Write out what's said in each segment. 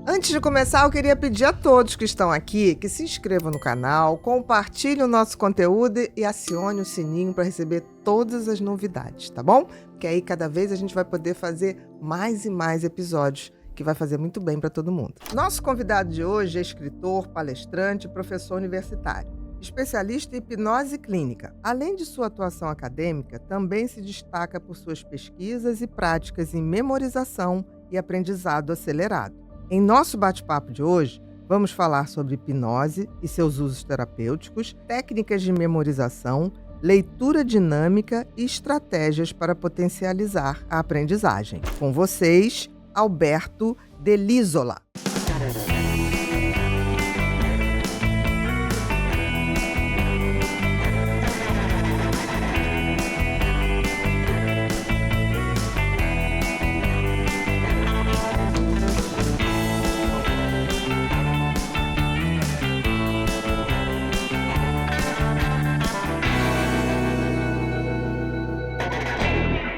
Antes de começar, eu queria pedir a todos que estão aqui que se inscrevam no canal, compartilhem o nosso conteúdo e acione o sininho para receber todas as novidades, tá bom? Porque aí cada vez a gente vai poder fazer mais e mais episódios, que vai fazer muito bem para todo mundo. Nosso convidado de hoje é escritor, palestrante e professor universitário, especialista em hipnose clínica. Além de sua atuação acadêmica, também se destaca por suas pesquisas e práticas em memorização e aprendizado acelerado. Em nosso bate-papo de hoje, vamos falar sobre hipnose e seus usos terapêuticos, técnicas de memorização, leitura dinâmica e estratégias para potencializar a aprendizagem. Com vocês, Alberto Dell'Isola.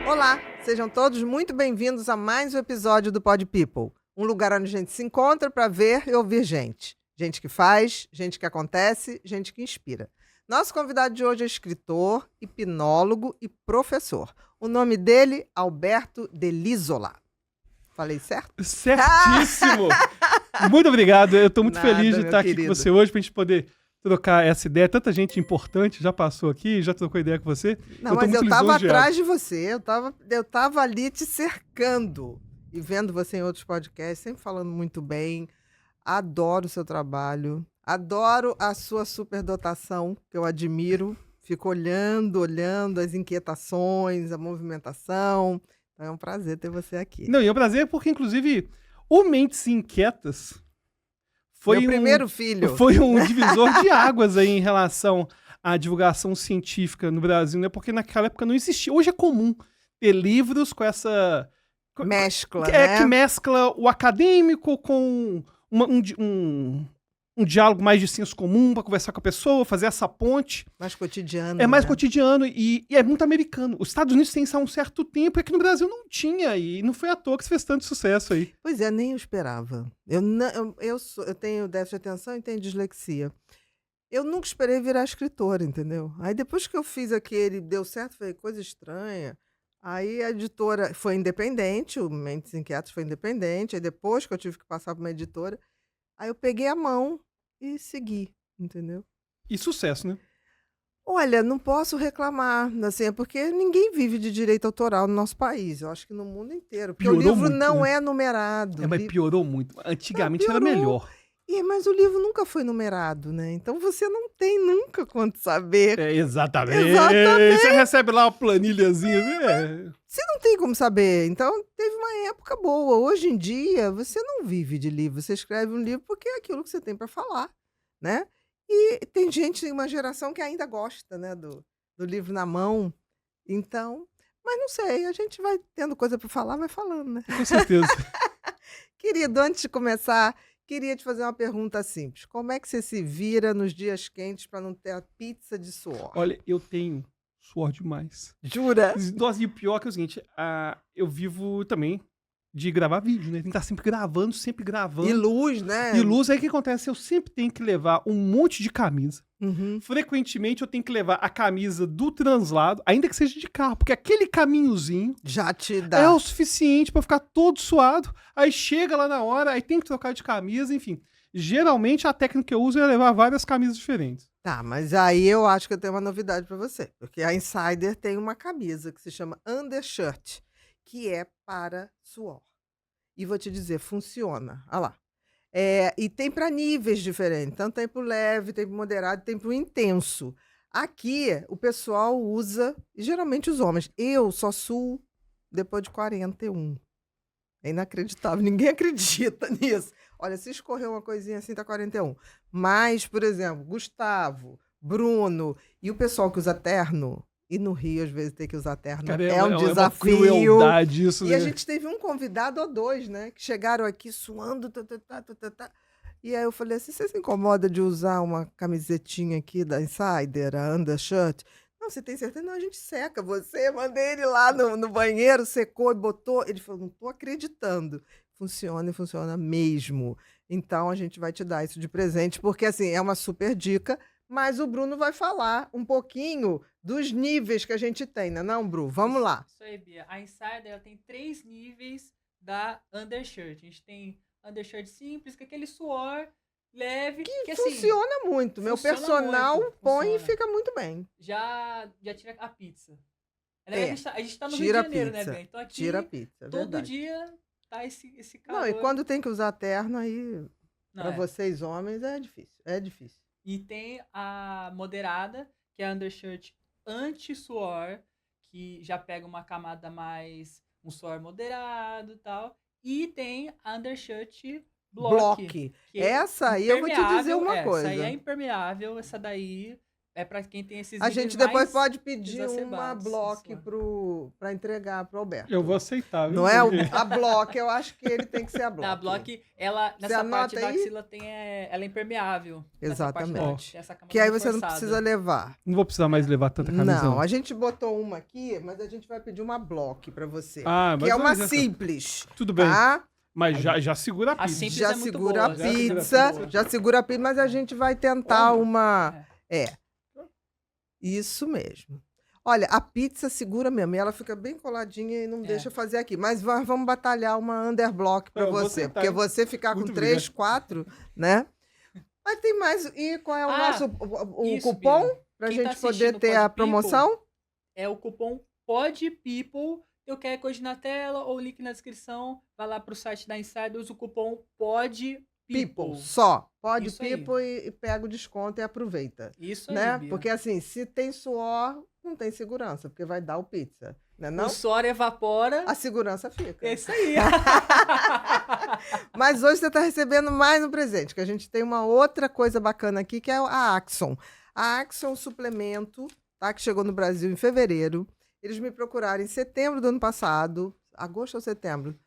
Olá, sejam todos muito bem-vindos a mais um episódio do Pod People, um lugar onde a gente se encontra para ver e ouvir gente. Gente que faz, gente que acontece, gente que inspira. Nosso convidado de hoje é escritor, hipnólogo e professor. O nome dele, Alberto Dell'Isola. Falei certo? Certíssimo! Muito obrigado, eu estou muito Nada, feliz de meu estar aqui querido. com você hoje para a gente poder trocar essa ideia. Tanta gente importante já passou aqui, já trocou ideia com você. Não, tô mas muito eu tava lisonjeado. atrás de você, eu tava ali te cercando e vendo você em outros podcasts, sempre falando muito bem. Adoro o seu trabalho, adoro a sua superdotação, que eu admiro. Fico olhando as inquietações, a movimentação. Então é um prazer ter você aqui. Não, e é um prazer porque, inclusive, o Mentes Inquietas foi Meu primeiro filho. Foi um divisor de águas aí em relação à divulgação científica no Brasil, né? Porque naquela época não existia. Hoje é comum ter livros com essa... Mescla, que né? mescla o acadêmico com um diálogo mais de senso comum para conversar com a pessoa, fazer essa ponte. Mais cotidiano. É mais né? cotidiano e é muito americano. Os Estados Unidos têm isso há um certo tempo, é que no Brasil não tinha, e não foi à toa que se fez tanto sucesso aí. Pois é, nem eu esperava. Eu tenho déficit de atenção e tenho dislexia. Eu nunca esperei virar escritora, entendeu? Aí depois que eu fiz aquele, deu certo, foi coisa estranha. Aí a editora foi independente, o Mentes Inquietas foi independente. Aí depois que eu tive que passar para uma editora, aí eu peguei a mão e segui, entendeu? E sucesso, né? Olha, não posso reclamar, assim, é porque ninguém vive de direito autoral no nosso país. Eu acho que no mundo inteiro. Porque Piorou o livro muito, não né? é numerado. Mas piorou muito. Antigamente era piorou. melhor. Mas o livro nunca foi numerado, né? Então você não tem nunca quanto saber. Exatamente. Exatamente. Você recebe lá uma planilhazinha. Você não tem como saber. Então teve uma época boa. Hoje em dia você não vive de livro. Você escreve um livro porque é aquilo que você tem para falar, né? E tem gente, uma geração que ainda gosta, né, do livro na mão. Então, mas não sei, a gente vai tendo coisa para falar, vai falando, né? Com certeza. Querido, antes de começar, queria te fazer uma pergunta simples. Como é que você se vira nos dias quentes para não ter a pizza de suor? Olha, eu tenho suor demais. Jura? Nossa, e o pior que é o seguinte, eu vivo também de gravar vídeo, né? Tem que estar sempre gravando. E luz, né? E luz, aí o que acontece? Eu sempre tenho que levar um monte de camisa. Uhum. Frequentemente eu tenho que levar a camisa do translado, ainda que seja de carro, porque aquele caminhozinho Já te dá. é o suficiente pra ficar todo suado. Aí chega lá na hora, aí tem que trocar de camisa, enfim. Geralmente a técnica que eu uso é levar várias camisas diferentes. Tá, mas aí eu acho que eu tenho uma novidade para você. Porque a Insider tem uma camisa que se chama Undershirt, que é para suor. E vou te dizer, funciona. Olha lá. E tem para níveis diferentes. Então tem para o leve, tem para o moderado, tem para o intenso. Aqui o pessoal usa, e geralmente os homens. Eu só suo depois de 41. É inacreditável, ninguém acredita nisso. Olha, se escorrer uma coisinha assim, tá 41. Mas, por exemplo, Gustavo, Bruno e o pessoal que usa terno, e no Rio às vezes tem que usar terno, Cara, é um uma desafio. crueldade isso, E né? a gente teve um convidado ou dois, né? Que chegaram aqui suando, E aí eu falei assim, você se incomoda de usar uma camisetinha aqui da Insider, a Undershirt? Eu Não, você tem certeza? Não, a gente seca. Você, mandei ele lá no banheiro, secou e botou. Ele falou, não tô acreditando. Funciona e funciona mesmo. Então, a gente vai te dar isso de presente, porque, assim, é uma super dica, mas o Bruno vai falar um pouquinho dos níveis que a gente tem, né, não, Bru? Vamos lá. Isso aí, Bia. A Insider ela tem 3 níveis da undershirt. A gente tem undershirt simples, que é aquele suor leve. Que assim, Funciona muito. Meu funciona personal muito, põe e funciona. fica muito bem. já tira a pizza. É, A gente tá no tira Rio de Janeiro, pizza, né, Bia? Então aqui, Tira a pizza, é todo verdade. dia tá esse calor. Não, e quando tem que usar terno, aí, Não, pra vocês homens, é difícil. É difícil. E tem a moderada, que é a undershirt anti-suor, que já pega uma camada mais, um suor moderado e tal. E tem a undershirt block. que é Essa aí eu vou te dizer impermeável, uma coisa. Essa aí é impermeável, essa daí é pra quem tem esses A gente níveis depois mais pode pedir uma exacerbados de block suor. pra entregar pro Alberto. Eu vou aceitar, viu? Não é a block, eu acho que ele tem que ser a block. Na block, ela, Você nessa parte anota da aí? axila ela é impermeável. Nessa parte da- Exatamente. tem essa camada Que aí você não reforçada. precisa levar. Não vou precisar mais levar tanta camisa. Não, a gente botou uma aqui, mas a gente vai pedir uma block pra você. Ah, mas que é uma já- simples. Tudo bem. Tá? Mas já segura a A pizza. simples Já é muito segura a boa, já segura a pizza, pizza. já segura a pizza, mas a gente vai tentar uma. Isso mesmo. Olha, a pizza segura mesmo, e ela fica bem coladinha e não deixa fazer aqui. Mas vamos batalhar uma underblock pra Eu vou você, tentar, porque hein? você ficar Muito com 3, obrigado. 4, né? Mas tem mais. E qual é o nosso isso, cupom Bia. pra Quem tá gente poder assistindo ter a Pod People, promoção? É o cupom PODPeople. Eu quero code na tela ou link na descrição. Vai lá pro site da Insider, usa o cupom PODPeople. Só. Pode Isso aí. People e pega o desconto e aproveita. Isso aí, Né? Bia. Porque assim, se tem suor, não tem segurança, porque vai dar o pizza. Né, não? O suor evapora. A segurança fica. É isso aí. Mas hoje você está recebendo mais um presente, que a gente tem uma outra coisa bacana aqui, que é a Axon. A Axon Suplemento, tá? Que chegou no Brasil em fevereiro. Eles me procuraram em setembro do ano passado, agosto ou setembro.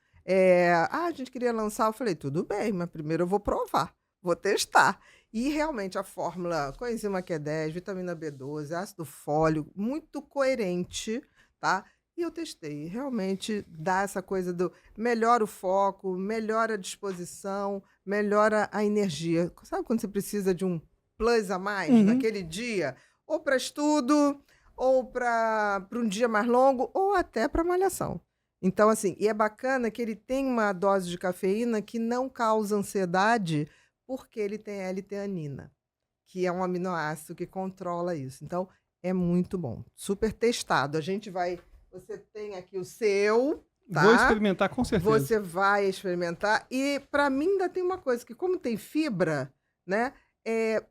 A gente queria lançar, eu falei, tudo bem, mas primeiro eu vou provar, vou testar. E realmente a fórmula coenzima Q10, vitamina B12, ácido fólico, muito coerente, tá? E eu testei, realmente dá essa coisa do melhora o foco, melhora a disposição, melhora a energia. Sabe quando você precisa de um plus a mais naquele dia? Ou para estudo, ou para um dia mais longo, ou até para malhação. Então, assim, e é bacana que ele tem uma dose de cafeína que não causa ansiedade, porque ele tem L-teanina, que é um aminoácido que controla isso. Então, é muito bom. Super testado. A gente vai... Você tem aqui o seu, tá? Vou experimentar com certeza. Você vai experimentar. E para mim ainda tem uma coisa, que como tem fibra, né?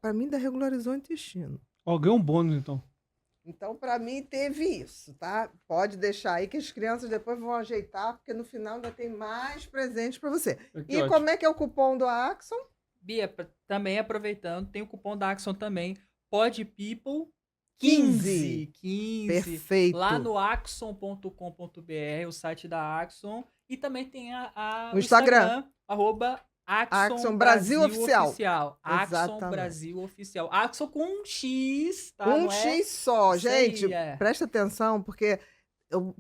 Para mim ainda regularizou o intestino. Ó, ganhou um bônus, então. Então, para mim, teve isso, tá? Pode deixar aí que as crianças depois vão ajeitar, porque no final ainda tem mais presentes para você. Que E ótimo. como é que é o cupom do Axon? Bia, também aproveitando, tem o cupom da Axon também, PODPeople 15. 15. Perfeito. Lá no axon.com.br, o site da Axon. E também tem O Instagram. @Axon Axon Brasil Oficial. Axon Exatamente. Brasil Oficial. Axon com um X, tá? Um Não é? X só. Isso aí, Gente, presta atenção, porque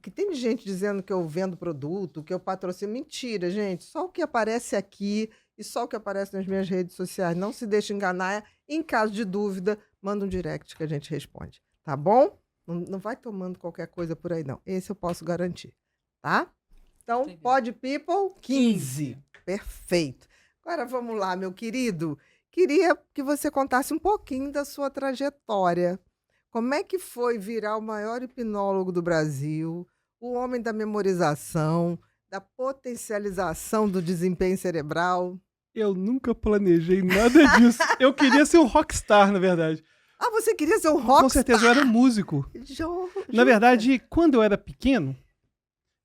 que tem gente dizendo que eu vendo produto, que eu patrocino. Mentira, gente. Só o que aparece aqui e só o que aparece nas minhas redes sociais. Não se deixe enganar. Em caso de dúvida, manda um direct que a gente responde. Tá bom? Não vai tomando qualquer coisa por aí, não. Esse eu posso garantir. Tá? Então, Entendi. PODPeople 15. Perfeito. Agora vamos lá, meu querido. Queria que você contasse um pouquinho da sua trajetória. Como é que foi virar o maior hipnólogo do Brasil, o homem da memorização, da potencialização do desempenho cerebral? Eu nunca planejei nada disso. Eu queria ser um rockstar, na verdade. Ah, você queria ser um rockstar? Com certeza, eu era músico. Na verdade, quando eu era pequeno,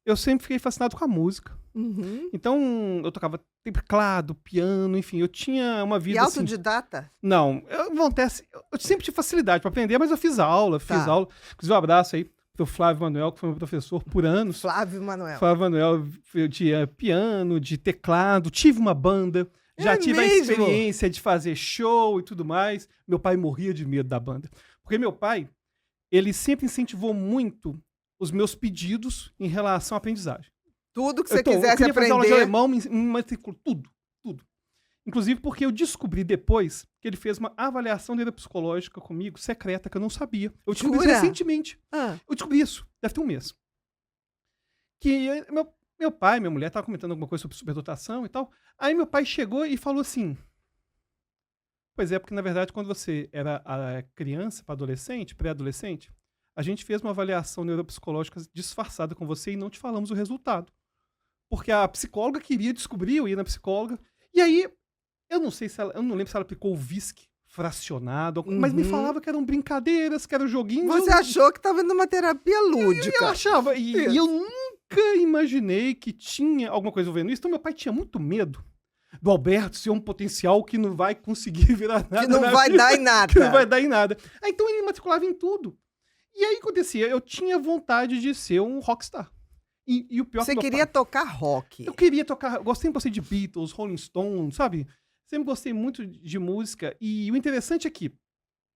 eu sempre fiquei fascinado com a música. Uhum. Então, eu tocava teclado, piano, enfim, eu tinha uma E vida assim... autodidata? Não, eu sempre tive facilidade para aprender, mas eu fiz aula. Inclusive, um abraço aí pro Flávio Manuel, que foi meu professor por anos. Flávio Manuel. Flávio Manuel, eu tinha piano, de teclado, tive uma banda, já tive mesmo? a experiência de fazer show e tudo mais. Meu pai morria de medo da banda. Porque meu pai, ele sempre incentivou muito os meus pedidos em relação à aprendizagem. Tudo que você Então, eu quisesse queria fazer aula de aprender. alemão, me matriculou, tudo. Inclusive porque eu descobri depois que ele fez uma avaliação neuropsicológica comigo, secreta, que eu não sabia. Eu descobri isso Jura? recentemente. Ah, Eu descobri isso, deve ter um mês. Que meu pai, minha mulher, estavam comentando alguma coisa sobre superdotação e tal. Aí meu pai chegou e falou assim: pois é, porque na verdade quando você era criança para adolescente, pré-adolescente, a gente fez uma avaliação neuropsicológica disfarçada com você e não te falamos o resultado. Porque a psicóloga queria descobrir, eu ia na psicóloga. E aí, eu não lembro se ela aplicou o VISC fracionado, mas me falava que eram brincadeiras, que eram joguinhos. você achou que estava numa terapia lúdica. Eu achava, e eu nunca imaginei que tinha alguma coisa envolvendo isso. Então meu pai tinha muito medo do Alberto ser um potencial que não vai conseguir virar nada. Que não vai dar em nada. Que não vai dar em nada. Aí, então ele me matriculava em tudo. E aí acontecia, eu tinha vontade de ser um rockstar. E o pior Você que meu queria pai, tocar rock. eu queria tocar, sempre gostei de Beatles, Rolling Stones, sabe? Sempre gostei muito de música. E o interessante é que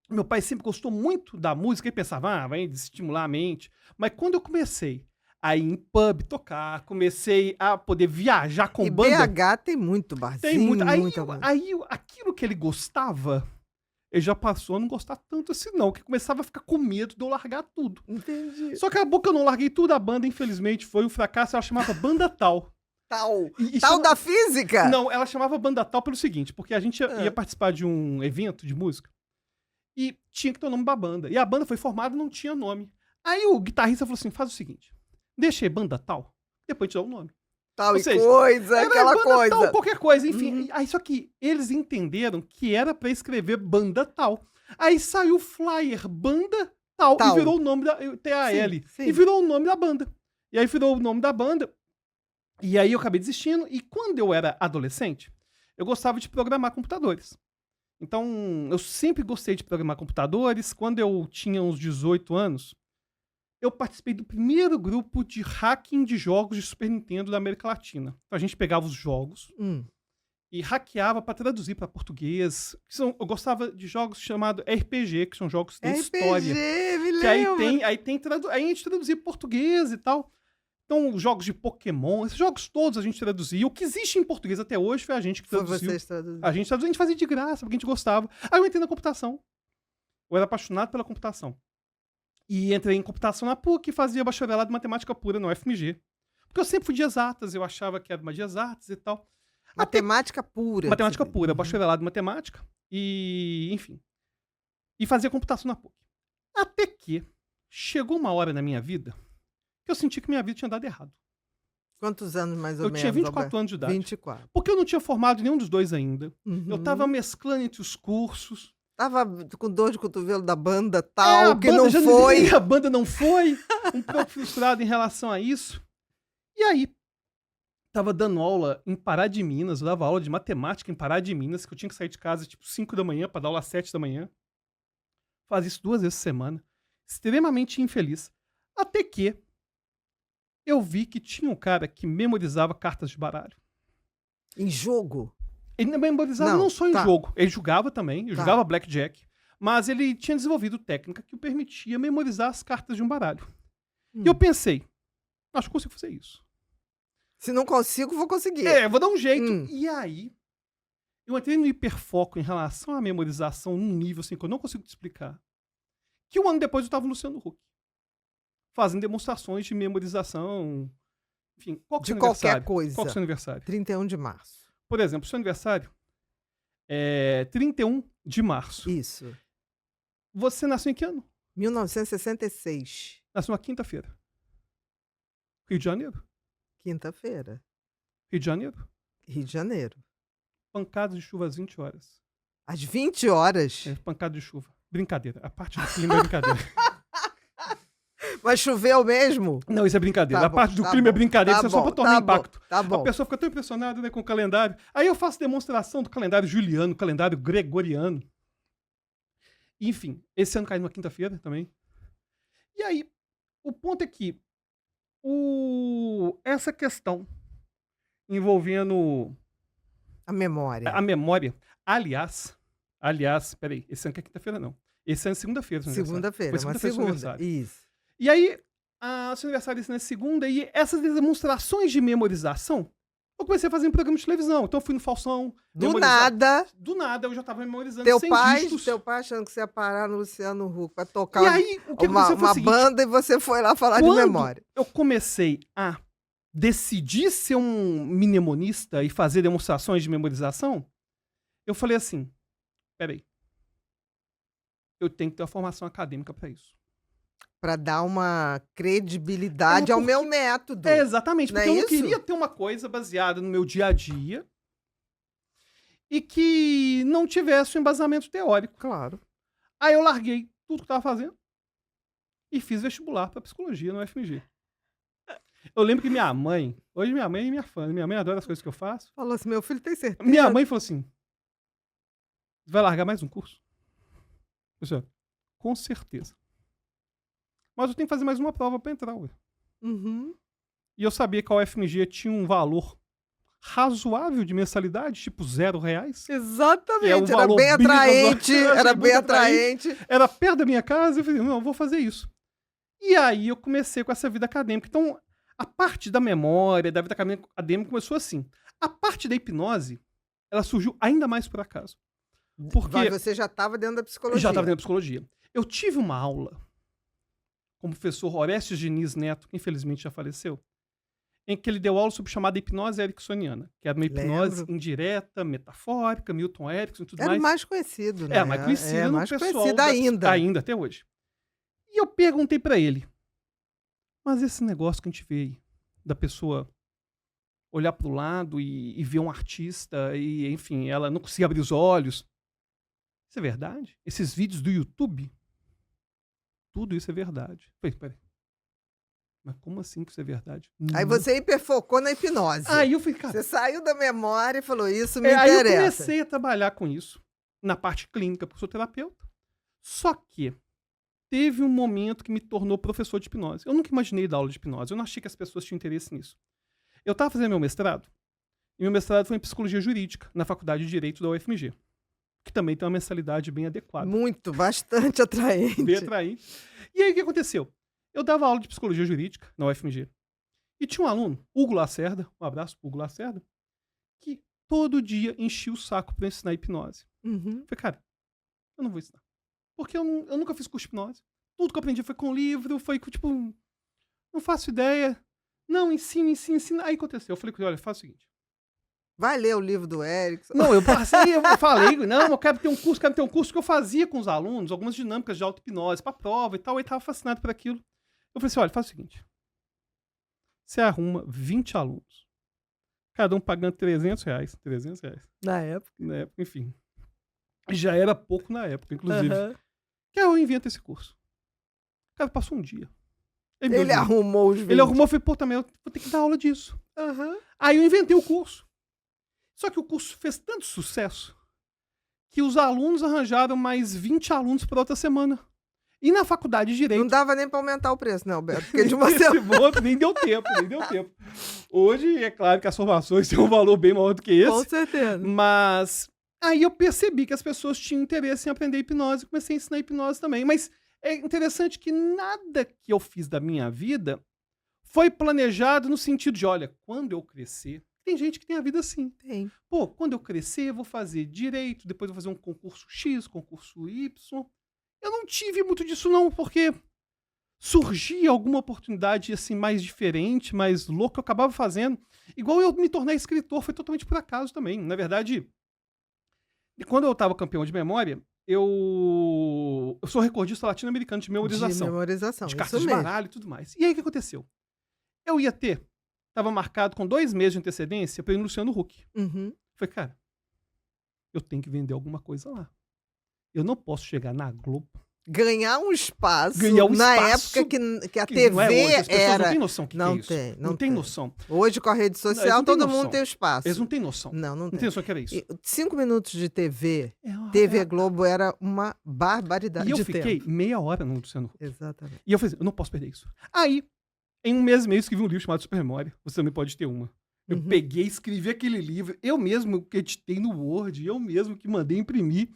meu pai sempre gostou muito da música e pensava, vai estimular a mente. Mas quando eu comecei a ir em pub tocar, comecei a poder viajar com E banda. BH tem muito barzinho, Tem muito. muita coisa. Aí aquilo que ele gostava, ele já passou a não gostar tanto assim, não. Que começava a ficar com medo de eu largar tudo. Entendi. Só que acabou que eu não larguei tudo. A banda, infelizmente, foi um fracasso. Ela chamava Banda Tal. Tal. E Tal chama- da física? Não, ela chamava Banda Tal pelo seguinte, porque a gente ia participar de um evento de música e tinha que ter o nome da banda. E a banda foi formada e não tinha nome. Aí o guitarrista falou assim, faz o seguinte, deixa aí Banda Tal, depois a gente dá o nome. Tal Ou e seja, coisa, Era aquela Banda coisa. Tal, qualquer coisa, enfim. Aí só que eles entenderam que era pra escrever Banda Tal. Aí saiu o flyer Banda Tal, Tal. e virou o nome da T-A-L. Sim. E virou o nome da banda. E aí virou o nome da banda. E aí eu acabei desistindo. E quando eu era adolescente, eu gostava de programar computadores. Então, eu sempre gostei de programar computadores. Quando eu tinha uns 18 anos, eu participei do primeiro grupo de hacking de jogos de Super Nintendo da América Latina. Então, a gente pegava os jogos e hackeava para traduzir para português. Eu gostava de jogos chamados RPG, que são jogos de história. me Que aí lembro. a gente traduzia português e tal. Então, jogos de Pokémon, esses jogos todos a gente traduzia. O que existe em português até hoje foi a gente que Foi traduziu. vocês traduzindo. A gente fazia de graça, porque a gente gostava. Aí eu entrei na computação. Eu era apaixonado pela computação. E entrei em computação na PUC e fazia bacharelado em matemática pura no UFMG. Porque eu sempre fui de exatas, eu achava que era uma de exatas e tal. Matemática pura. Matemática você pura, vê. bacharelado em matemática. E, enfim. E fazia computação na PUC. Até que chegou uma hora na minha vida que eu senti que minha vida tinha dado errado. Quantos anos mais ou Eu menos? tinha 24 Alberto? anos de idade. 24. Porque eu não tinha formado nenhum dos dois ainda. Uhum. Eu tava mesclando entre os cursos. Tava com dor de cotovelo da banda A tal, que banda não já foi. A banda não foi. Um pouco frustrado em relação a isso. E aí, tava dando aula em Pará de Minas. Eu dava aula de matemática em Pará de Minas, que eu tinha que sair de casa tipo 5 da manhã para dar aula às 7 da manhã. Fazia isso 2 vezes por semana. Extremamente infeliz. Até que eu vi que tinha um cara que memorizava cartas de baralho. Em jogo? Ele memorizava não só em jogo, ele jogava também, ele jogava blackjack, mas ele tinha desenvolvido técnica que o permitia memorizar as cartas de um baralho. E eu pensei, acho que consigo fazer isso. Se não consigo, vou conseguir. Vou dar um jeito. E aí, eu entrei no hiperfoco em relação à memorização num nível assim que eu não consigo te explicar. Que um ano depois eu tava no Luciano Huck, fazendo demonstrações de memorização, enfim, qual que é o seu aniversário? Qualquer coisa. Qual que é o seu aniversário? 31 de março. Por exemplo, seu aniversário é 31 de março. Isso. Você nasceu em que ano? 1966. Nasceu na quinta-feira. Rio de Janeiro? Quinta-feira. Rio de Janeiro? Rio de Janeiro. Pancada de chuva às 20 horas. Às 20 horas? Pancada de chuva. Brincadeira. A parte do clima é brincadeira. Mas choveu mesmo? Não, isso é brincadeira. Tá A parte bom, do tá clima é bom, brincadeira. tá Isso é só bom, pra tornar tá bom, impacto. tá bom. A pessoa fica tão impressionada, né, com o calendário. Aí eu faço demonstração do calendário juliano, calendário gregoriano. Enfim, esse ano caiu numa quinta-feira também. E aí, o ponto é que essa questão envolvendo A memória. a memória, aliás, peraí, esse ano que é quinta-feira não. Esse é na segunda-feira. seu aniversário. Segunda-feira, Foi uma segunda-feira seu segunda. aniversário. Isso. E aí, seu aniversário esse na segunda, e essas demonstrações de memorização, eu comecei a fazer em programa de televisão. Então eu fui no Falsão. Do nada, Do nada, eu já tava memorizando teu 100 pai dígitos. achando que você ia parar no Luciano Huck pra tocar E aí, o que uma aconteceu foi o seguinte, banda e você foi lá falar de quando memória. eu comecei a decidir ser um mnemonista e fazer demonstrações de memorização, eu falei assim, peraí, eu tenho que ter uma formação acadêmica para isso. Pra dar uma credibilidade É, ao porque- meu método. É, exatamente, Não porque é eu não isso? queria ter uma coisa baseada no meu dia a dia e que não tivesse um embasamento teórico. Claro. Aí eu larguei tudo que eu tava fazendo e fiz vestibular para psicologia no UFMG. Eu lembro que minha mãe, hoje minha mãe é minha fã, minha mãe adora as coisas que eu faço. Falou assim, meu filho tem certeza. Minha mãe falou assim, vai largar mais um curso? Eu disse, com certeza. Mas eu tenho que fazer mais uma prova para entrar, ué. Uhum. E eu sabia que a UFMG tinha um valor razoável de mensalidade, tipo R$0. Exatamente, É um era valor bem bem atraente, razoável. era Achei bem muito atraente. Era perto da minha casa, eu falei, não, eu vou fazer isso. E aí eu comecei com essa vida acadêmica. Então, a parte da memória, da vida acadêmica começou assim. A parte da hipnose, ela surgiu ainda mais por acaso. Porque Mas você já estava dentro da psicologia. já estava dentro da psicologia. Eu tive uma aula com o professor Orestes Diniz Neto, que infelizmente já faleceu, em que ele deu aula sobre chamada hipnose ericksoniana, que era uma hipnose Lembro. indireta, metafórica, Milton Erickson e tudo Era mais. o mais conhecido, né? É, mais conhecido É, no mais pessoal. conhecido ainda. Ainda, até hoje. E eu perguntei pra ele, mas esse negócio que a gente vê aí, da pessoa olhar pro lado e ver um artista e, enfim, ela não conseguia abrir os olhos, isso é verdade? Esses vídeos do YouTube, tudo isso é verdade. Peraí. Mas como assim que isso é verdade? Aí Não. você hiperfocou na hipnose. Aí eu falei, cara, Você saiu da memória e falou, isso me aí eu interessa. comecei a trabalhar com isso, na parte clínica, porque eu sou terapeuta. Só que teve um momento que me tornou professor de hipnose. Eu nunca imaginei dar aula de hipnose, eu não achei que as pessoas tinham interesse nisso. Eu estava fazendo meu mestrado, e meu mestrado foi em psicologia jurídica, na Faculdade de Direito da UFMG, que também tem uma mensalidade bem adequada. Muito, bastante atraente. Bem atraente. E aí o que aconteceu? Eu dava aula de psicologia jurídica na UFMG. E tinha um aluno, Hugo Lacerda, um abraço pro Hugo Lacerda, que todo dia enchia o saco para ensinar hipnose. Uhum. Eu falei, cara, eu não vou ensinar. Porque eu nunca fiz curso de hipnose. Tudo que eu aprendi foi com livro, foi com, tipo, não faço ideia. Não, ensina. Aí aconteceu. Eu falei com ele, olha, faz o seguinte. Vai ler o livro do Erickson. Não, eu passei, eu falei, não, eu quero ter um curso que eu fazia com os alunos, algumas dinâmicas de auto-hipnose pra prova e tal, ele tava fascinado por aquilo. Eu falei assim, olha, faz o seguinte, você arruma 20 alunos, cada um pagando R$300, Na época. na época, enfim. Já era pouco na época, inclusive. Uhum. Que eu invento esse curso. O cara passou um dia. me deu Ele dinheiro. arrumou os 20. Ele arrumou, eu falei, pô, também eu vou ter que dar aula disso. Uhum. Aí eu inventei o curso. Só que o curso fez tanto sucesso que os alunos arranjaram mais 20 alunos para outra semana. E na faculdade de Direito... Não dava nem para aumentar o preço, não, Beto. Porque de uma Esse semana... ponto nem deu tempo. Hoje, é claro que as formações têm um valor bem maior do que esse. Com certeza. Mas aí eu percebi que as pessoas tinham interesse em aprender hipnose e comecei a ensinar hipnose também. Mas é interessante que nada que eu fiz da minha vida foi planejado no sentido de, olha, quando eu crescer... Tem gente que tem a vida assim. Tem. Pô, quando eu crescer, eu vou fazer direito, depois eu vou fazer um concurso X, concurso Y. Eu não tive muito disso não, porque surgia alguma oportunidade assim mais diferente, mais louca, eu acabava fazendo. Igual eu me tornar escritor, foi totalmente por acaso também. Na verdade, quando eu estava campeão de memória, eu sou recordista latino-americano de memorização. De memorização, De isso cartas de mesmo. baralho e tudo mais. E aí o que aconteceu? Eu ia ter, estava marcado com 2 meses de antecedência para ir no Luciano Huck. Uhum. Falei, cara, eu tenho que vender alguma coisa lá. Eu não posso chegar na Globo. Ganhar um espaço Ganhar um na espaço época que a que TV não é hoje. As pessoas era... não têm noção do que Não é isso. tem, Não tem noção. Hoje, com a rede Não, eles social, não têm todo noção. mundo tem espaço. Eles não têm noção. Não Não tem. tem noção do que era isso. 5 minutos de TV, É, TV Globo era uma barbaridade E eu de fiquei tempo. meia hora no Luciano Huck. Exatamente. E eu falei, eu não posso perder isso. Aí, em 1 mês e meio, escrevi um livro chamado Super Memória. Você também pode ter uma. Eu Uhum. peguei, escrevi aquele livro, eu mesmo que editei no Word, eu mesmo que mandei imprimir.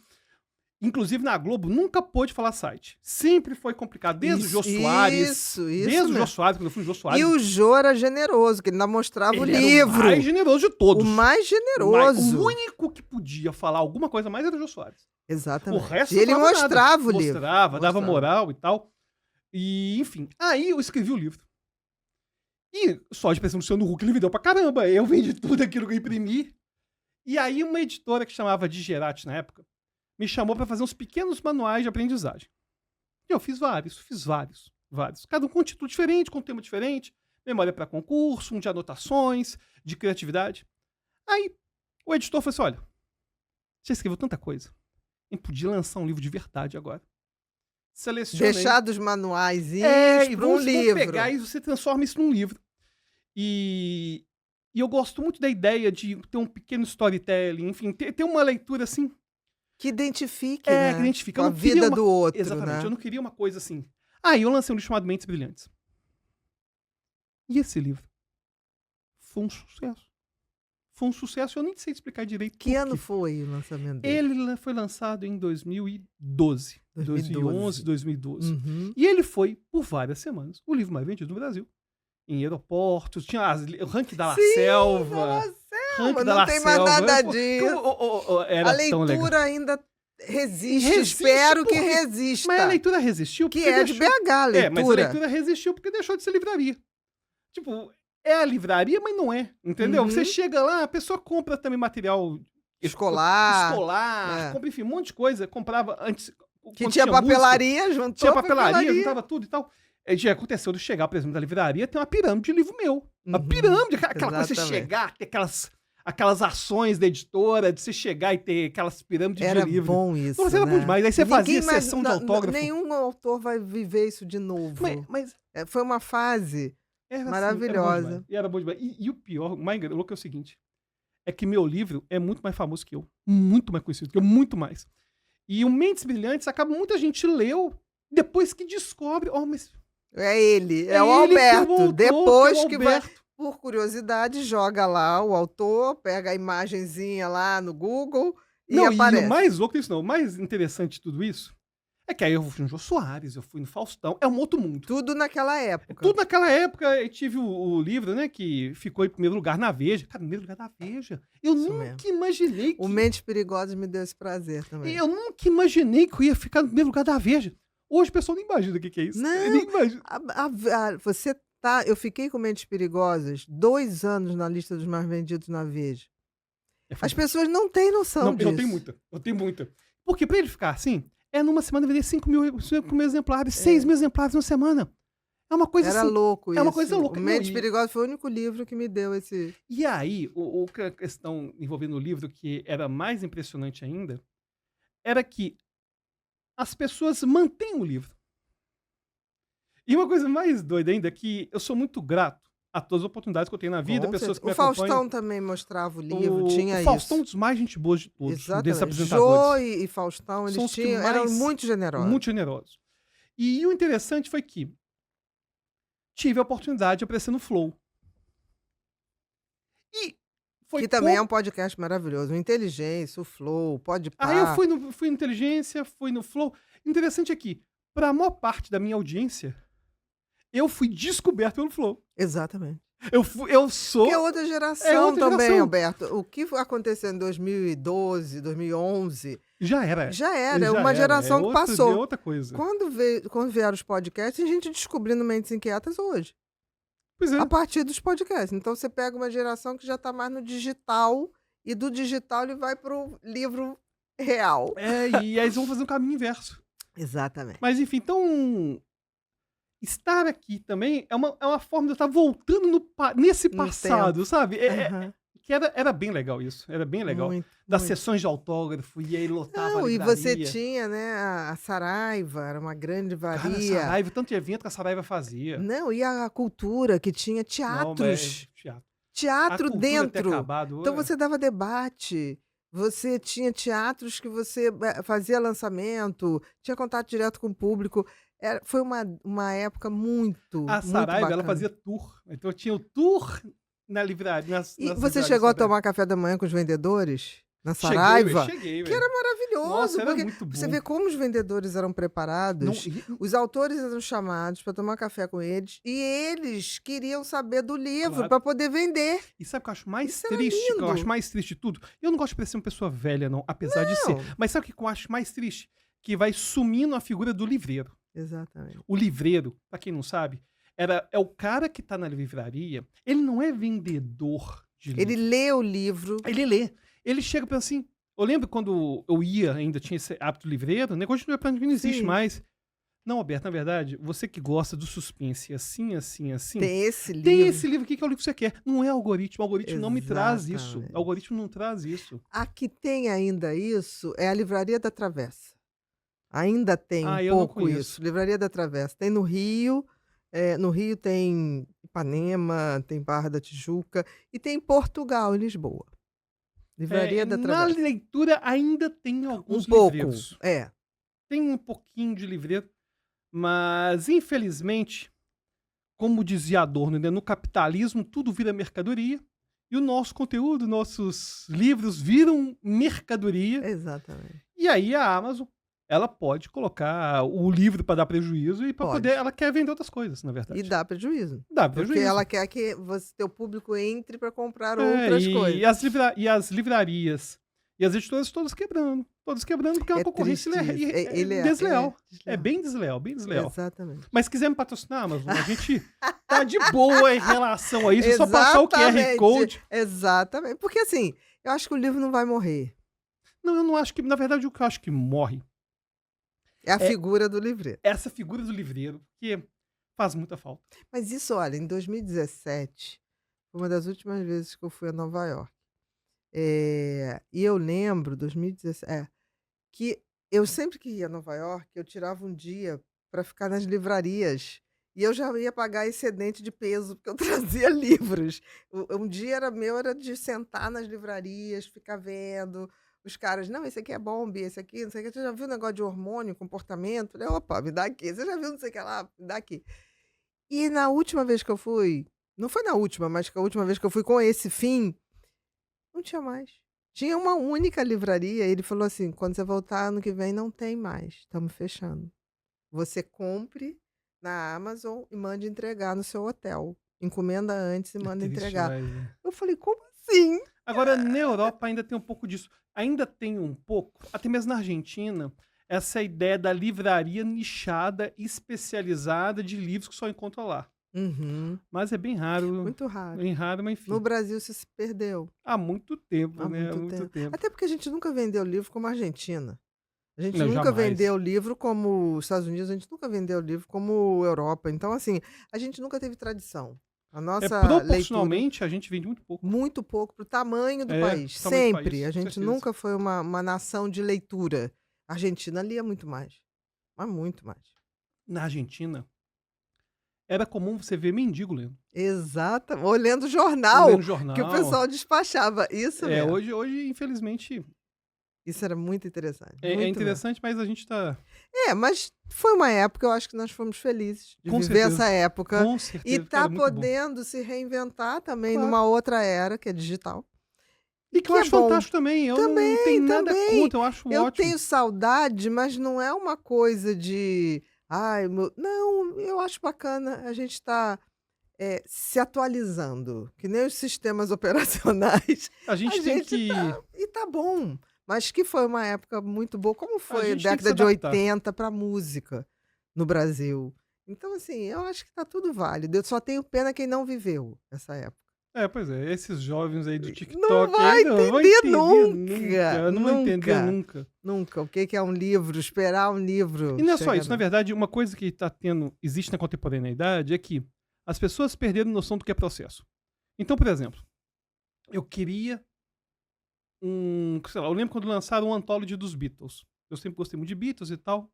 Inclusive, na Globo, nunca pôde falar site. Sempre foi complicado. Desde o Jô Isso, Soares. isso Desde o Jô mesmo. Soares, quando eu fui no Jô Soares. E o Jô era generoso, que ele ainda mostrava o ele era livro. o mais generoso de todos. O mais generoso. O único que podia falar alguma coisa mais era o Jô Soares. Exatamente. O resto E ele não falava mostrava nada. o livro. Mostrava, dava Mostrava. moral e tal. E, enfim. Aí eu escrevi o livro. E só de pressão do Luciano Huck ele me deu pra caramba. Eu vendi tudo aquilo que eu imprimi. E aí uma editora que chamava Digerati na época me chamou pra fazer uns pequenos manuais de aprendizagem. E eu fiz vários. Cada um com um título diferente, com um tema diferente. Memória pra concurso, um de anotações, de criatividade. Aí o editor falou assim, olha, você escreveu tanta coisa. A gente podia lançar um livro de verdade agora. Selecionei. Deixar dos manuais E para um livro. pegar e você transforma isso num livro. E eu gosto muito da ideia de ter um pequeno storytelling, enfim, ter uma leitura assim. Que identifique, Que né? identifica. Com a vida do outro, Exatamente, né? eu não queria uma coisa assim. Aí eu lancei um livro chamado Mentes Brilhantes. E esse livro foi um sucesso. Foi um sucesso, eu nem sei explicar direito Que por ano quê. foi o lançamento dele? Ele foi lançado em 2012. 2011, 2012. Uhum. E ele foi, por várias semanas, o livro mais vendido no Brasil. Em aeroportos, tinha o ranking da La Selva. Ranking da não La tem mais Selva. nada Pô, disso. era A tão legal. leitura ainda resiste. Resiste Espero que porque- resista. Mas a leitura resistiu Que porque é de deixou... BH, a leitura. mas a leitura resistiu porque deixou de ser livraria. Tipo, é a livraria, mas não é. Entendeu? Uhum. Você chega lá, a pessoa compra também material Escolar. escolar, É. compra, enfim, um monte de coisa. Comprava antes. Que quando tinha música, papelaria, juntou tinha papelaria, juntava tudo e tal. Já aconteceu de chegar, por exemplo, na livraria, tem uma pirâmide de livro meu. Uma Uhum, pirâmide, aquela coisa de você exatamente. chegar, ter aquelas ações da editora, de você chegar e ter aquelas pirâmides Era de livro. bom isso, Nossa, era né? bom demais. Aí você fazia Ninguém mais- sessão de não, autógrafo. Nenhum autor vai viver isso de novo. Mas Foi uma fase era assim, maravilhosa. era bom demais. E o pior, o mais louco é o seguinte, é que meu livro é muito mais famoso que eu. Muito mais conhecido que eu, muito mais. E o Mentes Brilhantes acaba, muita gente leu depois que descobre, mas É ele, é o ele que é o Alberto. autor, Depois que é o que vai, Alberto. por curiosidade, joga lá o autor, pega a imagenzinha lá no Google e Não, aparece. e o mais louco disso não, o mais interessante de tudo isso é que aí eu fui no Jô Soares, eu fui no Faustão, é um outro mundo. Tudo naquela época. Tudo naquela época, eu tive o livro, né, que ficou em primeiro lugar na Veja. Cara, primeiro lugar na Veja. Eu Isso nunca mesmo. imaginei que... O Mentes Perigosas me deu esse prazer também. Eu nunca imaginei que eu ia ficar no primeiro lugar da Veja. Hoje o pessoal nem imagina o que é isso. Não. Eu nem imagino. Você tá. Eu fiquei com Mentes Perigosas 2 anos na lista dos mais vendidos na Veja. As pessoas não têm noção Não, disso. eu tenho muita. Porque pra ele ficar assim, numa semana vender 5 mil exemplares, 6 mil exemplares numa semana. É uma coisa Era assim. louco isso. É uma coisa louca. O Não, Mentes e- Perigosas foi o único livro que me deu esse... E aí, a questão envolvendo o livro que era mais impressionante ainda, era que as pessoas mantêm o livro. E uma coisa mais doida ainda é que eu sou muito grato a todas as oportunidades que eu tenho na vida, Com pessoas certeza. que me O Faustão acompanham. também mostrava o livro, tinha o Faustão é um isso. dos mais gente boas de todos, desses Exatamente. Jô apresentadores. e Faustão, São eles os que eram mais- muito generosos. Muito generosos. E o interessante foi que tive a oportunidade de aparecer no Flow. E foi Que também é um podcast maravilhoso. O Inteligência, o Flow, Pode Aí eu fui no Inteligência, fui no Flow. Interessante é que, para a maior parte da minha audiência, eu fui descoberto pelo Flow. Exatamente. Eu sou... Que é outra geração É outra também, geração. Alberto. O que aconteceu em 2012, 2011, Já era. já era. Já Uma era. geração É que outra- passou. É outra coisa. Quando vieram os podcasts, tem gente descobrindo Mentes Inquietas hoje. Pois é. A partir dos podcasts. Então você pega uma geração que já está mais no digital e do digital ele vai para o livro real. E aí eles vão fazer um caminho inverso. Exatamente. Mas enfim, então... Estar aqui também é uma forma de eu estar voltando nesse No passado, sabe? Aham. Que era bem legal isso. Era bem legal. Muito, Das muito. sessões de autógrafo, e aí lotava a Não, e livraria. você tinha, né, a Saraiva, era uma grande Cara, varia. Saraiva, tanto de evento que a Saraiva fazia. Não, e a cultura, que tinha Não, teatros. mas teatro. A Teatro cultura ter dentro. acabado, Então você dava debate. Você tinha teatros que você fazia lançamento, tinha contato direto com o público. Foi uma época muito, A muito Saraiva, ela bacana. fazia tour. Então tinha o tour na livraria. E você chegou a tomar café da manhã com os vendedores? na Cheguei, Saraiva, cheguei, que era velho. maravilhoso, Nossa, era porque muito você bom. vê como os vendedores eram Não, preparados, e- os autores eram chamados para tomar café com eles e eles queriam saber do livro claro. para poder vender. E sabe o que eu acho mais Isso era triste? Que eu acho lindo. mais triste de tudo? Eu não gosto de parecer uma pessoa velha, não, apesar de ser. Não. Mas sabe o que eu acho mais triste? Que vai sumindo a figura do livreiro. Exatamente. O livreiro, pra quem não sabe, é o cara que tá na livraria, ele não é vendedor de Ele livro. lê o livro. Ele lê. Ele chega e pensa assim. Eu lembro quando eu ia, ainda tinha esse hábito livreiro, né? Continua pra mim, não existe Sim. mais. Não, Alberto, na verdade, você que gosta do suspense assim, assim, assim. Tem esse Tem livro. esse livro aqui que é o livro que você quer. Não é algoritmo. O algoritmo não me traz isso. Exatamente. O algoritmo não traz isso. A que tem ainda isso é a Livraria da Travessa. Ainda tem um Ah, eu não pouco conheço. isso. Livraria da Travessa. Tem no Rio, no Rio tem Ipanema, tem Barra da Tijuca e tem em Portugal, em Lisboa. Livraria da Na Travessa. leitura ainda tem Um alguns pouco, livreiros. é. Tem um pouquinho de livreiro, mas infelizmente, como dizia Adorno, né, no capitalismo tudo vira mercadoria e o nosso conteúdo, nossos livros viram mercadoria. Exatamente. E aí a Amazon, ela pode colocar o livro para dar prejuízo e para Pode. poder, ela quer vender outras coisas, na verdade. E dá prejuízo. Dá Porque prejuízo. ela quer que teu público entre para comprar É, outras coisas. e as livrarias e as editoras todas quebrando porque é uma É concorrência triste isso. Ele desleal. É desleal. bem desleal, bem desleal. Exatamente. Mas se quiser me patrocinar, Amazon, a gente tá de boa em relação a isso. É só passar o QR Exatamente. Code. Exatamente. Porque assim, eu acho que o livro não vai morrer. Não, eu não acho que... Na verdade, o que eu acho que morre É a figura do livreiro. é essa figura do livreiro, que faz muita falta. Mas isso, olha, em 2017, foi uma das últimas vezes que eu fui a Nova York. E eu lembro, 2017, que eu sempre que ia a Nova York, eu tirava um dia para ficar nas livrarias. E eu já ia pagar excedente de peso, porque eu trazia livros. Um dia era de sentar nas livrarias, ficar vendo. Os caras, não, esse aqui é bombe, esse aqui, não sei o que. Você já viu o negócio de hormônio, comportamento? Eu falei, opa, me dá aqui. Você já viu não sei o que lá? Me dá aqui. E na última vez que eu fui, não foi na última, mas que a última vez que eu fui com esse fim, não tinha mais. Tinha uma única livraria. Ele falou assim: quando você voltar ano que vem, não tem mais. Estamos fechando. Você compre na Amazon e mande entregar no seu hotel. Encomenda antes e manda triste entregar. demais, né? Eu falei, como assim? Agora, na Europa ainda tem um pouco disso. Ainda tem um pouco, até mesmo na Argentina, essa ideia da livraria nichada, especializada de livros que só encontra lá. Uhum. Mas é bem raro. Muito raro. Bem raro, mas enfim. No Brasil isso se perdeu. Há muito tempo, Há né? Há muito muito tempo. tempo. Até porque a gente nunca vendeu livro como a Argentina. A gente Não, nunca jamais. vendeu livro como os Estados Unidos, a gente nunca vendeu livro como Europa. Então, assim, a gente nunca teve tradição. A nossa leitura, Proporcionalmente, a gente vende muito pouco. muito pouco para o tamanho do É, país. pro tamanho do Sempre. país, A com gente certeza. nunca foi uma nação de leitura. A Argentina lia muito mais. Mas muito mais. Na Argentina, era comum você ver mendigo lendo. Exato. Olhando jornal, Lendo jornal. que o pessoal despachava. Isso mesmo. Hoje, infelizmente, Isso era muito interessante. é muito mesmo. interessante, mas a gente tá... Mas foi uma época, eu acho que nós fomos felizes de Com viver certeza. essa época. Com E certeza, tá era muito bom. podendo se reinventar também Claro. numa outra era, que é digital. E que eu acho é bom. fantástico também. Eu não tenho nada também. contra, eu acho Eu ótimo. tenho saudade, mas não é uma coisa de... Ai, não, eu acho bacana. A gente está se atualizando, que nem os sistemas operacionais. A gente tem que... E tá bom. Mas que foi uma época muito boa. Como foi a gente tem que década se de adaptar. 80 para música no Brasil? Então, assim, eu acho que tá tudo válido. Eu só tenho pena quem não viveu essa época. Pois é, esses jovens aí do TikTok... Não vai aí não vão entender nunca. Não vão entender nunca. nunca. Nunca. O que é um livro? Esperar um livro. E não é só chegar isso. Na verdade, uma coisa que existe na contemporaneidade é que as pessoas perderam noção do que é processo. Então, por exemplo, eu queria sei lá, eu lembro quando lançaram um Anthology dos Beatles. Eu sempre gostei muito de Beatles e tal.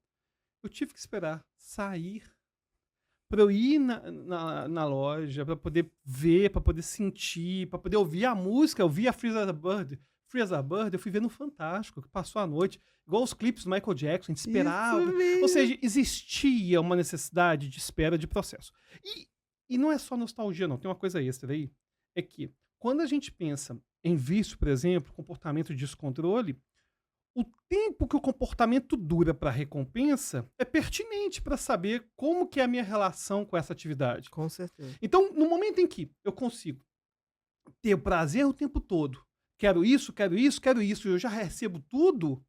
Eu tive que esperar sair pra eu ir na loja, pra poder ver, pra poder sentir, pra poder ouvir a música. Eu vi a Free as a Bird, eu fui ver no Fantástico, que passou a noite. Igual os clipes do Michael Jackson, a gente esperava. Isso mesmo. Ou seja, existia uma necessidade de espera de processo. E não é só nostalgia, não. Tem uma coisa extra aí. É que, quando a gente pensa em vício, por exemplo, comportamento de descontrole, o tempo que o comportamento dura para recompensa é pertinente para saber como que é a minha relação com essa atividade. Com certeza. Então, no momento em que eu consigo ter o prazer o tempo todo, quero isso, e eu já recebo tudo,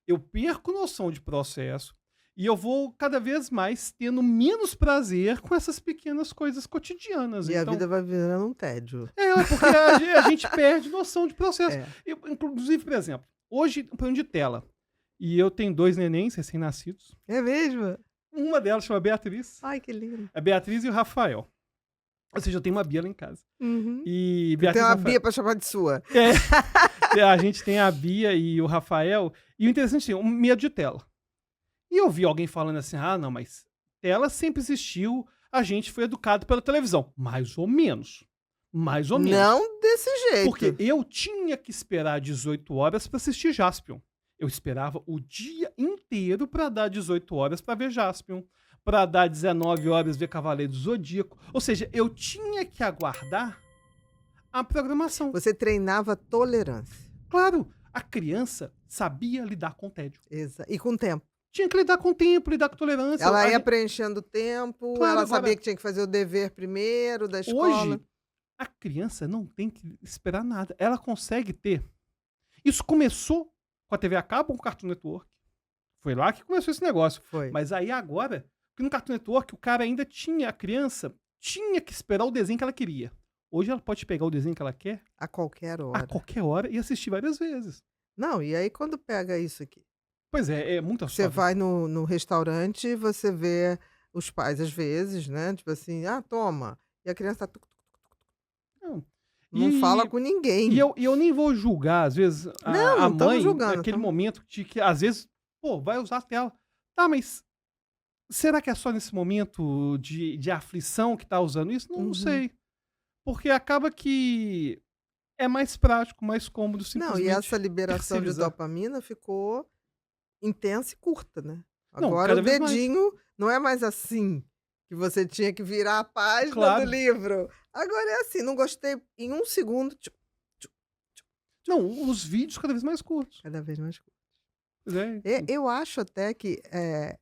eu perco noção de processo e eu vou cada vez mais tendo menos prazer com essas pequenas coisas cotidianas. E a Então, vida vai virando um tédio. porque a gente perde noção de processo. É. Inclusive, por exemplo, hoje, um plano de tela. E eu tenho 2 nenéns recém-nascidos. É mesmo? Uma delas chama Beatriz. Ai, que lindo. A Beatriz e o Rafael. Ou seja, eu tenho uma Bia lá em casa. Uhum. E Tem Beatriz e uma Rafael. Bia pra chamar de sua. A gente tem a Bia e o Rafael. E o interessante é, um medo de tela. E eu vi alguém falando assim, não, mas tela sempre existiu, a gente foi educado pela televisão. Mais ou menos. Mais ou menos. Não desse jeito. Porque eu tinha que esperar 18 horas para assistir Jaspion. Eu esperava o dia inteiro para dar 18 horas para ver Jaspion. Para dar 19 horas ver Cavaleiro do Zodíaco. Ou seja, eu tinha que aguardar a programação. Você treinava tolerância. Claro, a criança sabia lidar com o tédio. E com o tempo. Tinha que lidar com o tempo, lidar com tolerância. Ela ia preenchendo o tempo, Claro, ela sabia agora- que tinha que fazer o dever primeiro da escola. Hoje, a criança não tem que esperar nada. Ela consegue ter. Isso começou com a TV a cabo, com o Cartoon Network. Foi lá que começou esse negócio. Foi. Mas aí agora, porque no Cartoon Network, o cara ainda tinha, a criança tinha que esperar o desenho que ela queria. Hoje ela pode pegar o desenho que ela quer A qualquer a hora. qualquer hora e assistir várias vezes. Não, e aí quando pega isso aqui? Pois é muito Você assustador. vai no restaurante e você vê os pais, às vezes, né? Tipo assim, toma. E a criança tá... Não E- fala com ninguém. E eu nem vou julgar, às vezes, Não, a não tamo mãe, julgando, naquele tamo- momento de que, às vezes, vai usar a tela. Tá, mas será que é só nesse momento de aflição que tá usando isso? Não, Uhum. não sei. Porque acaba que é mais prático, mais cômodo, Não, simplesmente. e essa liberação de terceirizar. dopamina ficou intensa e curta, né? Não, Agora cada o vez mais. dedinho não é mais assim, que você tinha que virar a página Claro. do livro. Agora é assim, não gostei em um segundo, Não, os vídeos cada vez mais curtos. cada vez mais curto. Pois é. Eu acho até que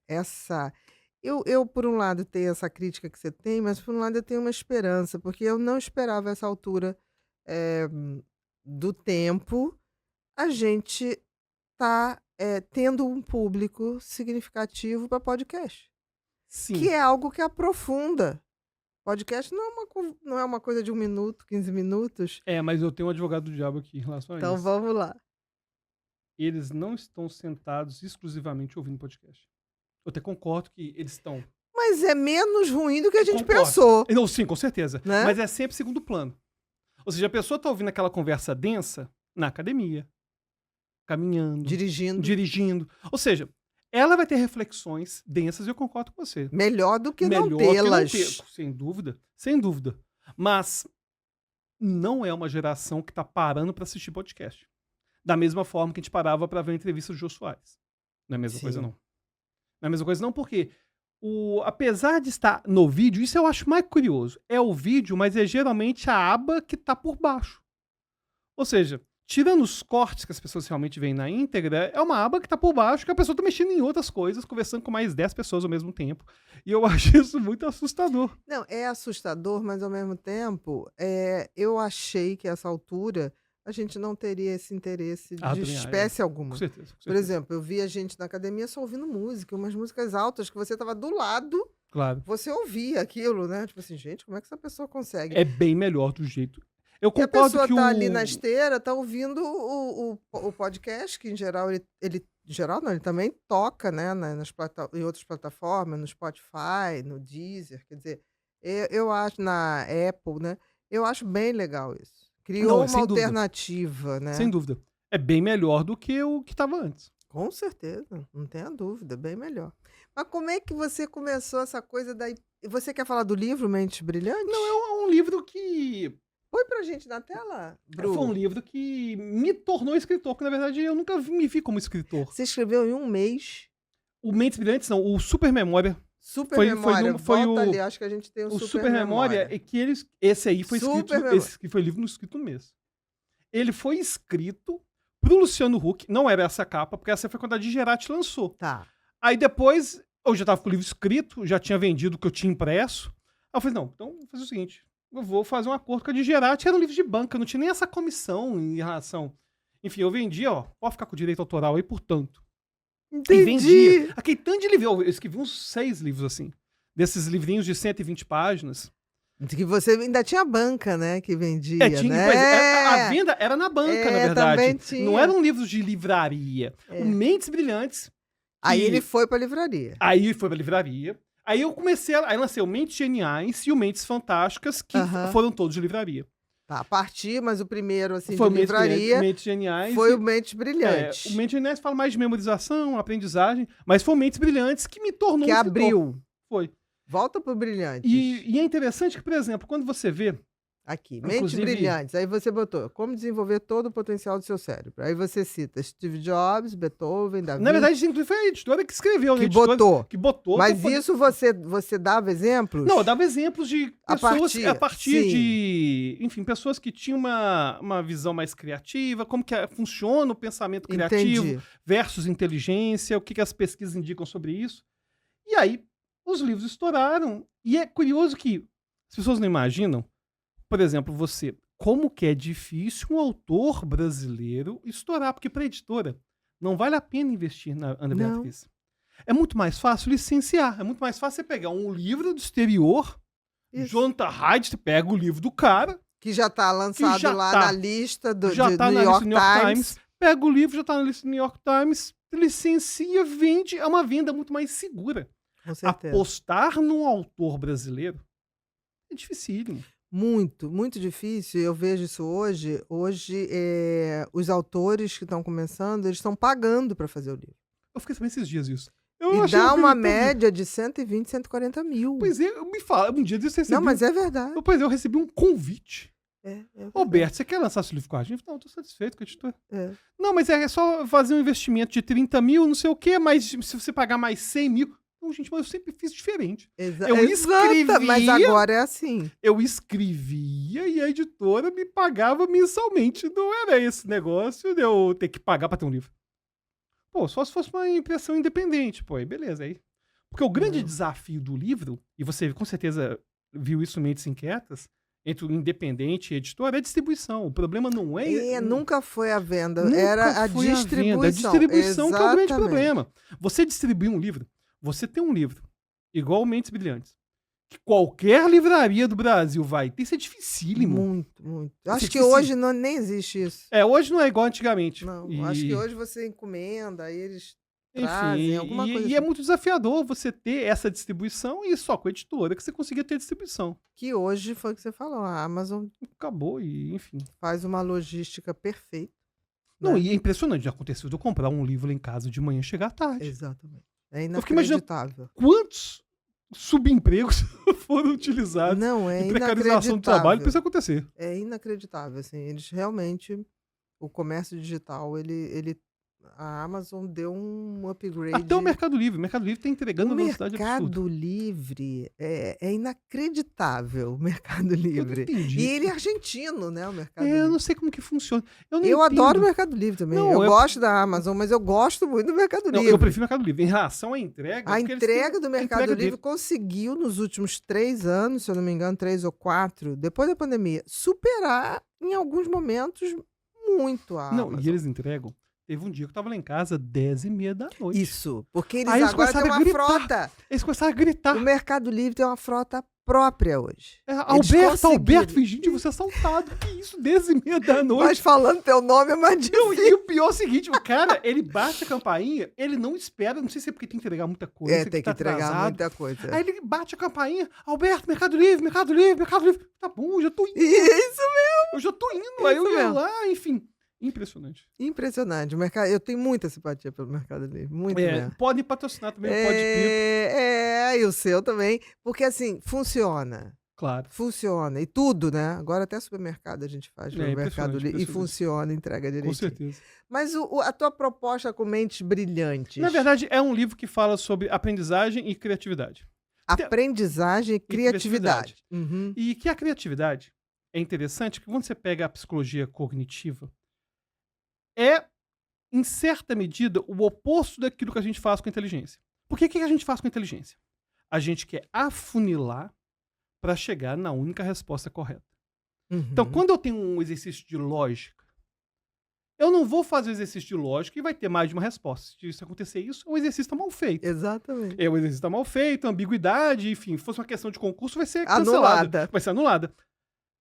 essa... Eu, por um lado, tenho essa crítica que você tem, mas, por um lado, eu tenho uma esperança, porque eu não esperava essa altura do tempo a gente tá tendo um público significativo para podcast, Sim. que é algo que aprofunda. Podcast não é uma coisa de 1 minuto, 15 minutos. Mas eu tenho um advogado do diabo aqui em relação a Então, isso. vamos lá. Eles não estão sentados exclusivamente ouvindo podcast. Eu até concordo que eles estão. Mas é menos ruim do que a gente Concordo. pensou. Não, sim, com certeza. Né? Mas é sempre segundo plano. Ou seja, a pessoa tá ouvindo aquela conversa densa na academia, caminhando, dirigindo. Ou seja, ela vai ter reflexões densas e eu concordo com você. Melhor do que Melhor não que não tê-las. ter, sem dúvida, sem dúvida. Mas não é uma geração que tá parando para assistir podcast. Da mesma forma que a gente parava para ver a entrevista do Jô Soares. Não é a mesma Sim. coisa, não. Não é a mesma coisa, não, porque apesar de estar no vídeo, isso eu acho mais curioso. É o vídeo, mas é geralmente a aba que tá por baixo. Ou seja, tirando os cortes que as pessoas realmente veem na íntegra, é uma aba que tá por baixo, que a pessoa tá mexendo em outras coisas, conversando com mais 10 pessoas ao mesmo tempo. E eu acho isso muito assustador. Não, é assustador, mas ao mesmo tempo, eu achei que a essa altura a gente não teria esse interesse de também, espécie alguma. Com certeza. Por exemplo, eu vi a gente na academia só ouvindo música, umas músicas altas que você estava do lado, Claro. você ouvia aquilo, né? Tipo assim, gente, como é que essa pessoa consegue? É bem melhor do jeito. Eu E a concordo pessoa que tá ali na esteira, tá ouvindo o podcast, que em geral ele também toca, né, em outras plataformas, no Spotify, no Deezer, quer dizer, eu acho, na Apple, né, eu acho bem legal isso. Criou Não, uma sem dúvida. alternativa, né? Sem dúvida. É bem melhor do que o que estava antes. Com certeza, não tenha dúvida, bem melhor. Mas como é que você começou essa coisa da... Você quer falar do livro Mentes Brilhantes? Não, é um livro que... Põe pra gente na tela, Bru. Foi um livro que me tornou escritor, porque na verdade eu nunca me vi como escritor. Você escreveu em um mês. O Mentes Brilhantes, não, o Super Memória. Super Foi Memória, foi volta o- ali, acho que a gente tem O Super Memória é que esse aí foi Super escrito, Memória. esse que foi livro escrito no mês. Ele foi escrito pro Luciano Huck, não era essa a capa, porque essa foi quando a Digerati lançou. Tá. Aí depois, eu já tava com o livro escrito, já tinha vendido o que eu tinha impresso. Aí eu falei, não, então vou fazer o seguinte, eu vou fazer um acordo com a Digerati, era um livro de banca, não tinha nem essa comissão em relação. Enfim, eu vendia, ó, pode ficar com o direito autoral aí, portanto. E Entendi. vendia. Aquele tanto de livro, eu escrevi uns 6 livros assim, desses livrinhos de 120 páginas. Que você ainda tinha banca, né? Que vendia, Tinha, né? pois é, a venda era na banca, na verdade. Também tinha. Não eram livros de livraria. O Mentes Brilhantes. Aí ele foi pra livraria. Aí foi pra livraria. Aí eu comecei, aí lancei o Mentes Geniais e o Mentes Fantásticas, que foram todos de livraria. Tá, a partir, mas o primeiro, assim, Foi de livraria, Mentes Geniais. foi o Mentes Brilhantes. O Mentes Geniais fala mais de memorização, aprendizagem, mas foi o Mentes Brilhantes que me tornou que um escritor. abriu. Foi. Volta pro Brilhantes. E é interessante que, por exemplo, quando você vê... Aqui, Mentes Inclusive- Brilhantes. Aí você botou como desenvolver todo o potencial do seu cérebro. Aí você cita Steve Jobs, Beethoven, Davi. Na verdade, inclusive, foi a editora que escreveu, né? que A editora botou. Que botou. Mas pra poder- isso você dava exemplos? Não, eu dava exemplos de A pessoas partir, a partir sim. de, enfim, pessoas que tinham uma visão mais criativa, como que funciona o pensamento criativo Entendi. versus inteligência, o que, que as pesquisas indicam sobre isso. E aí, os livros estouraram. E é curioso que as pessoas não imaginam, por exemplo, como que é difícil um autor brasileiro estourar, porque para a editora não vale a pena investir na Ana Não. Beatriz. É muito mais fácil licenciar, é muito mais fácil você pegar um livro do exterior, Isso. Jonathan Hyde, você pega o livro do cara, Que já tá lançado já lá tá. na lista do já de tá New na York lista do New York Times. Times, pega o livro, já tá na lista do New York Times, licencia, vende, é uma venda muito mais segura. Com certeza. Apostar num autor brasileiro é dificílimo. Muito, muito difícil. Eu vejo isso hoje. Hoje, os autores que estão começando, eles estão pagando para fazer o livro. Eu fiquei sabendo esses dias isso. E dá uma média de 120, 140 mil. Pois é, me fala, um dia desse eu recebi. Não, mas é verdade. Pois é, eu recebi um convite. É verdade. Roberto, você quer lançar seu livro com a gente? Não, eu tô satisfeito com a editora. É. Não, mas é só fazer um investimento de 30 mil, não sei o quê, mas se você pagar mais 100 mil... Não, gente, mas eu sempre fiz diferente. Eu escrevia... Mas agora é assim. Eu escrevia e a editora me pagava mensalmente. Não era esse negócio de eu ter que pagar pra ter um livro. Pô, só se fosse uma impressão independente. Pô, aí beleza. Aí. Porque o grande desafio do livro, e você com certeza viu isso em Mentes Inquietas, entre o independente e a editora, é a distribuição. O problema não é... Nunca foi a venda, Nunca era a foi venda. distribuição. A distribuição que é o grande Exatamente. problema. Você distribuir um livro, você tem um livro, igual Mentes Brilhantes, que qualquer livraria do Brasil vai ter, isso é dificílimo. Muito, muito. Isso Acho é que difícil. hoje nem existe isso. Hoje não é igual antigamente. Não, E- acho que hoje você encomenda, aí eles Enfim, trazem alguma coisa e assim. é muito desafiador você ter essa distribuição e só com a editora que você conseguia ter distribuição. Que hoje foi o que você falou, a Amazon Acabou e, enfim. faz uma logística perfeita. Não, né? e é impressionante, já aconteceu de eu comprar um livro lá em casa de manhã e chegar à tarde. Exatamente. É Eu fiquei imaginando inacreditável. Quantos subempregos foram utilizados Não, é em precarização do trabalho para isso inacreditável. acontecer? É inacreditável, assim. Eles realmente, o comércio digital, a Amazon deu um upgrade. Até o Mercado Livre. O Mercado Livre está entregando O uma velocidade absurda. Mercado Livre é inacreditável, o Mercado Eu não Livre. entendi. E ele é argentino, né, o Mercado Eu Livre. não sei como que funciona. Eu não Eu entendo. adoro o Mercado Livre também. Não, eu eu- gosto da Amazon, mas eu gosto muito do Mercado Não, Livre. eu prefiro o Mercado Livre. Em relação à entrega... A porque eles têm entrega do a Mercado entrega Livre dele. conseguiu, nos últimos 3 anos, se eu não me engano, 3 ou 4, depois da pandemia, superar, em alguns momentos, muito a Não, Amazon. e eles entregam. Teve um dia que eu tava lá em casa, 10h30 da noite. Isso, porque eles Aí eles agora têm começaram a uma gritar. frota. Eles começaram a gritar. O Mercado Livre tem uma frota própria hoje. Alberto, conseguiram. fingindo de você assaltado. Que isso, 10h30 da noite. Mas falando teu nome é mais Não, difícil. e o pior é o seguinte, o cara, ele bate a campainha, ele não espera, não sei se é porque tem que entregar muita coisa, É, tem que tá entregar atrasado. muita coisa. Aí ele bate a campainha, Alberto, Mercado Livre, Mercado Livre, Mercado Livre. Tá bom, já tô indo. Isso, Eu já tô indo. Aí eu Isso ia mesmo. lá, enfim. Impressionante. impressionante. O mercado, eu tenho muita simpatia pelo Mercado Livre, muito mesmo. Pode patrocinar também, pode pipo. E o seu também. Porque assim, funciona. Claro. Funciona. E tudo, né? Agora até supermercado a gente faz no Mercado impressionante, Livre. E impressionante. funciona, entrega Com direitinho. certeza. Mas a tua proposta com Mentes Brilhantes. Na verdade, é um livro que fala sobre aprendizagem e criatividade. Aprendizagem e criatividade. criatividade. Uhum. E que a criatividade, é interessante que quando você pega a psicologia cognitiva, é, em certa medida, o oposto daquilo que a gente faz com a inteligência. Porque o que a gente faz com a inteligência? A gente quer afunilar para chegar na única resposta correta. Então, Uhum. quando eu tenho um exercício de lógica, eu não vou fazer o exercício de lógica e vai ter mais de uma resposta. Se isso acontecer isso, o exercício está mal feito. Exatamente. O exercício está mal feito, ambiguidade, enfim, se fosse uma questão de concurso, vai ser cancelado. Anulada. Vai ser anulada.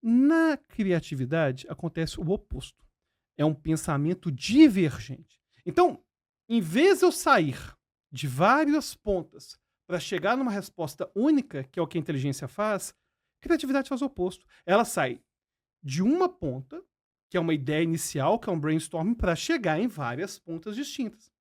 Na criatividade, acontece o oposto. É um pensamento divergente. Então, em vez de eu sair de várias pontas para chegar numa resposta única, que é o que a inteligência faz, a criatividade faz o oposto. Ela sai de uma ponta, que é uma ideia inicial, que é um brainstorming, para chegar em várias pontas distintas.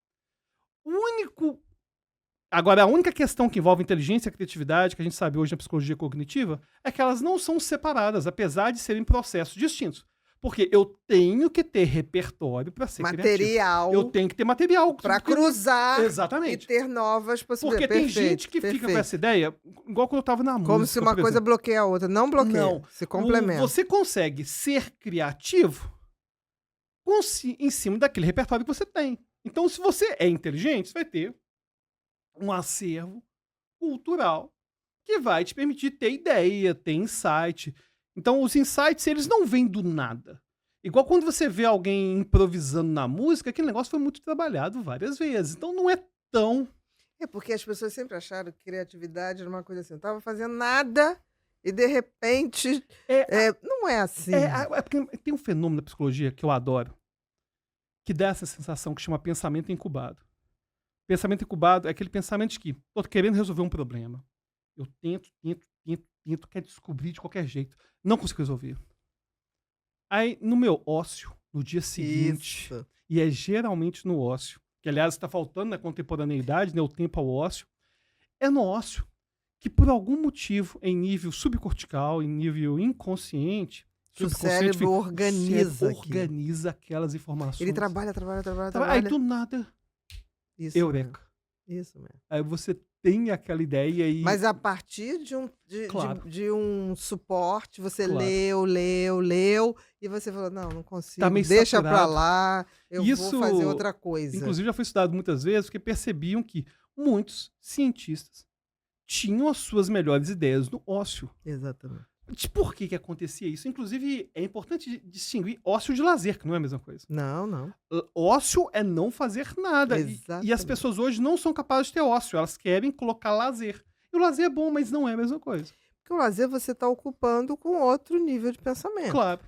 Agora, a única questão que envolve inteligência e criatividade, que a gente sabe hoje na psicologia cognitiva, é que elas não são separadas, apesar de serem processos distintos. Porque eu tenho que ter repertório para ser criativo. Material Eu tenho que ter material. para cruzar Exatamente. e ter novas possibilidades. Porque tem gente que fica com essa ideia, igual quando eu tava na música. Como se uma por coisa exemplo. bloqueia a outra. Não bloqueia, Não. se complementa. Você consegue ser criativo em cima daquele repertório que você tem. Então, se você é inteligente, você vai ter um acervo cultural que vai te permitir ter ideia, ter insight. Então, os insights, eles não vêm do nada. Igual quando você vê alguém improvisando na música, aquele negócio foi muito trabalhado várias vezes. Então, não é tão... É porque as pessoas sempre acharam que criatividade era uma coisa assim. Eu tava fazendo nada e, de repente, não é assim. Porque tem um fenômeno da psicologia que eu adoro, que dá essa sensação que chama pensamento incubado. Pensamento incubado é aquele pensamento de que tô querendo resolver um problema. Eu tento, quero descobrir de qualquer jeito. Não consigo resolver. Aí, no meu ócio, no dia seguinte, Isso. e é geralmente no ócio, que aliás está faltando na contemporaneidade, né, o tempo ao ócio, é no ócio que por algum motivo, em nível subcortical, em nível inconsciente, O cérebro organiza. organiza aquelas informações. Ele trabalha. Aí do nada, Isso eureka. mesmo. Isso mesmo. Aí você tem aquela ideia e... Mas a partir Claro. de um suporte, você Claro. leu, e você falou, não consigo, Tá meio deixa pra saturado. lá, eu vou Isso, fazer outra coisa. Inclusive, já foi estudado muitas vezes, porque percebiam que muitos cientistas tinham as suas melhores ideias no ócio. Exatamente. Por que acontecia isso? Inclusive, é importante distinguir ócio de lazer, que não é a mesma coisa. Não. Ócio é não fazer nada. E as Exatamente. pessoas hoje não são capazes de ter ócio, elas querem colocar lazer. E o lazer é bom, mas não é a mesma coisa. Porque o lazer você está ocupando com outro nível de pensamento. Claro.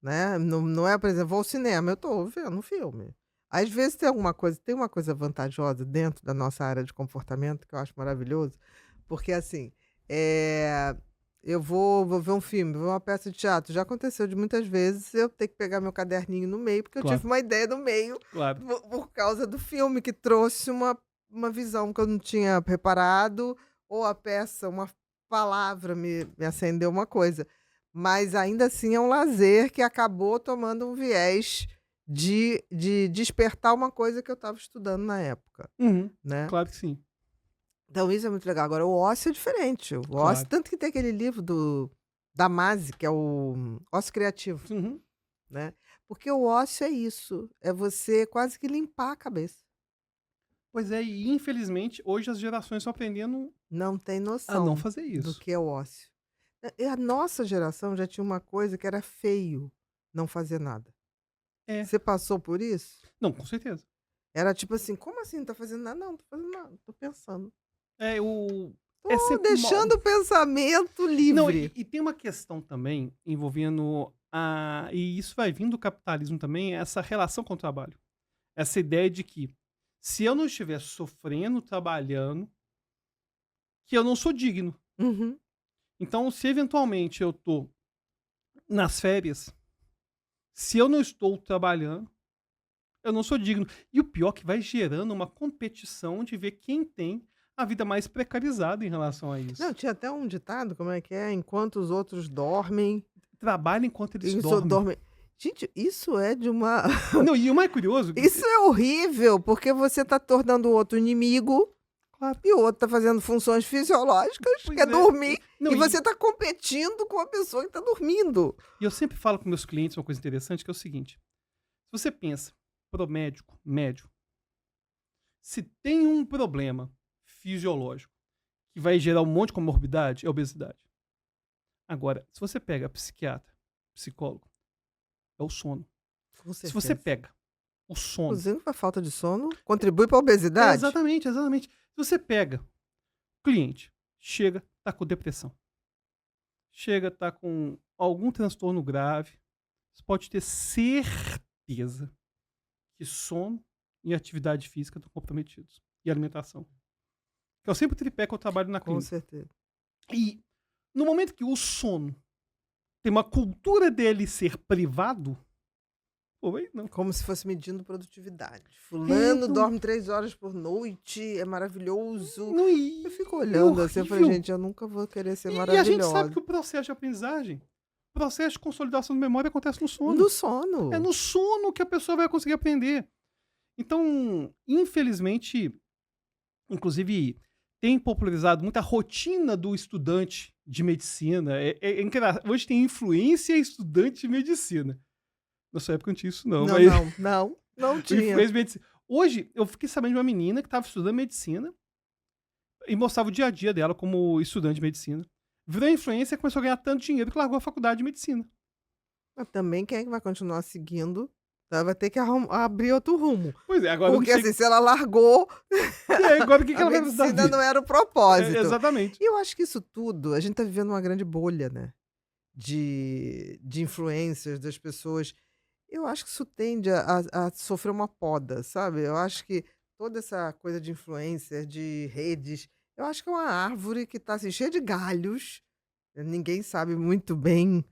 Né? Não é, por exemplo, vou ao cinema, eu estou vendo um filme. Às vezes tem uma coisa vantajosa dentro da nossa área de comportamento, que eu acho maravilhoso, porque assim, eu vou ver um filme, vou ver uma peça de teatro. Já aconteceu de muitas vezes eu ter que pegar meu caderninho no meio, porque eu Claro. tive uma ideia no meio Claro. por causa do filme, que trouxe uma visão que eu não tinha preparado, ou a peça, uma palavra me acendeu uma coisa. Mas ainda assim é um lazer que acabou tomando um viés de despertar uma coisa que eu estava estudando na época, Uhum. né? Claro que sim. Então isso é muito legal. Agora, o ócio é diferente. O ócio, Claro. tanto que tem aquele livro da Mase, que é o Ócio Criativo, Uhum. né? Porque o ócio é isso, é você quase que limpar a cabeça. Pois é, e infelizmente, hoje as gerações estão aprendendo Não tem a noção não fazer do isso. que é o ócio. A nossa geração já tinha uma coisa que era feio não fazer nada. É. Você passou por isso? Não, com certeza. Era tipo assim, como assim não tá fazendo nada? Não, não tô fazendo nada, tô pensando. É Tô sempre deixando o pensamento livre. Não, e tem uma questão também envolvendo e isso vai vir do capitalismo também, essa relação com o trabalho. Essa ideia de que se eu não estiver sofrendo, trabalhando, que eu não sou digno. Uhum. Então, se eventualmente eu tô nas férias, se eu não estou trabalhando, eu não sou digno. E o pior é que vai gerando uma competição de ver quem tem a vida mais precarizada em relação a isso. Não, tinha até um ditado, como é que é? Enquanto os outros dormem... Trabalha enquanto eles Isso dormem. Gente, isso é de uma... Não, e o mais curioso... Isso é horrível, porque você tá tornando o outro inimigo Claro. E o outro tá fazendo funções fisiológicas, Pois quer é. dormir, Não, e você tá competindo com a pessoa que tá dormindo. E eu sempre falo com meus clientes uma coisa interessante, que é o seguinte. Se você pensa pro médio, se tem um problema fisiológico que vai gerar um monte de comorbidade, é a obesidade. Agora, se você pega psiquiatra, psicólogo, é o sono. Com Se você certeza. pega o sono... Inclusive, a falta de sono contribui para a É, obesidade? exatamente. Se você pega o cliente, chega, tá com depressão. Chega, tá com algum transtorno grave, você pode ter certeza que sono e atividade física estão comprometidos. E alimentação. Que é sempre o tripé que eu trabalho na Com clínica. certeza. E no momento que o sono tem uma cultura dele ser privado, pô, aí não. Como se fosse medindo produtividade. Fulano então- dorme 3 horas por noite, é maravilhoso. Não, Eu fico olhando assim, eu falei, horrível. gente, eu nunca vou querer ser E a maravilhosa. gente sabe que o processo de aprendizagem, o processo de consolidação de memória acontece no sono. No sono. É no sono que a pessoa vai conseguir aprender. Então, infelizmente, inclusive, tem popularizado muito a rotina do estudante de medicina. Hoje tem influência estudante de medicina. Na sua época não tinha isso, não. Não O tinha. influência de medicina. Hoje, eu fiquei sabendo de uma menina que estava estudando medicina e mostrava o dia a dia dela como estudante de medicina. Virou influência e começou a ganhar tanto dinheiro que largou a faculdade de medicina. Mas também quem é que vai continuar seguindo? Ela vai ter que abrir outro rumo. Pois é, agora Porque não sei... assim, se ela largou, agora o que a ela vai fazer da medicina vida? não era o propósito. Exatamente. E eu acho que isso tudo, a gente tá vivendo uma grande bolha, né? De influências das pessoas. Eu acho que isso tende a sofrer uma poda, sabe? Eu acho que toda essa coisa de influencer, de redes, eu acho que é uma árvore que está assim, cheia de galhos. Ninguém sabe muito bem.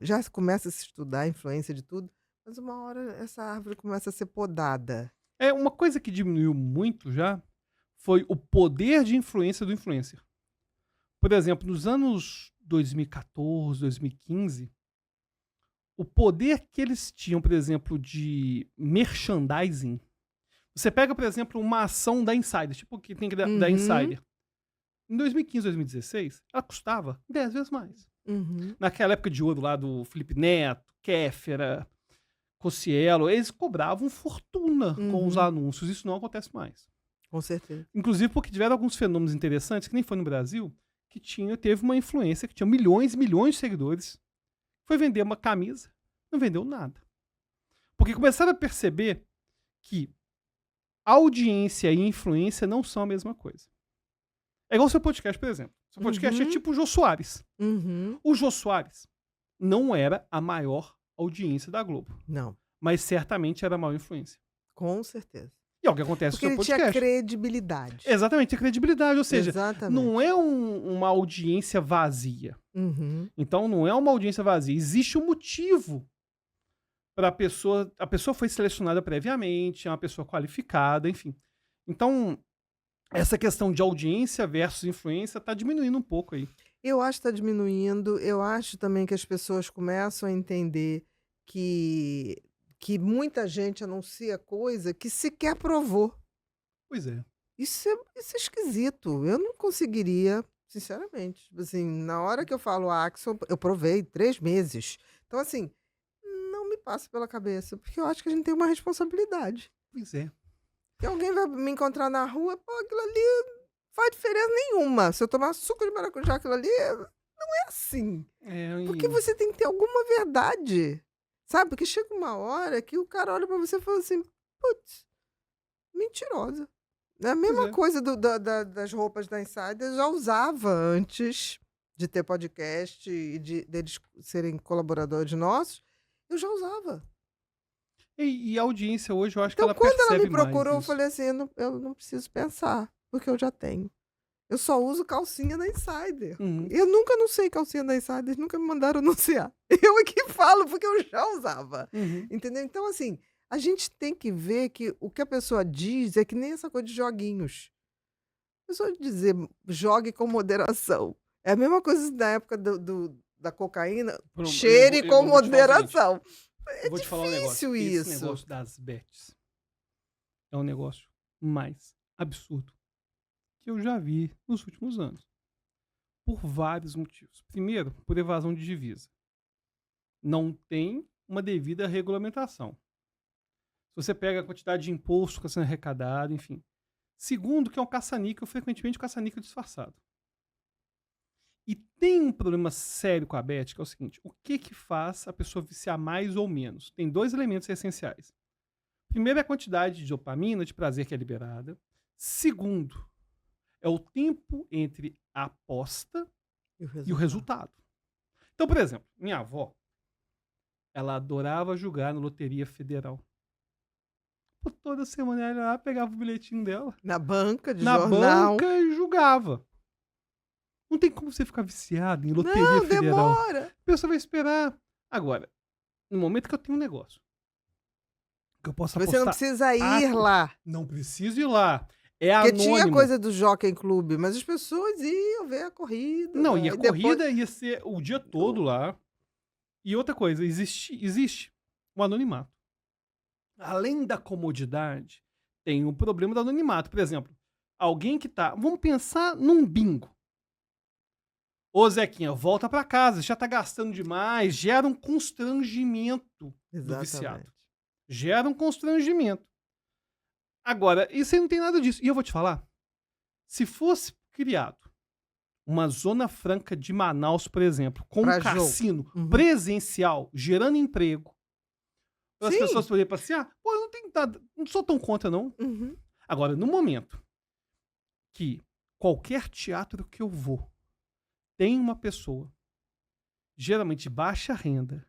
Já se começa a se estudar a influência de tudo, mas uma hora essa árvore começa a ser podada. Uma coisa que diminuiu muito já foi o poder de influência do influencer. Por exemplo, nos anos 2014, 2015, o poder que eles tinham, por exemplo, de merchandising. Você pega, por exemplo, uma ação da Insider, tipo o que tem que da Uhum. Insider. Em 2015, 2016, ela custava 10 vezes mais. Uhum. Naquela época de ouro lá do Felipe Neto, Kéfera, Cossielo, eles cobravam fortuna com os anúncios. Isso não acontece mais. Com certeza. Inclusive porque tiveram alguns fenômenos interessantes, que nem foi no Brasil, que teve uma influência, que tinha milhões e milhões de seguidores. Foi vender uma camisa, não vendeu nada. Porque começaram a perceber que audiência e influência não são a mesma coisa. É igual o seu podcast, por exemplo. Seu podcast é tipo o Jô Soares. O Jô Soares não era a maior audiência da Globo. Não, Mas certamente era a maior influência. com certeza. E é o que acontece Porque com o ele seu tinha podcast. credibilidade. Exatamente, tem credibilidade. Ou seja, Exatamente. não é uma audiência vazia. Então não é uma audiência vazia. Existe um motivo para a pessoa. A pessoa foi selecionada previamente, é uma pessoa qualificada, enfim. Então, essa questão de audiência versus influência está diminuindo um pouco aí. Eu acho que está diminuindo. Eu acho também que as pessoas começam a entender que muita gente anuncia coisa que sequer provou. Pois é. Isso é esquisito. Eu não conseguiria, sinceramente. Tipo assim, na hora que eu falo Axel, eu provei 3 meses. Então, assim, não me passa pela cabeça, porque eu acho que a gente tem uma responsabilidade. Pois é. E alguém vai me encontrar na rua, pô, aquilo ali não faz diferença nenhuma. Se eu tomar suco de maracujá, aquilo ali não é assim. Porque você tem que ter alguma verdade. Sabe? Porque chega uma hora que o cara olha pra você e fala assim, putz, mentirosa. É a mesma é. coisa das roupas da Insider, eu já usava antes de ter podcast e deles serem colaboradores nossos, eu já usava. E a audiência hoje, eu acho que Então, ela quando ela percebe me procurou, eu mais isso. falei assim, eu não preciso pensar, porque eu já tenho. Eu só uso calcinha da Insider. Eu nunca anunciei calcinha da Insider, eles nunca me mandaram anunciar. Eu aqui falo, porque eu já usava. Entendeu? Então, assim, a gente tem que ver que o que a pessoa diz é que nem essa coisa de joguinhos. A pessoa dizer jogue com moderação. É a mesma coisa da época da cocaína, cheire com moderação. Eu vou te falar um negócio. difícil Esse isso. negócio das bets é um negócio mais absurdo que eu já vi nos últimos anos. Por vários motivos. Primeiro, por evasão de divisa. Não tem uma devida regulamentação. Se você pega a quantidade de imposto que está sendo arrecadado, enfim. Segundo, que é um caça-níquel, frequentemente um caça-níquel disfarçado. E tem um problema sério com a Bet, que é o seguinte: o que faz a pessoa viciar mais ou menos? Tem 2 elementos essenciais. Primeiro é a quantidade de dopamina, de prazer que é liberada. Segundo, é o tempo entre a aposta e o resultado. Então, por exemplo, minha avó, ela adorava jogar na Loteria Federal. Pô, toda semana ela ia lá, pegava o bilhetinho dela. Na banca de Na jornal. banca e jogava. Não tem como você ficar viciado em Loteria Não, Federal. demora. A pessoa vai esperar. Agora, no momento que eu tenho um negócio, que eu posso Você apostar... não precisa ir lá. Não preciso ir lá. É Porque anônimo. tinha coisa do Jockey Club, mas as pessoas iam ver a corrida. Não, né? e a corrida ia ser o dia todo lá. E outra coisa, existe o anonimato. Além da comodidade, tem o problema do anonimato. Por exemplo, alguém que tá... Vamos pensar num bingo. Ô, Zequinha, volta pra casa, já tá gastando demais, gera um constrangimento do viciado. Gera um constrangimento. Agora, isso aí não tem nada disso. E eu vou te falar, se fosse criado uma zona franca de Manaus, por exemplo, com Pra um cassino jogo. presencial, gerando emprego, para as Sim. pessoas poderem passear, pô, eu não tenho nada, não sou tão contra, não. Uhum. Agora, no momento que qualquer teatro que eu vou tem uma pessoa, geralmente de baixa renda,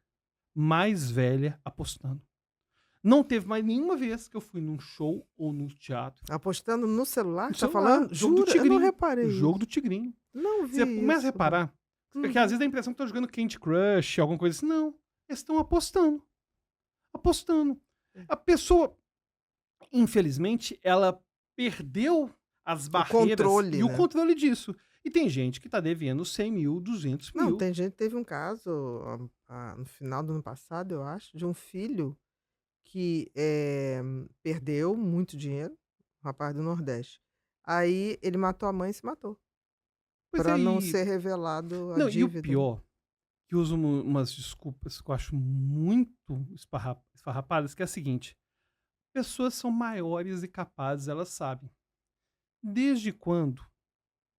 mais velha, apostando. Não teve mais nenhuma vez que eu fui num show ou num teatro. Apostando no celular, No tá celular, falando? jogo do Jura? Eu não Tigrinho. reparei. O jogo do Tigrinho. Não vi Você começa a isso. reparar, porque às vezes dá a impressão que tá jogando Candy Crush, alguma coisa assim. Não, eles estão apostando. Apostando. A pessoa, infelizmente, ela perdeu as barreiras controle, e o né? controle disso. E tem gente que tá devendo 100 mil, 200 mil. Não, tem gente, teve um caso no final do ano passado, eu acho, de um filho que perdeu muito dinheiro, um rapaz do Nordeste. Aí ele matou a mãe e se matou. Pois Pra é, não e- ser revelado a Não, e dívida. o pior, que usam umas desculpas que eu acho muito esfarrapadas, que é a seguinte: pessoas são maiores e capazes, elas sabem. Desde quando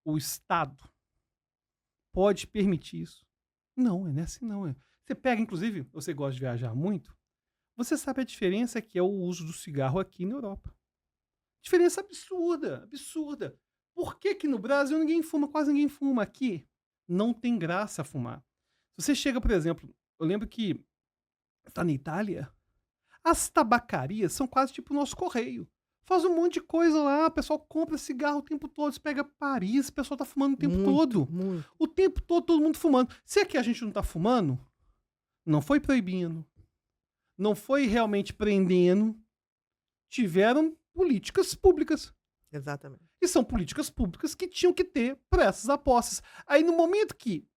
o Estado pode permitir isso? Não, é assim não. Você pega, inclusive, você gosta de viajar muito, você sabe a diferença que é o uso do cigarro aqui na Europa. Diferença absurda, absurda. Por que que no Brasil ninguém fuma? Quase ninguém fuma. Aqui não tem graça fumar. Se você chega, por exemplo, eu lembro que tá na Itália, as tabacarias são quase tipo o nosso correio. Faz um monte de coisa lá, o pessoal compra cigarro o tempo todo. Você pega Paris, o pessoal tá fumando o tempo todo. Muito. O tempo todo, todo mundo fumando. Se aqui a gente não tá fumando, não foi proibindo, não foi realmente prendendo, tiveram políticas públicas. Exatamente. E são políticas públicas que tinham que ter para essas apostas. Aí, no momento que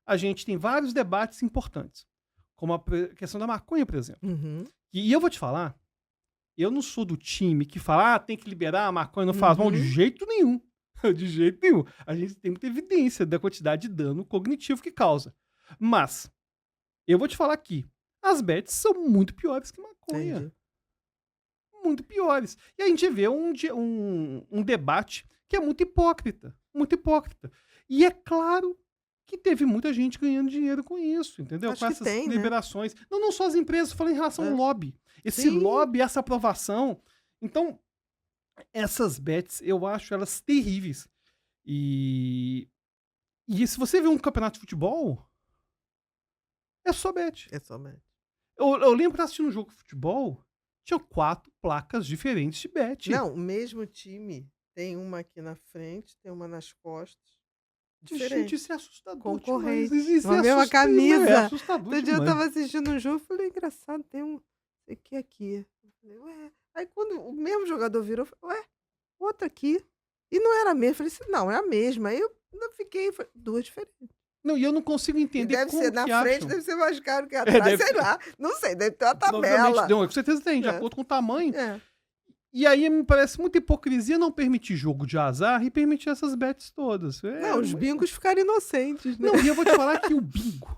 a gente tem vários debates importantes, como a questão da maconha, por exemplo. Uhum. E eu vou te falar, eu não sou do time que fala, tem que liberar a maconha, não faz mal de jeito nenhum. De jeito nenhum. A gente tem muita evidência da quantidade de dano cognitivo que causa. Mas, eu vou te falar aqui, as bets são muito piores que maconha. Entendi. Muito piores. E a gente vê um debate que é muito hipócrita. Muito hipócrita. E é claro que teve muita gente ganhando dinheiro com isso, entendeu? Acho com que essas tem, né? liberações. Não só as empresas, falando em relação ao lobby. Esse Sim. lobby, essa aprovação. Então, essas bets, eu acho elas terríveis. E se você vê um campeonato de futebol, é só bet. É somente. Eu lembro que eu assistindo um jogo de futebol, tinha 4 placas diferentes de bet. Não, o mesmo time tem uma aqui na frente, tem uma nas costas. Diferente. Gente, isso é assustador Concorrente. demais. Isso Uma é mesma assustador, camisa. É assustador Outro dia eu demais. tava assistindo um jogo e falei, engraçado, tem um. Esse aqui. Eu falei, ué. Aí quando o mesmo jogador virou, eu falei, ué, outro aqui. E não era a mesma. Eu falei assim, não, é a mesma. Aí eu ainda fiquei, falei, 2 diferentes. Não, e eu não consigo E entender deve como ser na que frente, acham. deve ser mais caro que atrás, deve- sei lá. Não sei, deve ter uma Provavelmente tabela. não, com certeza tem, de É. acordo com o tamanho. É. E aí me parece muita hipocrisia não permitir jogo de azar e permitir essas bets todas. Não, os bingos ficaram inocentes, né? Não, e eu vou te falar que o bingo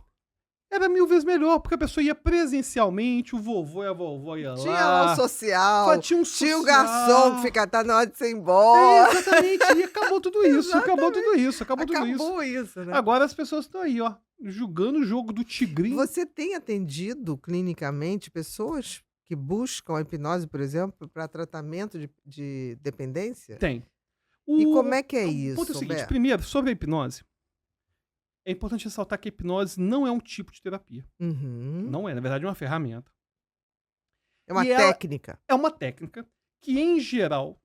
era 1000 vezes melhor, porque a pessoa ia presencialmente, o vovô e a vovó iam Tinha lá lá. o social, Tinha um tinha o garçom que fica, tá na hora de ser embora. Exatamente, e acabou tudo isso, acabou tudo isso. Acabou isso, né? Agora as pessoas estão aí, ó, julgando o jogo do tigrinho. Você tem atendido clinicamente pessoas que buscam a hipnose, por exemplo, para tratamento de dependência? Tem. E como é que é O isso, ponto é o seguinte, Humberto? primeiro, sobre a hipnose, é importante ressaltar que a hipnose não é um tipo de terapia. Uhum. Não é, na verdade, é uma ferramenta. É uma E ela- técnica. É uma técnica que, em geral,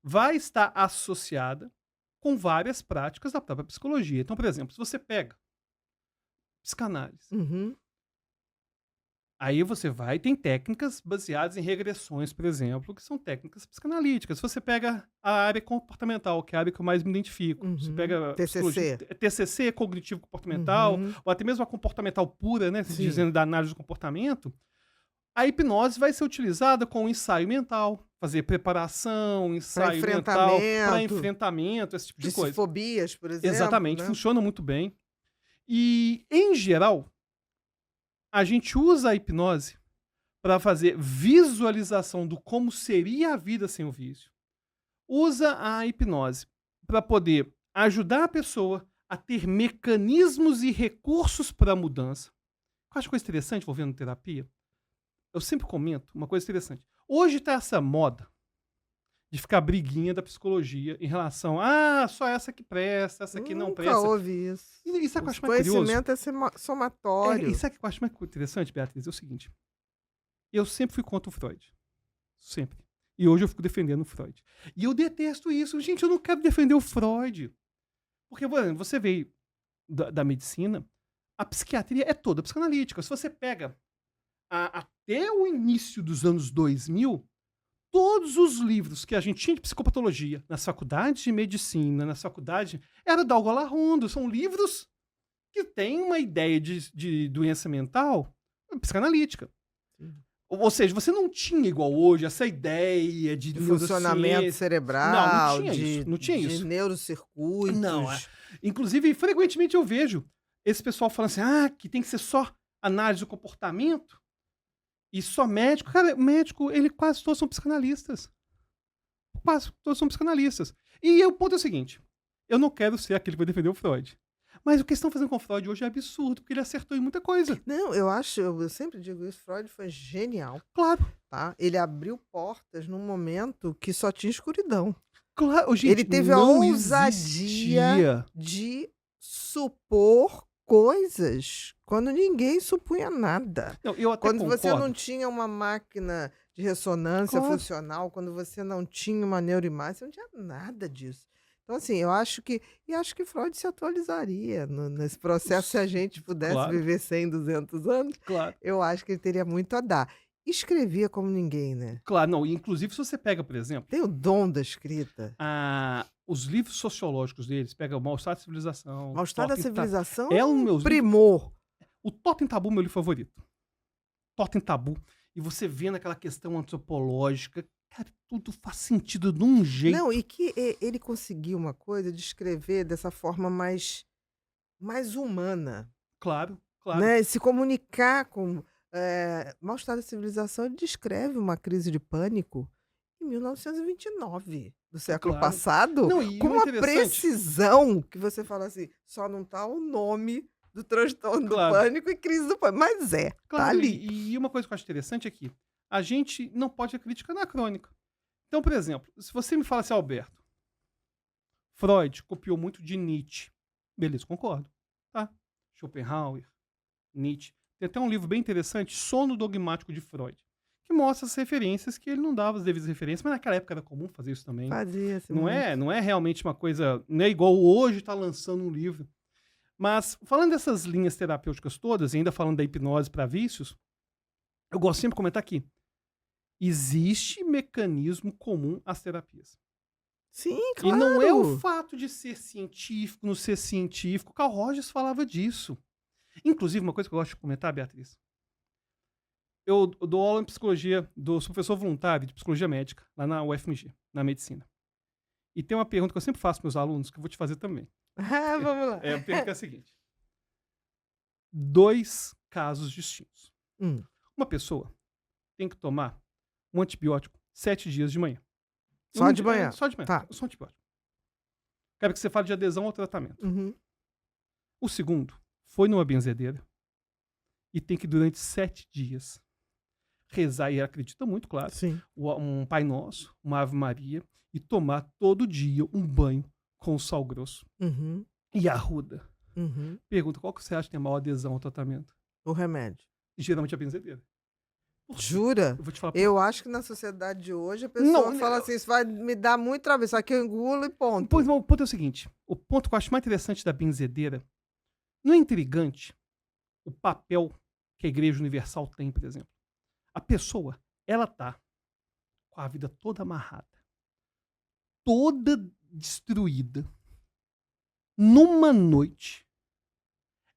vai estar associada com várias práticas da própria psicologia. Então, por exemplo, se você pega psicanálise, Uhum. aí você vai, tem técnicas baseadas em regressões, por exemplo, que são técnicas psicanalíticas. Se você pega a área comportamental, que é a área que eu mais me identifico, você Uhum. pega TCC. TCC, cognitivo comportamental, Uhum. ou até mesmo a comportamental pura, né, Sim. dizendo da análise do comportamento, a hipnose vai ser utilizada com ensaio mental, fazer preparação, ensaio mental, para enfrentamento, esse tipo de coisa. Disfobias, por exemplo. Exatamente, né? funciona muito bem. E, em geral, a gente usa a hipnose para fazer visualização do como seria a vida sem o vício. Usa a hipnose para poder ajudar a pessoa a ter mecanismos e recursos para a mudança. Eu acho coisa interessante envolvendo terapia. Eu sempre comento uma coisa interessante. Hoje está essa moda de ficar briguinha da psicologia em relação a só essa que presta, essa que não Nunca presta. houve isso. E sabe o que eu O acho mais curioso? conhecimento é somatório. E sabe o que eu acho mais interessante, Beatriz? É o seguinte. Eu sempre fui contra o Freud. Sempre. E hoje eu fico defendendo o Freud. E eu detesto isso. Gente, eu não quero defender o Freud. Porque, por exemplo, você veio da medicina, a psiquiatria é toda psicanalítica. Se você pega até o início dos anos 2000, todos os livros que a gente tinha de psicopatologia nas faculdades de medicina, nas faculdades, era da Algola Rondo. São livros que têm uma ideia de doença mental psicanalítica. Ou seja, você não tinha igual hoje essa ideia de funcionamento neurociência. cerebral, Não tinha isso, não tinha isso. de neurocircuitos. Não, inclusive, frequentemente eu vejo esse pessoal falando assim, que tem que ser só análise do comportamento e só médico. Cara, médico, quase todos são psicanalistas. Quase todos são psicanalistas. E o ponto é o seguinte, eu não quero ser aquele que vai defender o Freud. Mas o que estão fazendo com o Freud hoje é absurdo, porque ele acertou em muita coisa. Não, eu sempre digo isso, Freud foi genial. Claro. Tá? Ele abriu portas num momento que só tinha escuridão. Claro, gente, Ele teve a não ousadia existia. de supor coisas quando ninguém supunha nada. Não, eu até Quando você concordo. não tinha uma máquina de ressonância Claro. funcional, quando você não tinha uma neuroimagem, você não tinha nada disso. Então, assim, eu acho que Freud se atualizaria nesse processo se a gente pudesse Claro. viver 100, 200 anos. Claro. Eu acho que ele teria muito a dar. Escrevia como ninguém, né? Claro, não. Inclusive, se você pega, por exemplo, Tem o dom da escrita. os livros sociológicos deles, pega o Mal-Estar da Civilização. Mal-estar da Totem Civilização É um meu primor. O Totem Tabu é meu livro favorito. Totem Tabu. E você vendo aquela questão antropológica, cara, tudo faz sentido de um jeito. Não, e que ele conseguiu uma coisa de escrever dessa forma mais humana, Claro, claro. né? Se comunicar com... Mal-estar da Civilização, ele descreve uma crise de pânico em 1929, do século Claro. passado, Não, e com o uma interessante- precisão que você fala assim, só não tá o nome do transtorno Claro. do pânico e crise do pânico, mas tá Claro, ali. e uma coisa que eu acho interessante é que a gente não pode acreditar na crônica. Então, por exemplo, se você me fala assim, Alberto, Freud copiou muito de Nietzsche. Beleza, concordo. Tá? Schopenhauer, Nietzsche. Tem até um livro bem interessante, Sono Dogmático de Freud, que mostra as referências que ele não dava as devidas referências, mas naquela época era comum fazer isso também. Fazia-se Não muito. não é realmente uma coisa, não é igual hoje tá lançando um livro. Mas falando dessas linhas terapêuticas todas, e ainda falando da hipnose para vícios, eu gosto sempre de comentar aqui. Existe mecanismo comum às terapias. Sim, E claro. não é o fato de ser científico, não ser científico. Carl Rogers falava disso. Inclusive, uma coisa que eu gosto de comentar, Beatriz. eu dou aula em psicologia, sou professor voluntário de psicologia médica, lá na UFMG, na medicina. E tem uma pergunta que eu sempre faço para meus alunos, que eu vou te fazer também. Ah, vamos lá. A pergunta é a seguinte. 2 casos distintos. Hum, Uma pessoa tem que tomar um antibiótico 7 dias de manhã. Só de manhã? Só de manhã. Tá. Só um antibiótico. Quero que você fale de adesão ao tratamento. uhum. O segundo foi numa benzedeira e tem que, durante 7 dias, rezar, e acredita muito, claro, Sim. um Pai Nosso, uma Ave Maria, e tomar todo dia um banho com sal grosso Uhum. e arruda. Uhum. Pergunta, qual que você acha que tem maior adesão ao tratamento? O remédio. Geralmente a benzedeira. Por quê? Jura? Eu vou te falar. Eu acho que na sociedade de hoje a pessoa Não, fala assim, isso vai me dar muito trabalho, só que eu engulo e ponto. Pois, o ponto é o seguinte, o ponto que eu acho mais interessante da benzedeira, não é intrigante o papel que a Igreja Universal tem, por exemplo. A pessoa, ela tá com a vida toda amarrada, toda destruída, numa noite,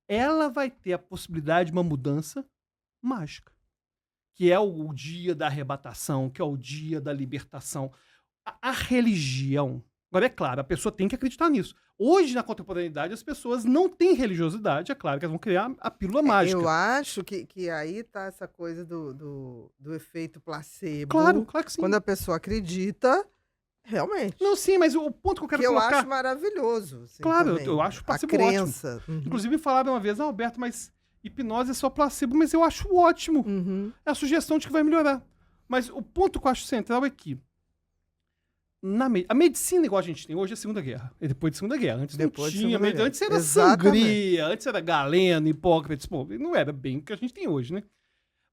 ela vai ter a possibilidade de uma mudança mágica, que é o dia da arrebatação, que é o dia da libertação. A religião, agora é claro, a pessoa tem que acreditar nisso. Hoje, na contemporaneidade, as pessoas não têm religiosidade, é claro que elas vão criar a pílula mágica. Eu acho que aí tá essa coisa do efeito placebo. Claro que sim. Quando a pessoa acredita, realmente. Não, sim, mas o ponto que eu quero Que eu colocar... acho maravilhoso. Assim, Claro, também. eu acho A placebo ótimo. crença. Uhum. Inclusive, me falaram uma vez, Alberto, mas hipnose é só placebo, mas eu acho ótimo. Uhum. É a sugestão de que vai melhorar. Mas o ponto que eu acho central é que a medicina igual a gente tem hoje é a Segunda Guerra. É depois de Segunda Guerra. Antes Depois de não tinha. Segunda Guerra. Antes era Exatamente. sangria, antes era Galeno, Hipócrates. Pô, não era bem o que a gente tem hoje, né?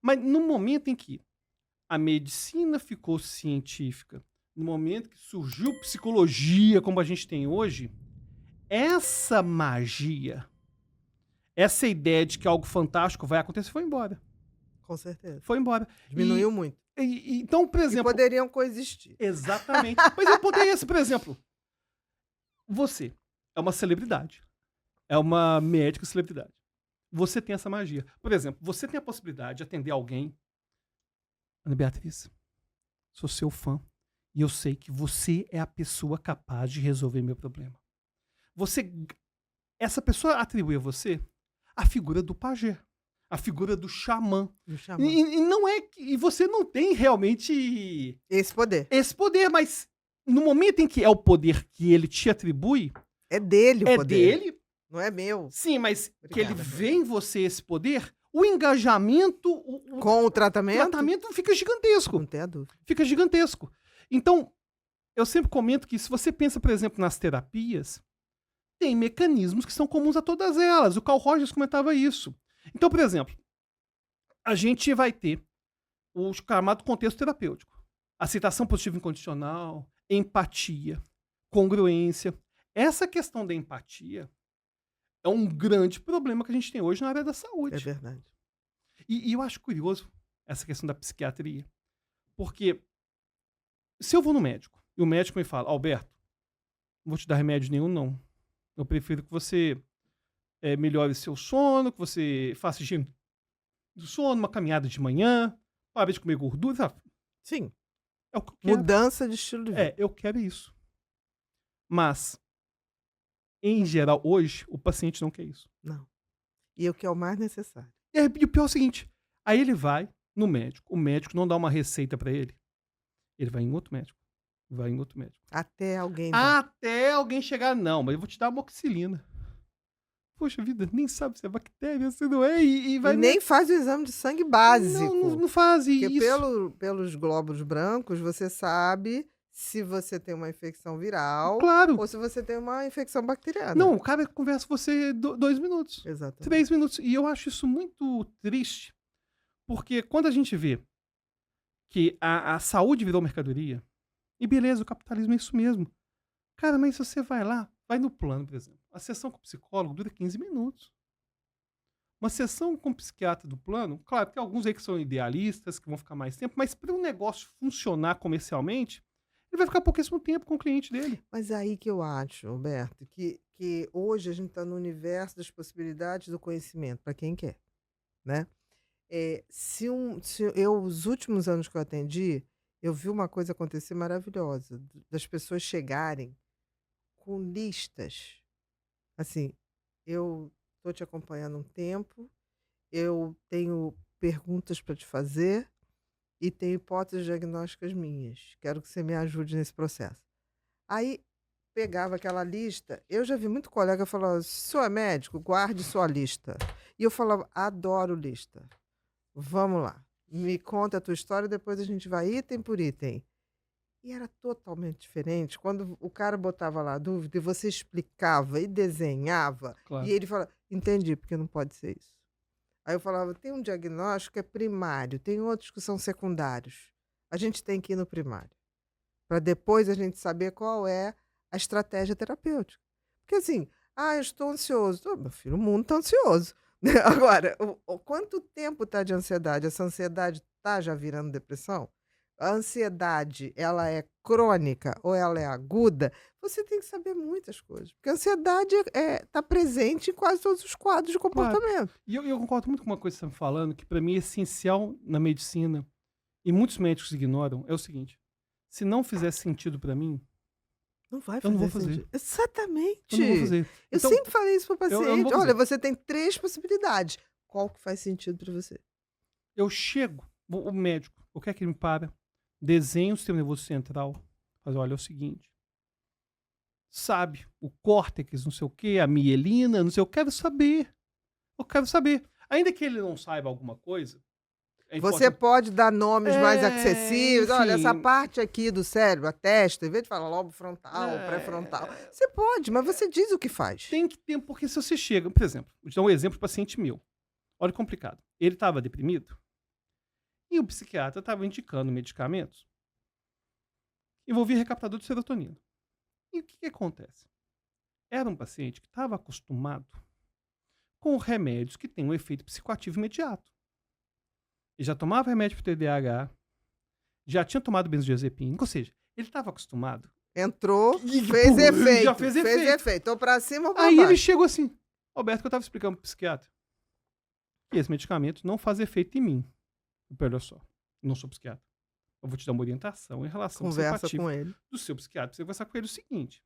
Mas no momento em que a medicina ficou científica, no momento que surgiu psicologia como a gente tem hoje, essa magia, essa ideia de que algo fantástico vai acontecer foi embora. Com certeza. Foi embora. Diminuiu muito. Então, por E exemplo... poderiam coexistir. Exatamente. Mas eu ponto é esse, por exemplo. Você é uma celebridade. É uma médica celebridade. Você tem essa magia. Por exemplo, você tem a possibilidade de atender alguém. Ana Beatriz, sou seu fã. E eu sei que você é a pessoa capaz de resolver meu problema. Essa pessoa atribui a você a figura do pajé. A figura do xamã. E não é e você não tem realmente Esse poder. esse poder, mas no momento em que é o poder que ele te atribui, É dele o é poder. dele, Não é meu. sim, mas que ele Obrigada. vê em você esse poder, o engajamento, o Com o tratamento? tratamento fica gigantesco. Não tem a dúvida. Fica gigantesco. Então, eu sempre comento que se você pensa, por exemplo, nas terapias, tem mecanismos que são comuns a todas elas. O Carl Rogers comentava isso. Então, por exemplo, a gente vai ter o chamado contexto terapêutico. Aceitação positiva incondicional, empatia, congruência. Essa questão da empatia é um grande problema que a gente tem hoje na área da saúde. É verdade. E eu acho curioso essa questão da psiquiatria. Porque se eu vou no médico e o médico me fala, Alberto, não vou te dar remédio nenhum, não. Eu prefiro que você melhore seu sono, que você faça higiene do sono, uma caminhada de manhã, pare de comer gordura, sabe? Sim. É o que eu quero. Mudança de estilo de vida. Eu quero isso. Mas, em geral, hoje, o paciente não quer isso. Não. E o que é o mais necessário. E o pior é o seguinte, aí ele vai no médico, o médico não dá uma receita pra ele, ele vai em outro médico, vai em outro médico. Até alguém dar. Até alguém chegar, não, mas eu vou te dar amoxicilina. Poxa vida, nem sabe se é bactéria, se não é, e vai... E nem faz o exame de sangue básico. Não faz Porque isso. pelos glóbulos brancos, você sabe se você tem uma infecção viral Claro. ou se você tem uma infecção bacteriana. Não, o cara conversa com você 2 minutos, Exatamente. 3 minutos. E eu acho isso muito triste, porque quando a gente vê que a saúde virou mercadoria, e beleza, o capitalismo é isso mesmo. Cara, mas se você vai lá, vai no plano, por exemplo. A sessão com o psicólogo dura 15 minutos. Uma sessão com o psiquiatra do plano, claro, tem alguns aí que são idealistas, que vão ficar mais tempo, mas para um negócio funcionar comercialmente, ele vai ficar pouquíssimo tempo com o cliente dele. Mas aí que eu acho, Roberto, que hoje a gente está no universo das possibilidades do conhecimento, para quem quer, né? Os últimos anos que eu atendi, eu vi uma coisa acontecer maravilhosa, das pessoas chegarem com listas. Assim, eu estou te acompanhando um tempo, eu tenho perguntas para te fazer e tenho hipóteses diagnósticas minhas. Quero que você me ajude nesse processo. Aí pegava aquela lista, eu já vi muito colega falar, se o senhor é médico, guarde sua lista. E eu falava, adoro lista. Vamos lá, me conta a tua história, depois a gente vai item por item. E era totalmente diferente. Quando o cara botava lá a dúvida e você explicava e desenhava, Claro. e ele falava, entendi, porque não pode ser isso. Aí eu falava, tem um diagnóstico que é primário, tem outros que são secundários. A gente tem que ir no primário, para depois a gente saber qual é a estratégia terapêutica. Porque assim, eu estou ansioso. Meu filho, o mundo está ansioso. Agora, quanto tempo está de ansiedade? Essa ansiedade está já virando depressão? A ansiedade, ela é crônica ou ela é aguda? Você tem que saber muitas coisas. Porque a ansiedade está presente em quase todos os quadros de comportamento. E eu concordo muito com uma coisa que você está me falando, que para mim é essencial na medicina, e muitos médicos ignoram, é o seguinte: se não fizer sentido para mim, não vai eu não vou fazer fazer. sentido. Exatamente. Eu não vou fazer. Eu Então, sempre falei isso para o eu não paciente. vou fazer. Olha, você tem 3 possibilidades. Qual que faz sentido para você? eu chego, o médico, o que é que ele me para? Desenha o sistema nervoso central. Faz, olha, é o seguinte. Sabe, o córtex, não sei o quê, a mielina, não sei, eu quero saber. Eu quero saber. Ainda que ele não saiba alguma coisa, é Você importante. pode dar nomes mais acessíveis. Olha, essa enfim. parte aqui do cérebro, a testa, em vez de falar lobo frontal, pré-frontal, você pode, mas você diz o que faz. Tem que ter, porque se você chega, por exemplo, vou te dar um exemplo de paciente meu. Olha que complicado. Ele estava deprimido e o psiquiatra estava indicando medicamentos que envolvia recaptador de serotonina. E o que acontece? Era um paciente que estava acostumado com remédios que têm um efeito psicoativo imediato. Ele já tomava remédio para o TDAH, já tinha tomado benzodiazepínico, ou seja, ele estava acostumado. Entrou, E, fez pô, efeito. já fez efeito. Ou pra cima ou pra Aí baixo. ele chegou assim, Roberto, que eu estava explicando para o psiquiatra, que esse medicamento não faz efeito em mim. Olha só, eu não sou psiquiatra. Eu vou te dar uma orientação em relação ao Conversa psicoativo com ele. do seu psiquiatra. Você vai conversar com ele o seguinte.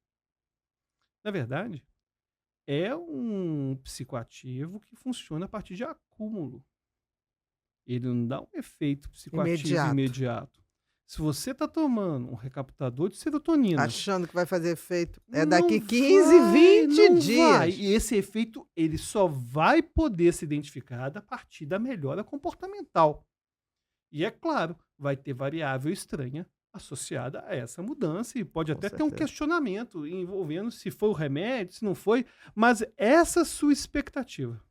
Na verdade, é um psicoativo que funciona a partir de acúmulo. Ele não dá um efeito psicoativo imediato. Se você está tomando um recaptador de serotonina, achando que vai fazer efeito, é não daqui 15, vai, 20 não dias. vai. E esse efeito, ele só vai poder ser identificado a partir da melhora comportamental. E é claro, vai ter variável estranha associada a essa mudança e pode Com até ter um certeza. questionamento envolvendo se foi o remédio, se não foi, mas essa sua expectativa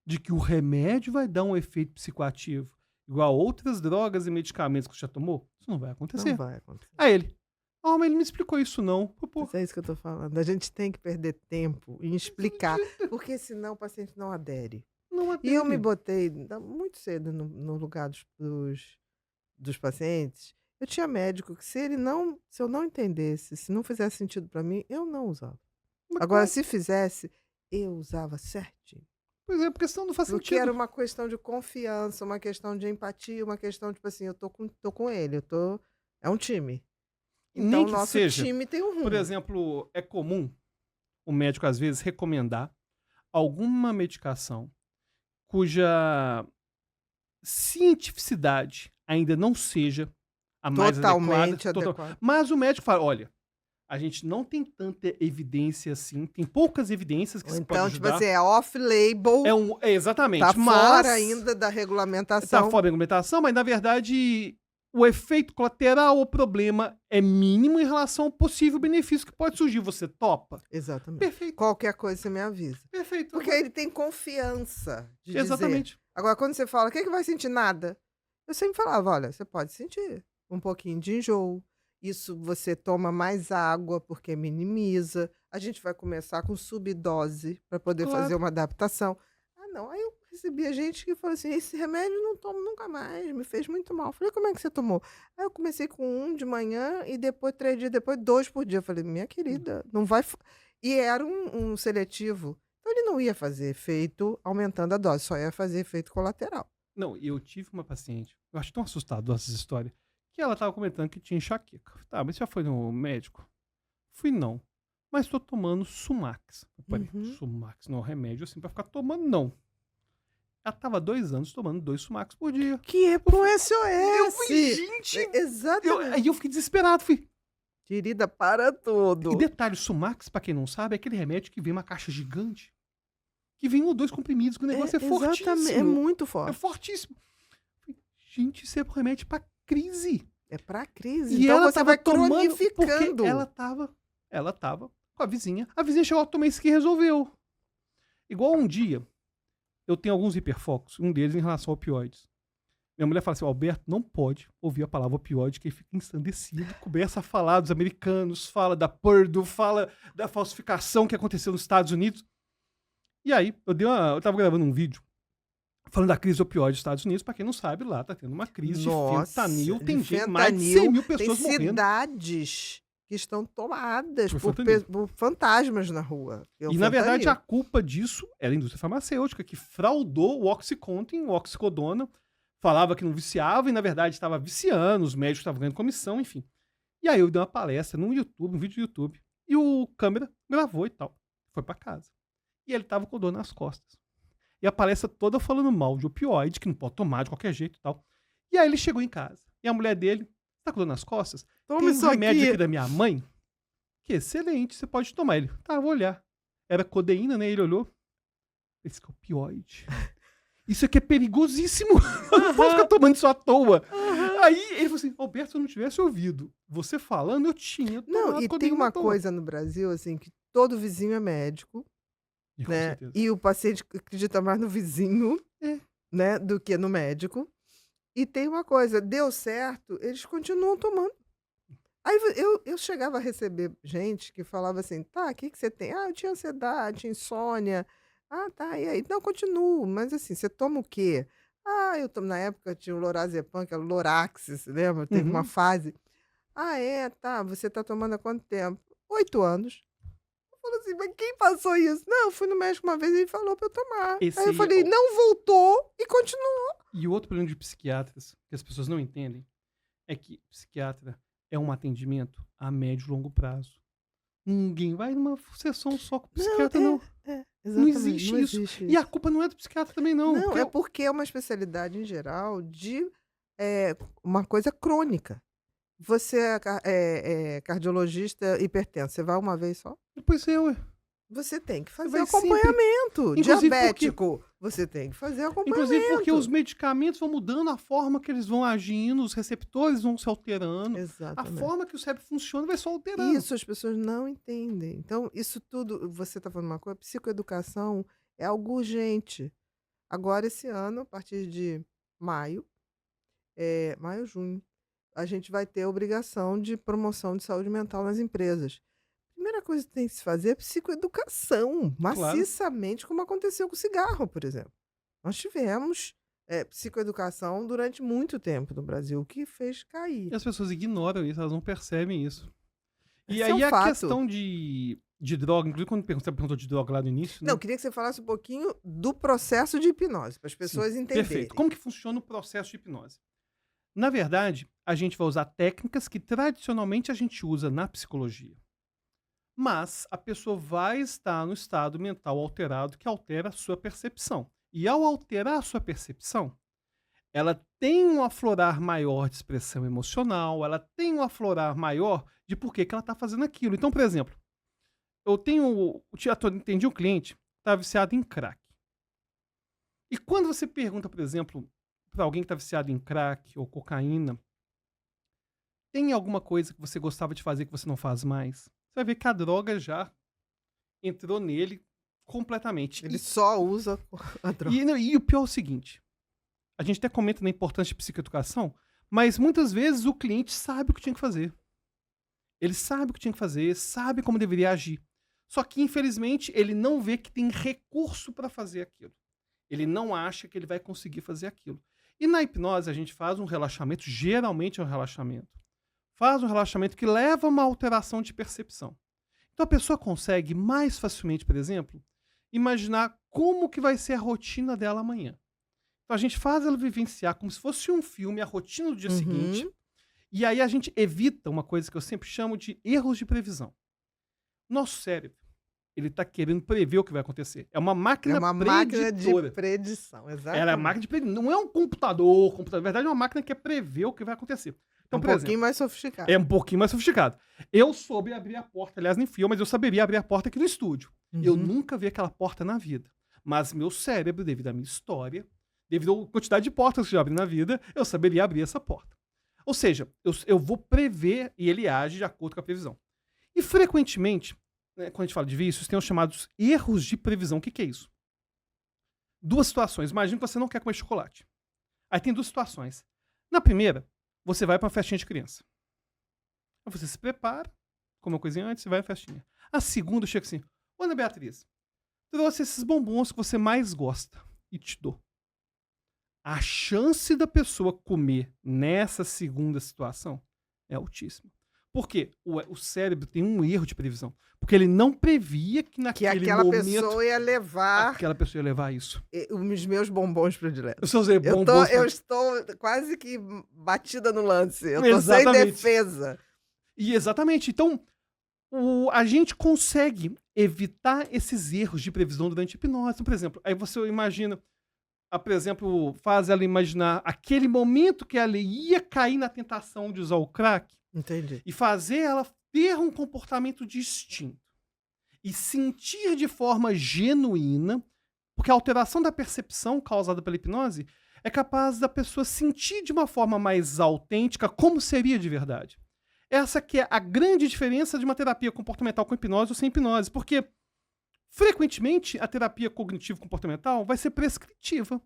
de que o remédio vai dar um efeito psicoativo igual a outras drogas e medicamentos que você já tomou, isso não vai acontecer. Não vai acontecer. Aí ele, mas ele não me explicou isso não. Pô, Mas é isso que eu tô falando. A gente tem que perder tempo em explicar, porque senão o paciente não adere. não E eu me atende. botei muito cedo no lugar dos pacientes. Eu tinha médico que se eu não entendesse, se não fizesse sentido para mim, eu não usava. Mas Agora, claro, se fizesse, eu usava certinho. pois é, porque senão não faz Porque sentido. era uma questão de confiança, uma questão de empatia, uma questão, tipo assim, eu tô com ele, é um time. Então, Nem o que nosso seja, time tem um rumo. por exemplo, é comum o médico às vezes recomendar alguma medicação cuja cientificidade ainda não seja a mais Totalmente adequada. adequado. Mas o médico fala, olha, a gente não tem tanta evidência assim, tem poucas evidências que Ou se então, pode tipo ajudar. assim, é off-label, Exatamente. tá mas fora ainda da regulamentação. Tá fora da regulamentação, mas na verdade o efeito colateral ou problema é mínimo em relação ao possível benefício que pode surgir. Você topa? Exatamente. Perfeito, Qualquer coisa você me avisa. perfeito. Porque aí ele tem confiança de dizer. Exatamente. Agora, quando você fala, o que vai sentir? Nada. Eu sempre falava, olha, você pode sentir um pouquinho de enjoo. Isso você toma mais água, porque minimiza. A gente vai começar com subdose para poder Claro. fazer uma adaptação. Não. Aí eu recebia gente que falou assim, esse remédio eu não tomo nunca mais, me fez muito mal. Eu falei, como é que você tomou? Aí eu comecei com 1 de manhã e depois, 3 dias depois, 2 por dia. Eu falei, minha querida, não vai... E era um seletivo. Então ele não ia fazer efeito aumentando a dose, só ia fazer efeito colateral. Não, eu tive uma paciente, eu acho tão assustado essas histórias, que ela tava comentando que tinha enxaqueca. Tá, mas você já foi no médico? Fui não. Mas tô tomando Sumax. Eu falei, Sumax não é remédio assim pra ficar tomando, não. Ela tava 2 anos tomando 2 Sumax por dia. Que é pro Eu SOS. fui, gente! Exatamente. Aí eu fiquei desesperado, fui. Querida, para tudo. E detalhe, Sumax, pra quem não sabe, é aquele remédio que vem uma caixa gigante. Que vem 1 ou 2 comprimidos, que o negócio é fortíssimo. Exatamente, é muito É forte. fortíssimo. Gente, isso é um remédio pra crise. É pra crise. E então ela você tava vai tomando cronificando. porque ela tava com a vizinha. A vizinha chegou a tomar isso que resolveu. Igual um dia, eu tenho alguns hiperfocos, um deles em relação a opioides. Minha mulher fala assim, Alberto, não pode ouvir a palavra opioide, que ele fica ensandecido, começa a falar dos americanos, fala da Purdue, fala da falsificação que aconteceu nos Estados Unidos. E aí, eu tava gravando um vídeo falando da crise opioide dos Estados Unidos. Pra quem não sabe, lá tá tendo uma crise de fentanil. Tem mais de 100 mil pessoas tem morrendo. cidades que estão tomadas Por por, fentanil. por fantasmas na rua. E, na verdade, a culpa disso era a indústria farmacêutica, que fraudou o Oxycontin, o Oxicodona, falava que não viciava e, na verdade, estava viciando, os médicos estavam ganhando comissão, enfim. E aí eu dei uma palestra no YouTube, um vídeo do YouTube, e o câmera gravou e tal. Foi pra casa. E ele tava com dor nas costas. E a palestra toda falando mal de opioide, que não pode tomar de qualquer jeito e tal. E aí ele chegou em casa. E a mulher dele, tá com dor nas costas? Toma Tem um isso remédio aqui. aqui da minha mãe, que é excelente, você pode tomar. Ele, tá, vou olhar. Era codeína, né? Ele olhou. Esse que é opioide. Isso aqui é perigosíssimo. Eu não posso ficar tomando isso à toa. Aí ele falou assim, Alberto, se eu não tivesse ouvido você falando, eu tinha tomado Não, e tem codeína uma à toa. coisa no Brasil, assim, que todo vizinho é médico, E com né? certeza. E o paciente acredita mais no vizinho, É. né, do que no médico. E tem uma coisa, deu certo, eles continuam tomando. Aí eu chegava a receber gente que falava assim, tá, o que você tem? Ah, eu tinha ansiedade, tinha insônia. Ah, tá, e aí? Não, continuo, mas assim, você toma o quê? Ah, eu tomo, na época tinha o Lorazepam, que era o Lorax, você lembra? Teve uma fase. Ah, é, tá, você tá tomando há quanto tempo? 8 anos. Eu falo assim, mas quem passou isso? Não, eu fui no médico uma vez e ele falou pra eu tomar. Esse Aí eu aí é falei, o- não voltou e continuou. E o outro problema de psiquiatras, que as pessoas não entendem, é que psiquiatra é um atendimento a médio e longo prazo. Ninguém vai numa sessão só com o psiquiatra, não. Exatamente, existe não isso. existe E a culpa não é do psiquiatra também, não. Não, porque é porque é uma especialidade em geral de uma coisa crônica. Você é cardiologista hipertenso, você vai uma vez só? Depois ué. Você tem que fazer vai sempre. acompanhamento. Inclusive Diabético, você tem que fazer acompanhamento. Inclusive porque os medicamentos vão mudando a forma que eles vão agindo, os receptores vão se alterando. A Exatamente. forma que o cérebro funciona vai só alterando. Isso as pessoas não entendem. Então, isso tudo, você está falando uma coisa, psicoeducação é algo urgente. Agora, esse ano, a partir de maio, junho, a gente vai ter a obrigação de promoção de saúde mental nas empresas. A primeira coisa que tem que se fazer é psicoeducação, maciçamente, como aconteceu com o cigarro, por exemplo. Nós tivemos psicoeducação durante muito tempo no Brasil, o que fez cair. E as pessoas ignoram isso, elas não percebem isso. E Esse é aí um a fato. questão de droga, inclusive quando você perguntou de droga lá no início, né? Não, queria que você falasse um pouquinho do processo de hipnose, para as pessoas entenderem. Perfeito. Como que funciona o processo de hipnose? Na verdade, a gente vai usar técnicas que tradicionalmente a gente usa na psicologia. Mas a pessoa vai estar no estado mental alterado que altera a sua percepção. E ao alterar a sua percepção, ela tem um aflorar maior de expressão emocional, ela tem um aflorar maior de por que ela está fazendo aquilo. Então, por exemplo, atendi um cliente que está viciado em crack. E quando você pergunta, por exemplo, para alguém que está viciado em crack ou cocaína, tem alguma coisa que você gostava de fazer que você não faz mais? Você vai ver que a droga já entrou nele completamente. Ele só usa a droga. E o pior é o seguinte, a gente até comenta na importância de psicoeducação, mas muitas vezes o cliente sabe o que tinha que fazer. Ele sabe o que tinha que fazer, sabe como deveria agir. Só que, infelizmente, ele não vê que tem recurso para fazer aquilo. Ele não acha que ele vai conseguir fazer aquilo. E na hipnose a gente faz um relaxamento, geralmente é um relaxamento. Faz um relaxamento que leva a uma alteração de percepção. Então a pessoa consegue mais facilmente, por exemplo, imaginar como que vai ser a rotina dela amanhã. Então a gente faz ela vivenciar como se fosse um filme, a rotina do dia Uhum. seguinte. E aí a gente evita uma coisa que eu sempre chamo de erros de previsão. Nosso cérebro, ele tá querendo prever o que vai acontecer. É uma É máquina uma máquina de preditora. predição, Ela é exatamente. máquina de previsão. Não é um computador. Na verdade, é uma máquina que quer prever o que vai acontecer. Então, Um por exemplo, pouquinho mais sofisticado. é um pouquinho mais sofisticado. Eu soube abrir a porta, aliás, nem fui eu, mas eu saberia abrir a porta aqui no estúdio. Eu Uhum. nunca vi aquela porta na vida. Mas meu cérebro, devido à minha história, devido à quantidade de portas que eu já abri na vida, eu saberia abrir essa porta. Ou seja, eu vou prever e ele age de acordo com a previsão. E frequentemente, né, quando a gente fala de vícios, tem os chamados erros de previsão. O que é isso? Duas situações. Imagina que você não quer comer chocolate. Aí tem duas situações. Na primeira, você vai para uma festinha de criança. Aí você se prepara, come uma coisinha antes e vai à festinha. A segunda chega assim: ô, Ana Beatriz, trouxe esses bombons que você mais gosta e te dou. A chance da pessoa comer nessa segunda situação é altíssima. Por quê? O cérebro tem um erro de previsão. Porque ele não previa que Que naquele aquela momento pessoa ia levar aquela pessoa ia levar isso. os meus bombons prediletos. Os seus Eu bombons. estou quase que batida no lance. Eu tô sem Exatamente. defesa. E exatamente. Então, a gente consegue evitar esses erros de previsão durante a hipnose. Então, por exemplo, aí você imagina, por exemplo, faz ela imaginar aquele momento que ela ia cair na tentação de usar o crack Entendi. e fazer ela ter um comportamento distinto e sentir de forma genuína, porque a alteração da percepção causada pela hipnose é capaz da pessoa sentir de uma forma mais autêntica como seria de verdade. Essa que é a grande diferença de uma terapia comportamental com hipnose ou sem hipnose, porque frequentemente a terapia cognitivo-comportamental vai ser prescritiva.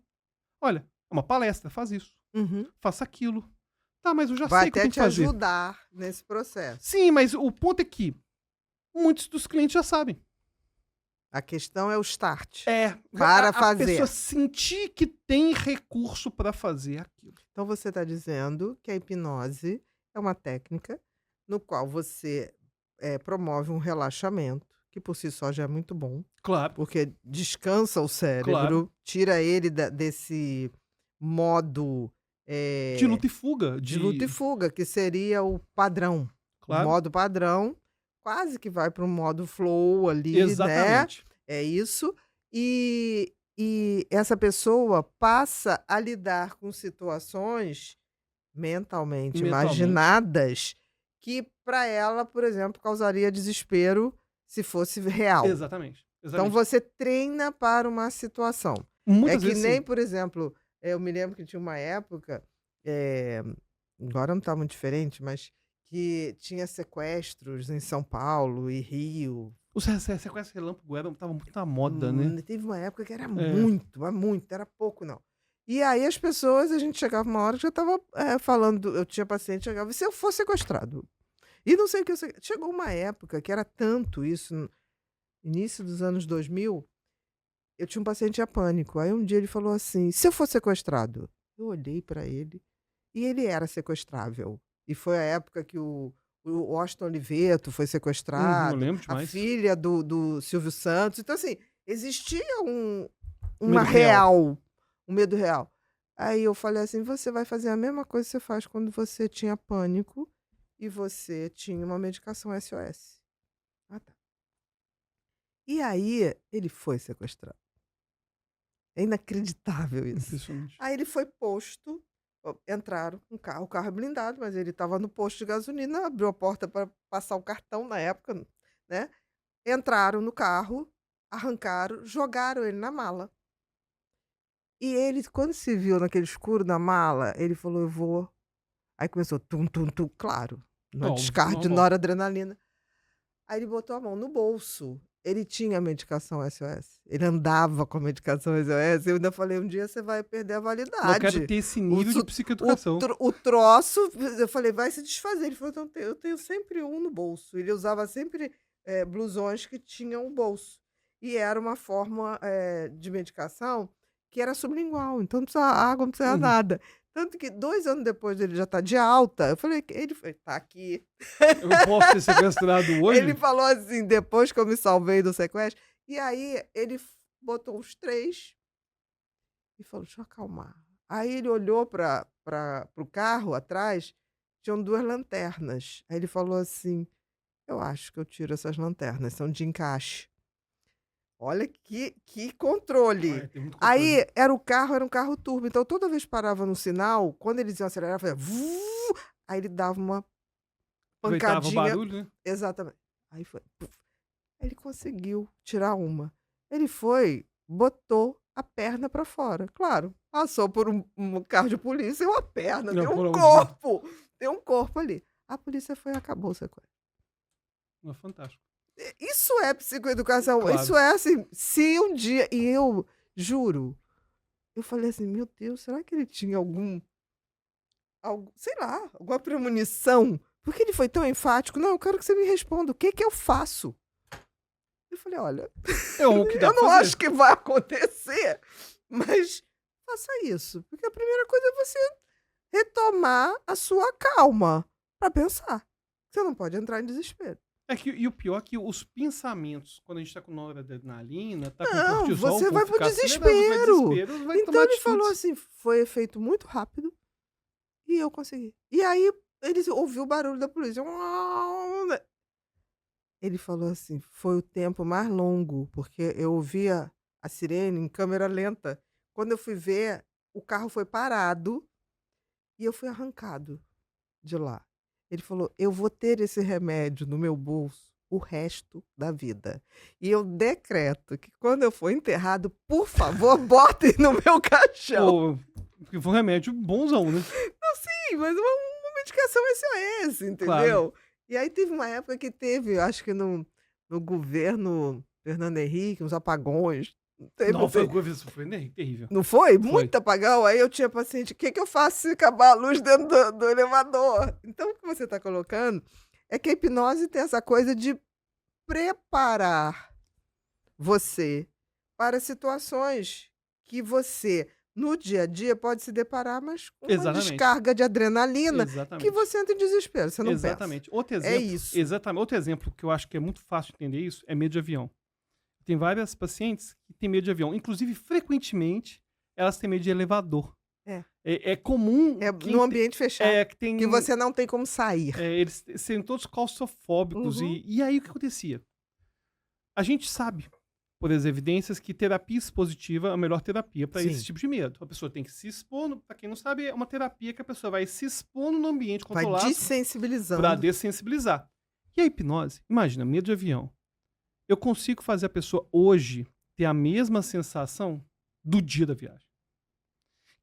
Olha, é uma palestra, faz isso, Uhum. faça aquilo. Tá, mas eu já Vai sei o que eu até tenho te que fazer. ajudar nesse processo. Sim, mas o ponto é que muitos dos clientes já sabem. A questão é o start. É, Para a fazer. pessoa sentir que tem recurso para fazer aquilo. Então você está dizendo que a hipnose é uma técnica no qual você promove um relaxamento, que por si só já é muito bom, Claro, porque descansa o cérebro, Claro. tira ele desse modo de luta e fuga. de luta e fuga, que seria o padrão. Claro. O modo padrão quase que vai para um modo flow ali, né? Exatamente. É isso. E essa pessoa passa a lidar com situações mentalmente imaginadas que para ela, por exemplo, causaria desespero se fosse real. Exatamente. Então você treina para uma situação. Muitas É que vezes nem, sim. por exemplo, eu me lembro que tinha uma época, agora não está muito diferente, mas que tinha sequestros em São Paulo e Rio. Os sequestros relâmpago estavam muito na moda, né? Teve uma época que era muito, mas muito, era pouco não. E aí as pessoas, a gente chegava uma hora que já estava falando, eu tinha paciente, chegava, e se eu fosse sequestrado? E não sei o que, chegou uma época que era tanto isso, no início dos anos 2000, eu tinha um paciente a pânico. Aí um dia ele falou assim: se eu fosse sequestrado? Eu olhei para ele e ele era sequestrável. E foi a época que o Washington Oliveto foi Eu sequestrado, lembro a demais. filha do Silvio Santos. Então, assim, existia uma medo real. um medo real. Aí eu falei assim: você vai fazer a mesma coisa que você faz quando você tinha pânico e você tinha uma medicação SOS. Ah, tá. E aí ele foi sequestrado. É inacreditável isso. Impressionante. Aí ele foi posto, entraram um carro, o carro é blindado, mas ele estava no posto de gasolina, abriu a porta para passar o cartão na época, né? Entraram no carro, arrancaram, jogaram ele na mala. E ele, quando se viu naquele escuro da mala, ele falou: eu vou. Aí começou tum, tum, tum, claro, no Óbvio, descarga de normal. noradrenalina. Aí ele botou a mão no bolso. Ele tinha a medicação SOS. Ele andava com a medicação SOS. Eu ainda falei: um dia você vai perder a validade. Eu quero ter esse nível de psicoeducação. O troço, eu falei, vai se desfazer. Ele falou: então, eu tenho sempre um no bolso. Ele usava sempre blusões que tinham um bolso. E era uma forma de medicação que era sublingual. Então não precisava água, não precisava nada. Tanto que 2 anos depois dele já estar de alta, eu falei: ele tá aqui. Eu posso ser sequestrado hoje? Ele falou assim, depois que eu me salvei do sequestro. E aí ele botou os 3 e falou, deixa eu acalmar. Aí ele olhou para o carro atrás, tinham 2 lanternas. Aí ele falou assim, eu acho que eu tiro essas lanternas, são de encaixe. Olha que controle. Tem muito controle. Aí era um carro turbo, então toda vez que parava no sinal, quando eles iam acelerar, fazia "vu", aí ele dava uma Aproveitava o pancadinha. barulho, né? Exatamente. Aí foi. Puf. Aí ele conseguiu tirar uma. Ele foi, botou a perna pra fora. Claro, passou por um carro de polícia e uma perna. Não, Tem por um onde? corpo. Tem um corpo ali. A polícia foi e acabou o sequestro. Não, fantástico. Isso é psicoeducação. Claro. Isso é assim, se um dia. E eu juro, eu falei assim, meu Deus, será que ele tinha sei lá, alguma premonição? Porque ele foi tão enfático. Não, eu quero que você me responda. O que que eu faço? Eu falei, olha, É o que dá eu pra não fazer. acho que vai acontecer, mas faça isso. Porque a primeira coisa é você retomar a sua calma para pensar. Você não pode entrar em desespero. E o pior é que os pensamentos, quando a gente tá com noradrenalina, tá com Não, cortisol, você com vai pro ficar acelerado, desespero. vai Então tomar ele falou atitudes. assim, foi feito muito rápido e eu consegui. E aí ele ouviu o barulho da polícia. Ele falou assim, foi o tempo mais longo, porque eu ouvia a sirene em câmera lenta. Quando eu fui ver, o carro foi parado e eu fui arrancado de lá. Ele falou, eu vou ter esse remédio no meu bolso o resto da vida. E eu decreto que quando eu for enterrado, por favor, botem no meu caixão. Porque foi um remédio bonzão, né? Sim, mas uma medicação SOS, entendeu? Claro. E aí teve uma época que teve, acho que no governo Fernando Henrique, uns apagões. Não, foi terrível. Não foi? Muito apagão. Aí eu tinha paciente, o que, que eu faço se acabar a luz dentro do elevador? Então, o que você está colocando é que a hipnose tem essa coisa de preparar você para situações que você, no dia a dia, pode se deparar, mas com uma Exatamente. descarga de adrenalina Exatamente. que você entra em desespero, você não Exatamente. pensa. Outro exemplo, É isso. Exatamente. Outro exemplo que eu acho que é muito fácil de entender isso é medo de avião. Tem várias pacientes que têm medo de avião. Inclusive, frequentemente, elas têm medo de elevador. É comum... no ambiente fechado, que você não tem como sair. Eles serem todos claustrofóbicos. Uhum. E aí, o que acontecia? A gente sabe, por as evidências, que terapia expositiva é a melhor terapia para Sim. esse tipo de medo. A pessoa tem que se expor, para quem não sabe, é uma terapia que a pessoa vai se expor no ambiente Vai controlado desensibilizando. para dessensibilizar. E a hipnose? Imagina, medo de avião. Eu consigo fazer a pessoa hoje ter a mesma sensação do dia da viagem.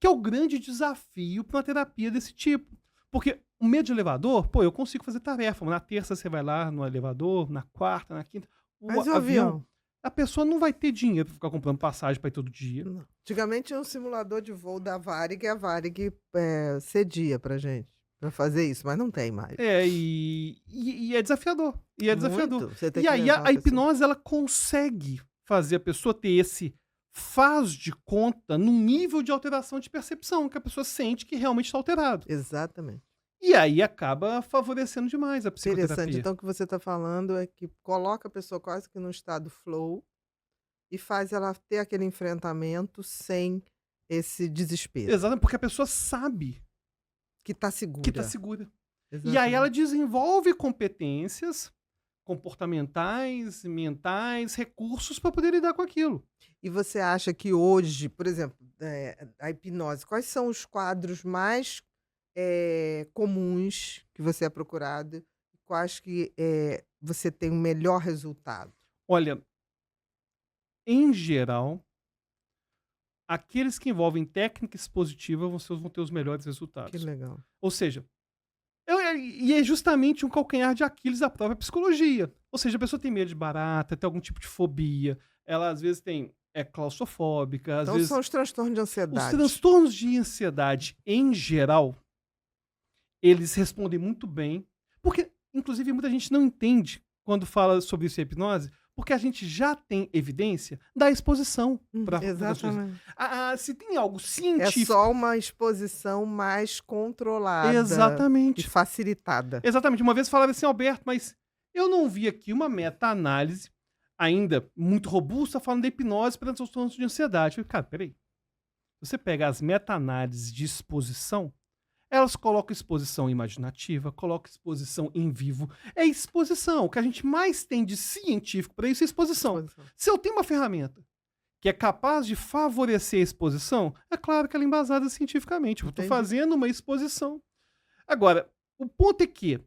Que é o grande desafio para uma terapia desse tipo. Porque o medo de elevador, eu consigo fazer tarefa. Na terça você vai lá no elevador, na quarta, na quinta. Mas o avião? A pessoa não vai ter dinheiro para ficar comprando passagem para ir todo dia. Não. Antigamente tinha um simulador de voo da Varig e a Varig cedia pra gente pra fazer isso, mas não tem mais. E é desafiador. Muito. Você tem E que aí levar a pessoa. hipnose ela consegue fazer a pessoa ter esse faz de conta num nível de alteração de percepção, que a pessoa sente que realmente está alterado. Exatamente. E aí acaba favorecendo demais a psicoterapia. Interessante. Então, o que você está falando é que coloca a pessoa quase que num estado flow e faz ela ter aquele enfrentamento sem esse desespero. Exatamente, porque a pessoa sabe Que está segura. que está segura. Exatamente. E aí ela desenvolve competências comportamentais, mentais, recursos para poder lidar com aquilo. E você acha que hoje, por exemplo, a hipnose, quais são os quadros mais comuns que você é procurado? Quais que você tem o melhor resultado? Olha, em geral, aqueles que envolvem técnica expositiva vão ter os melhores resultados. Que legal. Ou seja, e é justamente um calcanhar de Aquiles da própria psicologia. Ou seja, a pessoa tem medo de barata, tem algum tipo de fobia, ela às vezes é claustrofóbica, às Então vezes... são os transtornos de Os ansiedade. transtornos de ansiedade, em geral, eles respondem muito bem, porque, inclusive, muita gente não entende quando fala sobre isso em hipnose, porque a gente já tem evidência da exposição para Exatamente. se tem algo É científico... só uma exposição mais controlada. Exatamente. E facilitada. Exatamente. Uma vez falaram assim, Alberto, mas eu não vi aqui uma meta-análise ainda muito robusta falando da hipnose para transtornos de ansiedade. Eu falei, cara, peraí. você pega as meta-análises de exposição, elas colocam exposição imaginativa, colocam exposição em vivo. É exposição. O que a gente mais tem de científico para isso é exposição. Se eu tenho uma ferramenta que é capaz de favorecer a exposição, é claro que ela é embasada cientificamente. Eu estou fazendo uma exposição. Agora, o ponto é que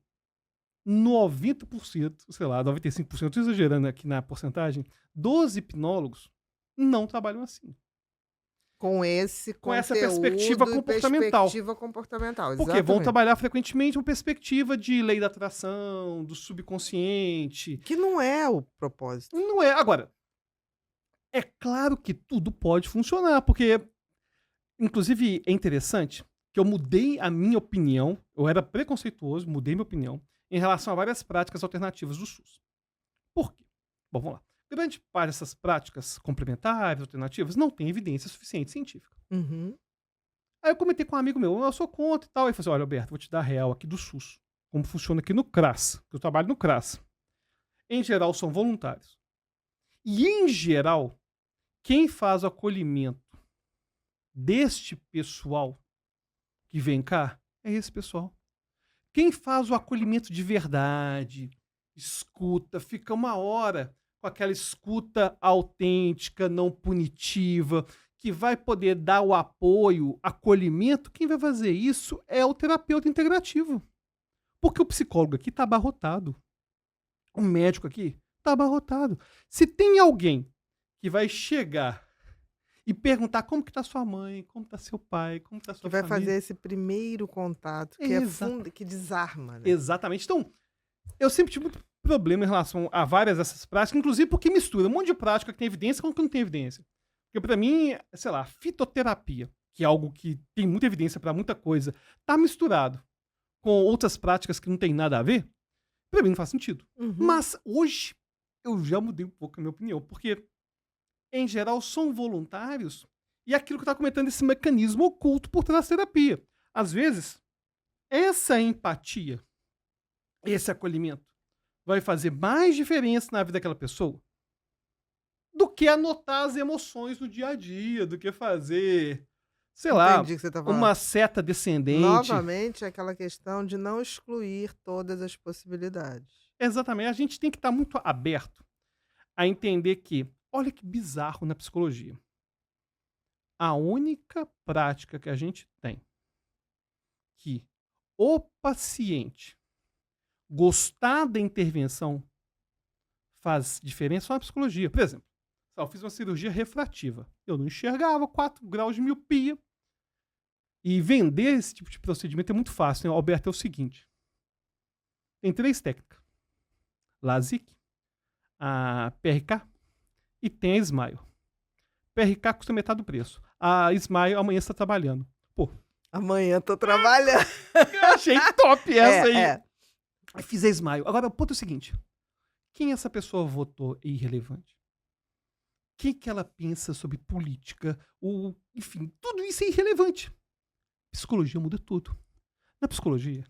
90%, sei lá, 95%, estou exagerando aqui na porcentagem, dos hipnólogos não trabalham assim. Com esse com essa perspectiva comportamental. Porque vão trabalhar frequentemente uma perspectiva de lei da atração, do subconsciente. Que não é o propósito. Não é. Agora, é claro que tudo pode funcionar, porque, inclusive, é interessante que eu mudei a minha opinião, eu era preconceituoso, mudei minha opinião, em relação a várias práticas alternativas do SUS. Por quê? Bom, vamos lá. Grande parte dessas práticas complementares, alternativas, não tem evidência suficiente científica. Uhum. Aí eu comentei com um amigo meu, eu sou contra e tal. Aí ele falou assim, olha, Alberto, vou te dar a real aqui do SUS. Como funciona aqui no CRAS, que eu trabalho no CRAS. Em geral, são voluntários. E, em geral, quem faz o acolhimento deste pessoal que vem cá é esse pessoal. Quem faz o acolhimento de verdade, escuta, fica uma hora com aquela escuta autêntica, não punitiva, que vai poder dar o apoio, acolhimento, quem vai fazer isso é o terapeuta integrativo. Porque o psicólogo aqui está abarrotado. O médico aqui está abarrotado. Se tem alguém que vai chegar e perguntar como que está sua mãe, como está seu pai, como está sua família. Que vai fazer esse primeiro contato, que é fundo, que desarma, né? Exatamente. Então, eu sempre tive muito problema em relação a várias dessas práticas, inclusive porque mistura um monte de prática que tem evidência com o que não tem evidência. Porque pra mim, sei lá, fitoterapia, que é algo que tem muita evidência pra muita coisa, tá misturado com outras práticas que não tem nada a ver, pra mim não faz sentido. Uhum. Mas hoje eu já mudei um pouco a minha opinião, porque em geral são voluntários e aquilo que eu tava comentando, esse mecanismo oculto por trás da terapia. Às vezes, essa empatia, esse acolhimento, vai fazer mais diferença na vida daquela pessoa do que anotar as emoções no dia a dia, do que fazer, sei lá, Entendi o que você tá falando. uma seta descendente. Novamente, aquela questão de não excluir todas as possibilidades. Exatamente. A gente tem que estar muito aberto a entender que, olha que bizarro na psicologia. A única prática que a gente tem que o paciente gostar da intervenção faz diferença só na psicologia. Por exemplo, eu fiz uma cirurgia refrativa. Eu não enxergava, 4 graus de miopia. E vender esse tipo de procedimento é muito fácil, né? Alberto, é o seguinte. Tem 3 técnicas. LASIK, a PRK e tem a Smile. PRK custa metade do preço. A Smile amanhã está trabalhando. Pô. Amanhã tô trabalhando. Eu achei top essa aí. É. Aí fiz a Smile. Agora, o ponto é o seguinte. Quem essa pessoa votou é irrelevante. O que ela pensa sobre política? Enfim, tudo isso é irrelevante. Psicologia muda tudo. Na psicologia,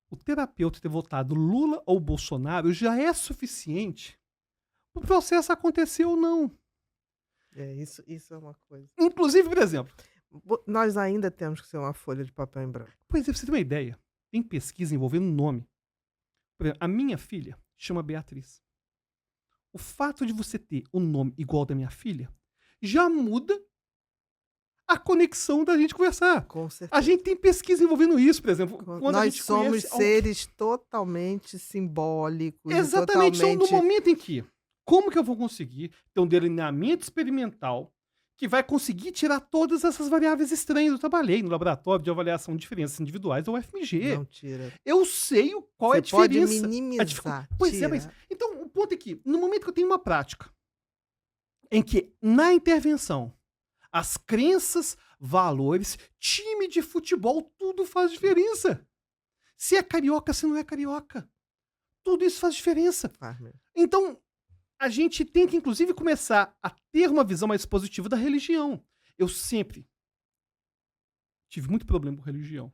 o terapeuta ter votado Lula ou Bolsonaro já é suficiente para o processo acontecer ou não. Isso é uma coisa. Inclusive, por exemplo... Nós ainda temos que ser uma folha de papel em branco. Pois é, pra você ter uma ideia, tem pesquisa envolvendo nome. Por exemplo, a minha filha chama Beatriz. O fato de você ter um nome igual ao da minha filha já muda a conexão da gente conversar. Com certeza. A gente tem pesquisa envolvendo isso, por exemplo. Nós somos seres totalmente simbólicos. Exatamente, são no momento em que, como que eu vou conseguir ter um delineamento experimental que vai conseguir tirar todas essas variáveis estranhas? Eu trabalhei no laboratório de avaliação de diferenças individuais da UFMG. Não tira. Eu sei qual é a diferença. Você pode minimizar. Pois é, mas... Então, o ponto é que, no momento que eu tenho uma prática em que, na intervenção, as crenças, valores, time de futebol, tudo faz diferença. Se é carioca, se não é carioca. Tudo isso faz diferença. Então, a gente tem que, inclusive, começar a ter uma visão mais positiva da religião. Eu sempre tive muito problema com religião.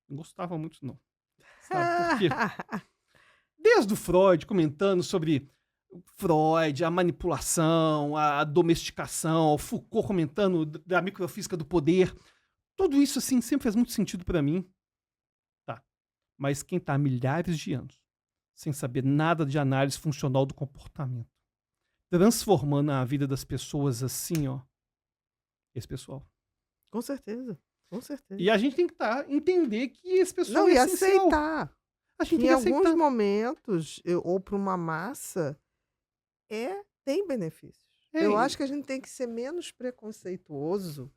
Não gostava muito, não. Sabe por quê? Desde o Freud comentando sobre Freud, a manipulação, a domesticação, Foucault comentando da microfísica do poder. Tudo isso, assim, sempre fez muito sentido pra mim. Tá. Mas quem tá há milhares de anos sem saber nada de análise funcional do comportamento, transformando a vida das pessoas assim, ó, esse pessoal. Com certeza. Com certeza. E a gente tem que entender que esse pessoal Não, é e essencial. aceitar. A gente Que tem em que aceitar. alguns momentos, ou para uma massa, tem benefícios. Eu acho que a gente tem que ser menos preconceituoso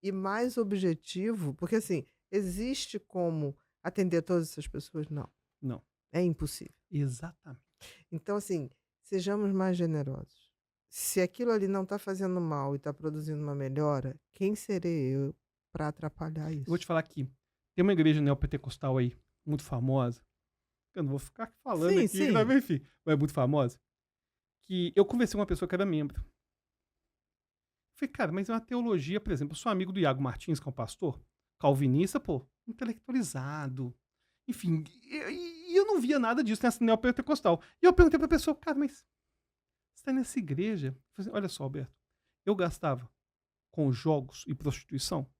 e mais objetivo, porque assim, existe como atender todas essas pessoas? Não. Não. É impossível. Exatamente. Então, assim, sejamos mais generosos. Se aquilo ali não está fazendo mal e está produzindo uma melhora, quem serei eu para atrapalhar Eu isso? vou te falar aqui. Tem uma igreja neopentecostal aí, muito famosa. Eu não vou ficar falando Sim, aqui, sim. mas enfim, mas é muito famosa. Que eu conversei com uma pessoa que era membro. Falei, cara, mas é uma teologia, por exemplo, eu sou amigo do Iago Martins, que é um pastor, calvinista, pô, intelectualizado. Enfim, e eu não via nada disso nessa neopentecostal. E eu perguntei pra pessoa, cara, mas você tá nessa igreja? Eu falei assim, olha só, Alberto, eu gastava com jogos e prostituição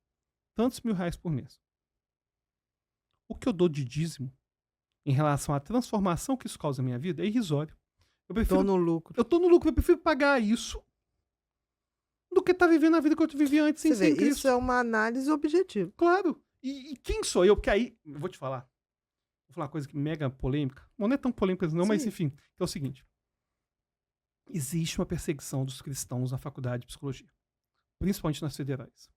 tantos mil reais por mês. O que eu dou de dízimo em relação à transformação que isso causa na minha vida é irrisório. Eu Estou no lucro. Eu tô no lucro, eu prefiro pagar isso do que estar vivendo a vida que eu vivia antes sem Você ser vê, Cristo. isso é uma análise objetiva. Claro. E quem sou eu? Porque aí, eu vou te falar. Vou falar uma coisa que mega polêmica. Não é tão polêmica não, mas Sim. enfim. Que é o seguinte. Existe uma perseguição dos cristãos na faculdade de psicologia. Principalmente nas federais.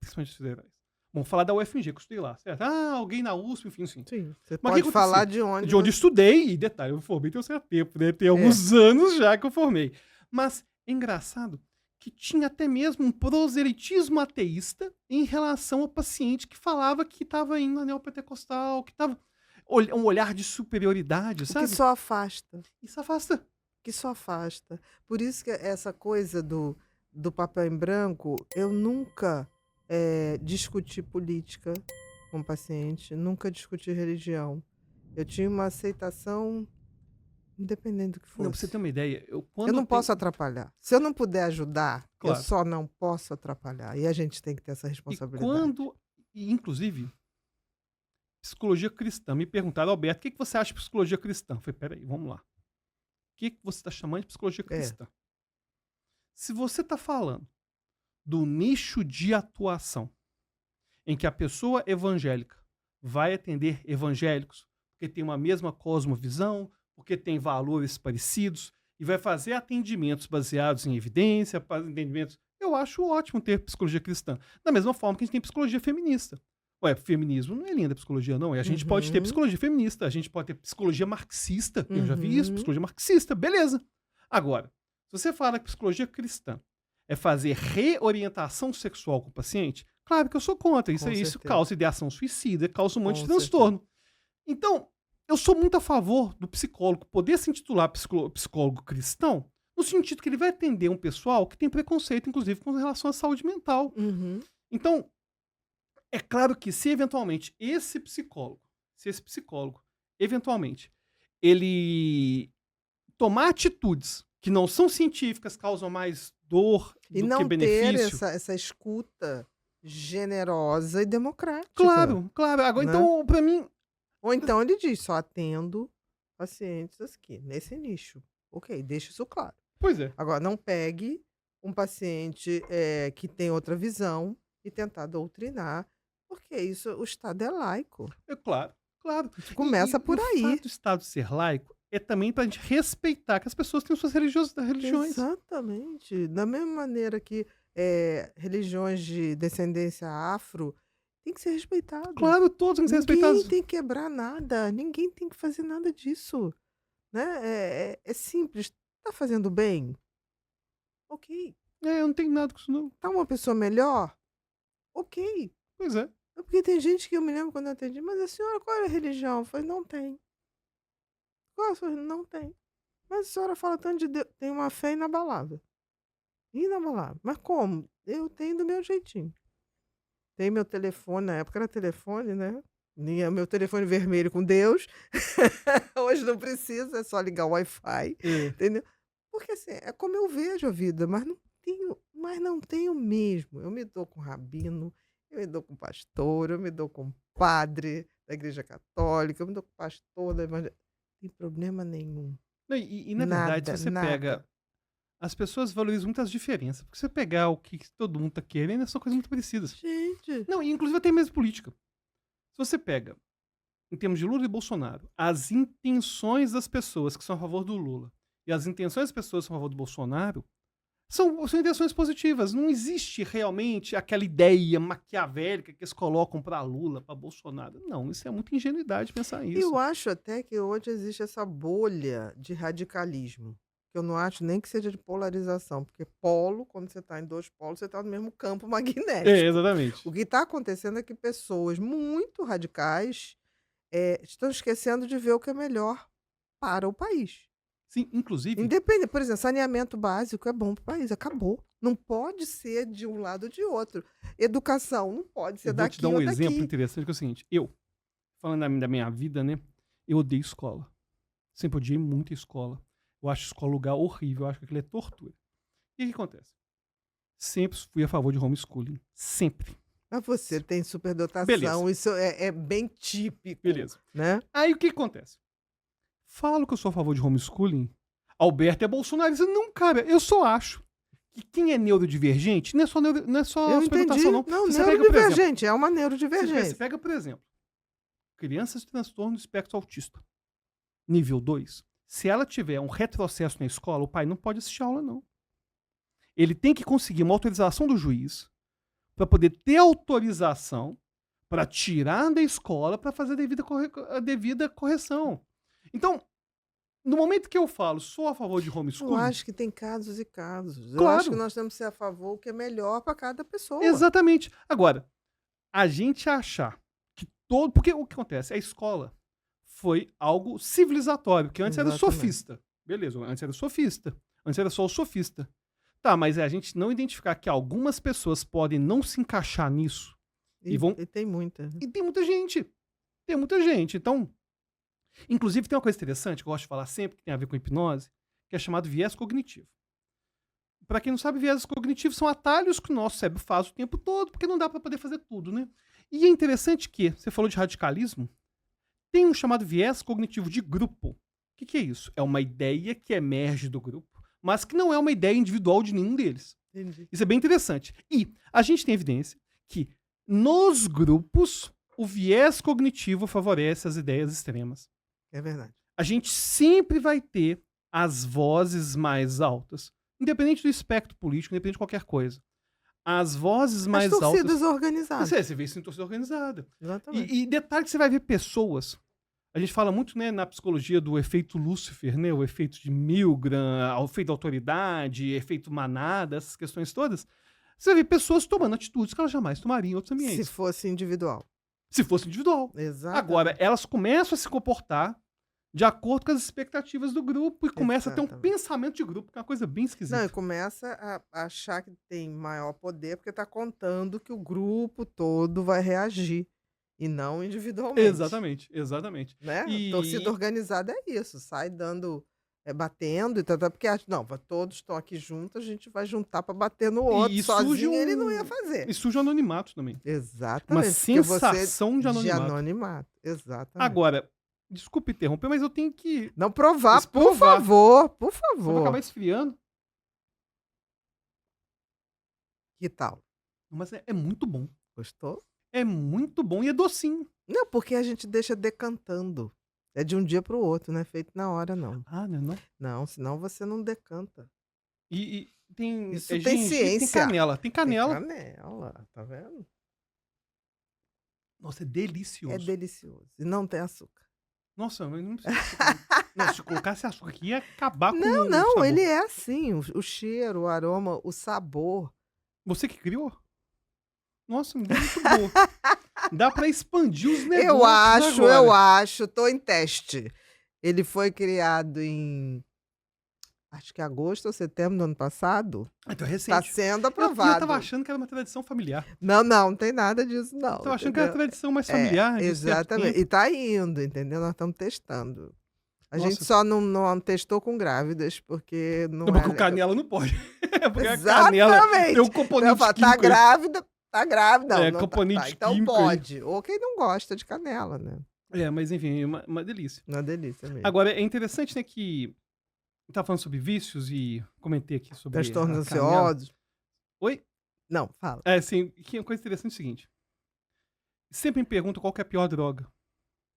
Vamos falar da UFMG, que eu estudei lá, certo? Ah, alguém na USP, enfim. Sim. Você Mas o que pode falar aconteceu? de onde. De onde eu estudei, e detalhe, eu me formei tem um certo tempo, né? Tem alguns anos já que eu formei. Mas é engraçado que tinha até mesmo um proselitismo ateísta em relação ao paciente que falava que estava indo na neopentecostal, que estava um olhar de superioridade, sabe? Que só afasta. Isso afasta. Que só afasta. Por isso que essa coisa do papel em branco, eu nunca discuti política com o paciente, nunca discuti religião. Eu tinha uma aceitação independente do que fosse. Não, pra você ter uma ideia, eu não posso atrapalhar. Se eu não puder ajudar, Claro. eu só não posso atrapalhar. E a gente tem que ter essa responsabilidade. Inclusive, psicologia cristã, me perguntaram, Alberto, o que você acha de psicologia cristã? Eu falei, peraí, vamos lá. O que você está chamando de psicologia cristã? Se você está falando do nicho de atuação em que a pessoa evangélica vai atender evangélicos, porque tem uma mesma cosmovisão, porque tem valores parecidos, e vai fazer atendimentos baseados em evidência, atendimentos... Eu acho ótimo ter psicologia cristã. Da mesma forma que a gente tem psicologia feminista. Ué, feminismo não é linha da psicologia, não. E a gente pode ter psicologia feminista, a gente pode ter psicologia marxista. Eu já vi isso, psicologia marxista, beleza. Agora, se você fala que psicologia cristã é fazer reorientação sexual com o paciente, claro que eu sou contra. Isso causa ideação suicida, causa um monte de transtorno. Então, eu sou muito a favor do psicólogo poder se intitular psicólogo cristão, no sentido que ele vai atender um pessoal que tem preconceito, inclusive, com relação à saúde mental. Então, é claro que se eventualmente esse psicólogo, eventualmente, ele tomar atitudes que não são científicas, causam mais dor do que benefício. E não ter essa escuta generosa e democrática. Claro. Agora, né? Então, pra mim... Ou então ele diz, só atendo pacientes aqui, nesse nicho. Ok, deixa isso claro. Pois é. Agora, não pegue um paciente que tem outra visão e tentar doutrinar, porque isso, o Estado é laico. É claro. Começa por aí. O fato do Estado ser laico é também pra gente respeitar que as pessoas têm suas religiões. Exatamente. Da mesma maneira que religiões de descendência afro tem que ser respeitado. Claro, todos têm que ser respeitados. Ninguém tem que quebrar nada, ninguém tem que fazer nada disso. Né? É simples. Tá fazendo bem? Ok. Eu não tenho nada com isso, não. Tá uma pessoa melhor? Ok. Pois é. Porque tem gente que eu me lembro quando eu atendi, mas a senhora, qual é a religião? Eu falei, não tem. Qual a sua religião? Não tem. Mas a senhora fala tanto de Deus. Tem uma fé inabalável. Inabalável. Mas como? Eu tenho do meu jeitinho. Tem meu telefone, na época era telefone, né? Meu telefone vermelho com Deus. Hoje não precisa, é só ligar o Wi-Fi. Entendeu? Porque assim, é como eu vejo a vida, mas não tenho mesmo. Eu me dou com rabino, eu me dou com pastor, eu me dou com padre da Igreja Católica, eu me dou com pastor da Evangélica. Não tem problema nenhum. Não, e na verdade, Nada, se você pega. nada. As pessoas valorizam muito as diferenças. Porque se você pegar o que todo mundo tá querendo, são coisas muito parecidas. Gente, Não, e inclusive até mesmo política. Se você pega, em termos de Lula e Bolsonaro, as intenções das pessoas que são a favor do Lula e as intenções das pessoas que são a favor do Bolsonaro são intenções positivas. Não existe realmente aquela ideia maquiavélica que eles colocam para Lula, para Bolsonaro. Não, isso é muita ingenuidade pensar isso. eu acho até que hoje existe essa bolha de radicalismo. Que eu não acho nem que seja de polarização, porque polo, quando você está em dois polos, você está no mesmo campo magnético. Exatamente. O que está acontecendo é que pessoas muito radicais estão esquecendo de ver o que é melhor para o país. Sim, inclusive, Independente, por exemplo, saneamento básico é bom para o país, acabou. Não pode ser de um lado ou de outro. Educação não pode ser eu vou daqui te dar um ou exemplo daqui. interessante, que é o seguinte. Falando da minha vida, né? Eu odeio escola. Sempre odiei muito a escola. Eu acho escola um lugar horrível. Eu acho que aquilo é tortura. E o que acontece? Sempre fui a favor de homeschooling. Sempre. Mas você tem superdotação, Beleza. isso é bem típico, Beleza. né? Aí o que acontece? Falo que eu sou a favor de homeschooling. Alberto é bolsonarista. Não, cara, eu só acho que quem é neurodivergente não é só Eu entendi. superdotação, não. Não, Você pega, por exemplo, neurodivergente, é uma você neurodivergência. pega, por exemplo, crianças de transtorno do espectro autista. Nível 2. Se ela tiver um retrocesso na escola, o pai não pode assistir a aula, não. Ele tem que conseguir uma autorização do juiz para poder ter autorização para tirar da escola para fazer a devida correção. Então, no momento que eu falo, sou a favor de Eu homeschooling, acho que tem casos e casos. Eu Claro. acho que nós temos que ser a favor o que é melhor para cada pessoa. exatamente. Agora, a gente achar que todo... Porque o que acontece? A escola foi algo civilizatório, porque antes era Exatamente. sofista. Beleza, antes era sofista. Antes era só o sofista. Tá, mas é a gente não identificar que algumas pessoas podem não se encaixar nisso. E, vão- e tem muita. E tem muita gente. Tem muita gente. Então, inclusive tem uma coisa interessante que eu gosto de falar sempre, que tem a ver com hipnose, que é chamado viés cognitivo. Para quem não sabe, viés cognitivos são atalhos que o nosso cérebro faz o tempo todo, porque não dá para poder fazer tudo, né? E é interessante que, você falou de radicalismo, tem um chamado viés cognitivo de grupo. O que é isso? É uma ideia que emerge do grupo, mas que não é uma ideia individual de nenhum deles. Entendi. Isso é bem interessante. E a gente tem evidência que nos grupos o viés cognitivo favorece as ideias extremas. É verdade. A gente sempre vai ter as vozes mais altas, independente do espectro político, independente de qualquer coisa. As vozes mais As altas... torcidas organizadas. Você vê isso em torcida organizada. Exatamente. E detalhe que você vai ver pessoas. A gente fala muito, né, na psicologia do efeito Lúcifer, né, o efeito de Milgram, o efeito autoridade, efeito manada, essas questões todas. Você vai ver pessoas tomando atitudes que elas jamais tomariam em outros Se ambientes. fosse individual. Se fosse individual. Exato. Agora, elas começam a se comportar de acordo com as expectativas do grupo e começa a ter um Exatamente. pensamento de grupo, que é uma coisa bem esquisita. Não, e começa a achar que tem maior poder porque está contando que o grupo todo vai reagir e não individualmente. Exatamente, exatamente. Né? E- Torcida organizada é isso, sai dando, batendo e tal, porque acha, não, todos estão aqui juntos, a gente vai juntar para bater no outro, E surge sozinho ele não um- ia fazer. E surge o anonimato também. Exatamente. Uma porque você- sensação de anonimato. anonimato. Exatamente. Agora, desculpe interromper, mas eu tenho que... Não provar, Isso, por provar. favor, por Eu vou favor. acabar esfriando. Que tal? Mas é muito bom. Gostou? É muito bom e é docinho. Não, porque a gente deixa decantando. É de um dia para o outro, não é feito na hora, não. Ah, não. Não, senão você não decanta. E tem... Isso é tem gengibre, ciência. Tem canela. Tem canela. Tem canela, tá vendo? Nossa, é delicioso. É delicioso. E não tem açúcar. Nossa, mas não precisa de açúcar. Não, se colocasse açúcar aqui, ia acabar com o Não, sabor. ele é assim. O cheiro, o aroma, o sabor. Você que criou? Nossa, muito boa. Dá pra expandir os negócios Eu agora. acho, tô em teste. Ele foi criado em, acho que agosto ou setembro do ano passado. Então é Está recente. sendo Eu aprovado. tava achando que era uma tradição familiar. Não tem nada disso, não. Eu tava achando que era entendeu? tradição mais familiar. de certo Exatamente. tempo. E tá indo, entendeu? Nós estamos testando. A Nossa. gente só não testou com grávidas, porque não Porque é o canela não pode. Porque a canela Exatamente. tem um Eu componente falo, químico. tá grávida. Não, É, não componente então químico pode. Ou quem não gosta de canela, né? Mas enfim, é uma delícia. Uma delícia mesmo. Agora, é interessante, né, que tá falando sobre vícios e comentei aqui sobre Transtornos a canela. ansiosos. Oi? Não, fala. Assim, que uma coisa interessante é o seguinte. Sempre me perguntam qual que é a pior droga.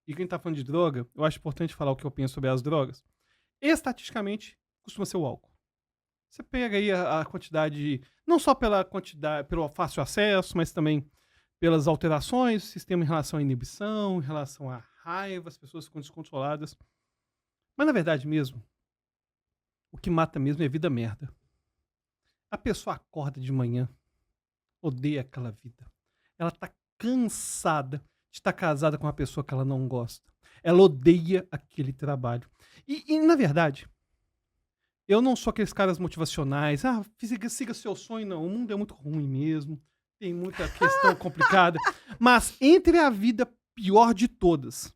E quem tá falando de droga, eu acho importante falar o que eu penso sobre as drogas. Estatisticamente, costuma ser o álcool. Você pega aí a quantidade, não só pela quantidade, pelo fácil acesso, mas também pelas alterações do sistema em relação à inibição, em relação à raiva, as pessoas ficam descontroladas. Mas na verdade mesmo, o que mata mesmo é vida merda. A pessoa acorda de manhã, odeia aquela vida. Ela tá cansada de estar casada com uma pessoa que ela não gosta. Ela odeia aquele trabalho. E na verdade, eu não sou aqueles caras motivacionais. Siga seu sonho, não. O mundo é muito ruim mesmo. Tem muita questão complicada. Mas entre a vida pior de todas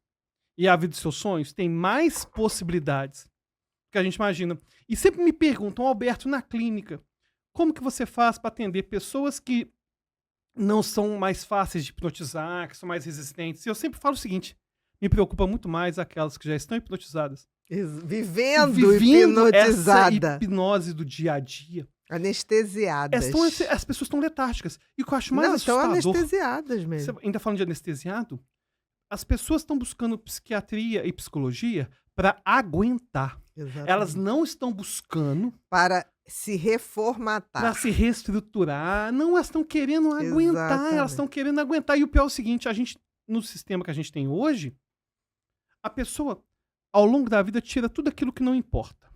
e a vida dos seus sonhos, tem mais possibilidades que a gente imagina. E sempre me perguntam, Alberto, na clínica, como que você faz para atender pessoas que não são mais fáceis de hipnotizar, que são mais resistentes? E eu sempre falo o seguinte, me preocupa muito mais aquelas que já estão hipnotizadas. Vivendo essa hipnotizada. hipnose do dia a dia. Anestesiadas. As pessoas estão letárgicas. E o que eu acho mais Não, estão assustador... anestesiadas mesmo. Você ainda falando de anestesiado, as pessoas estão buscando psiquiatria e psicologia para aguentar. Exatamente. Elas não estão buscando para se reformatar. para se reestruturar. Não, elas estão querendo aguentar. Exatamente. Elas estão querendo aguentar. E o pior é o seguinte, a gente, no sistema que a gente tem hoje, a pessoa, ao longo da vida, tira tudo aquilo que não importa.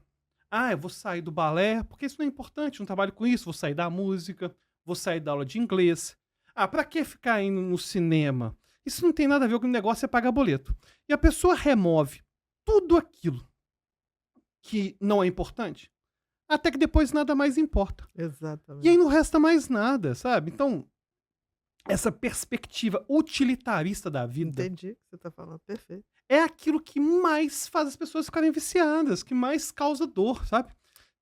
Eu vou sair do balé, porque isso não é importante, não trabalho com isso. Vou sair da música, vou sair da aula de inglês. Pra que ficar indo no cinema? Isso não tem nada a ver com o negócio, é pagar boleto. E a pessoa remove tudo aquilo que não é importante, até que depois nada mais importa. Exatamente. E aí não resta mais nada, sabe? Então, essa perspectiva utilitarista da vida Entendi o que você está falando, perfeito. é aquilo que mais faz as pessoas ficarem viciadas, que mais causa dor, sabe?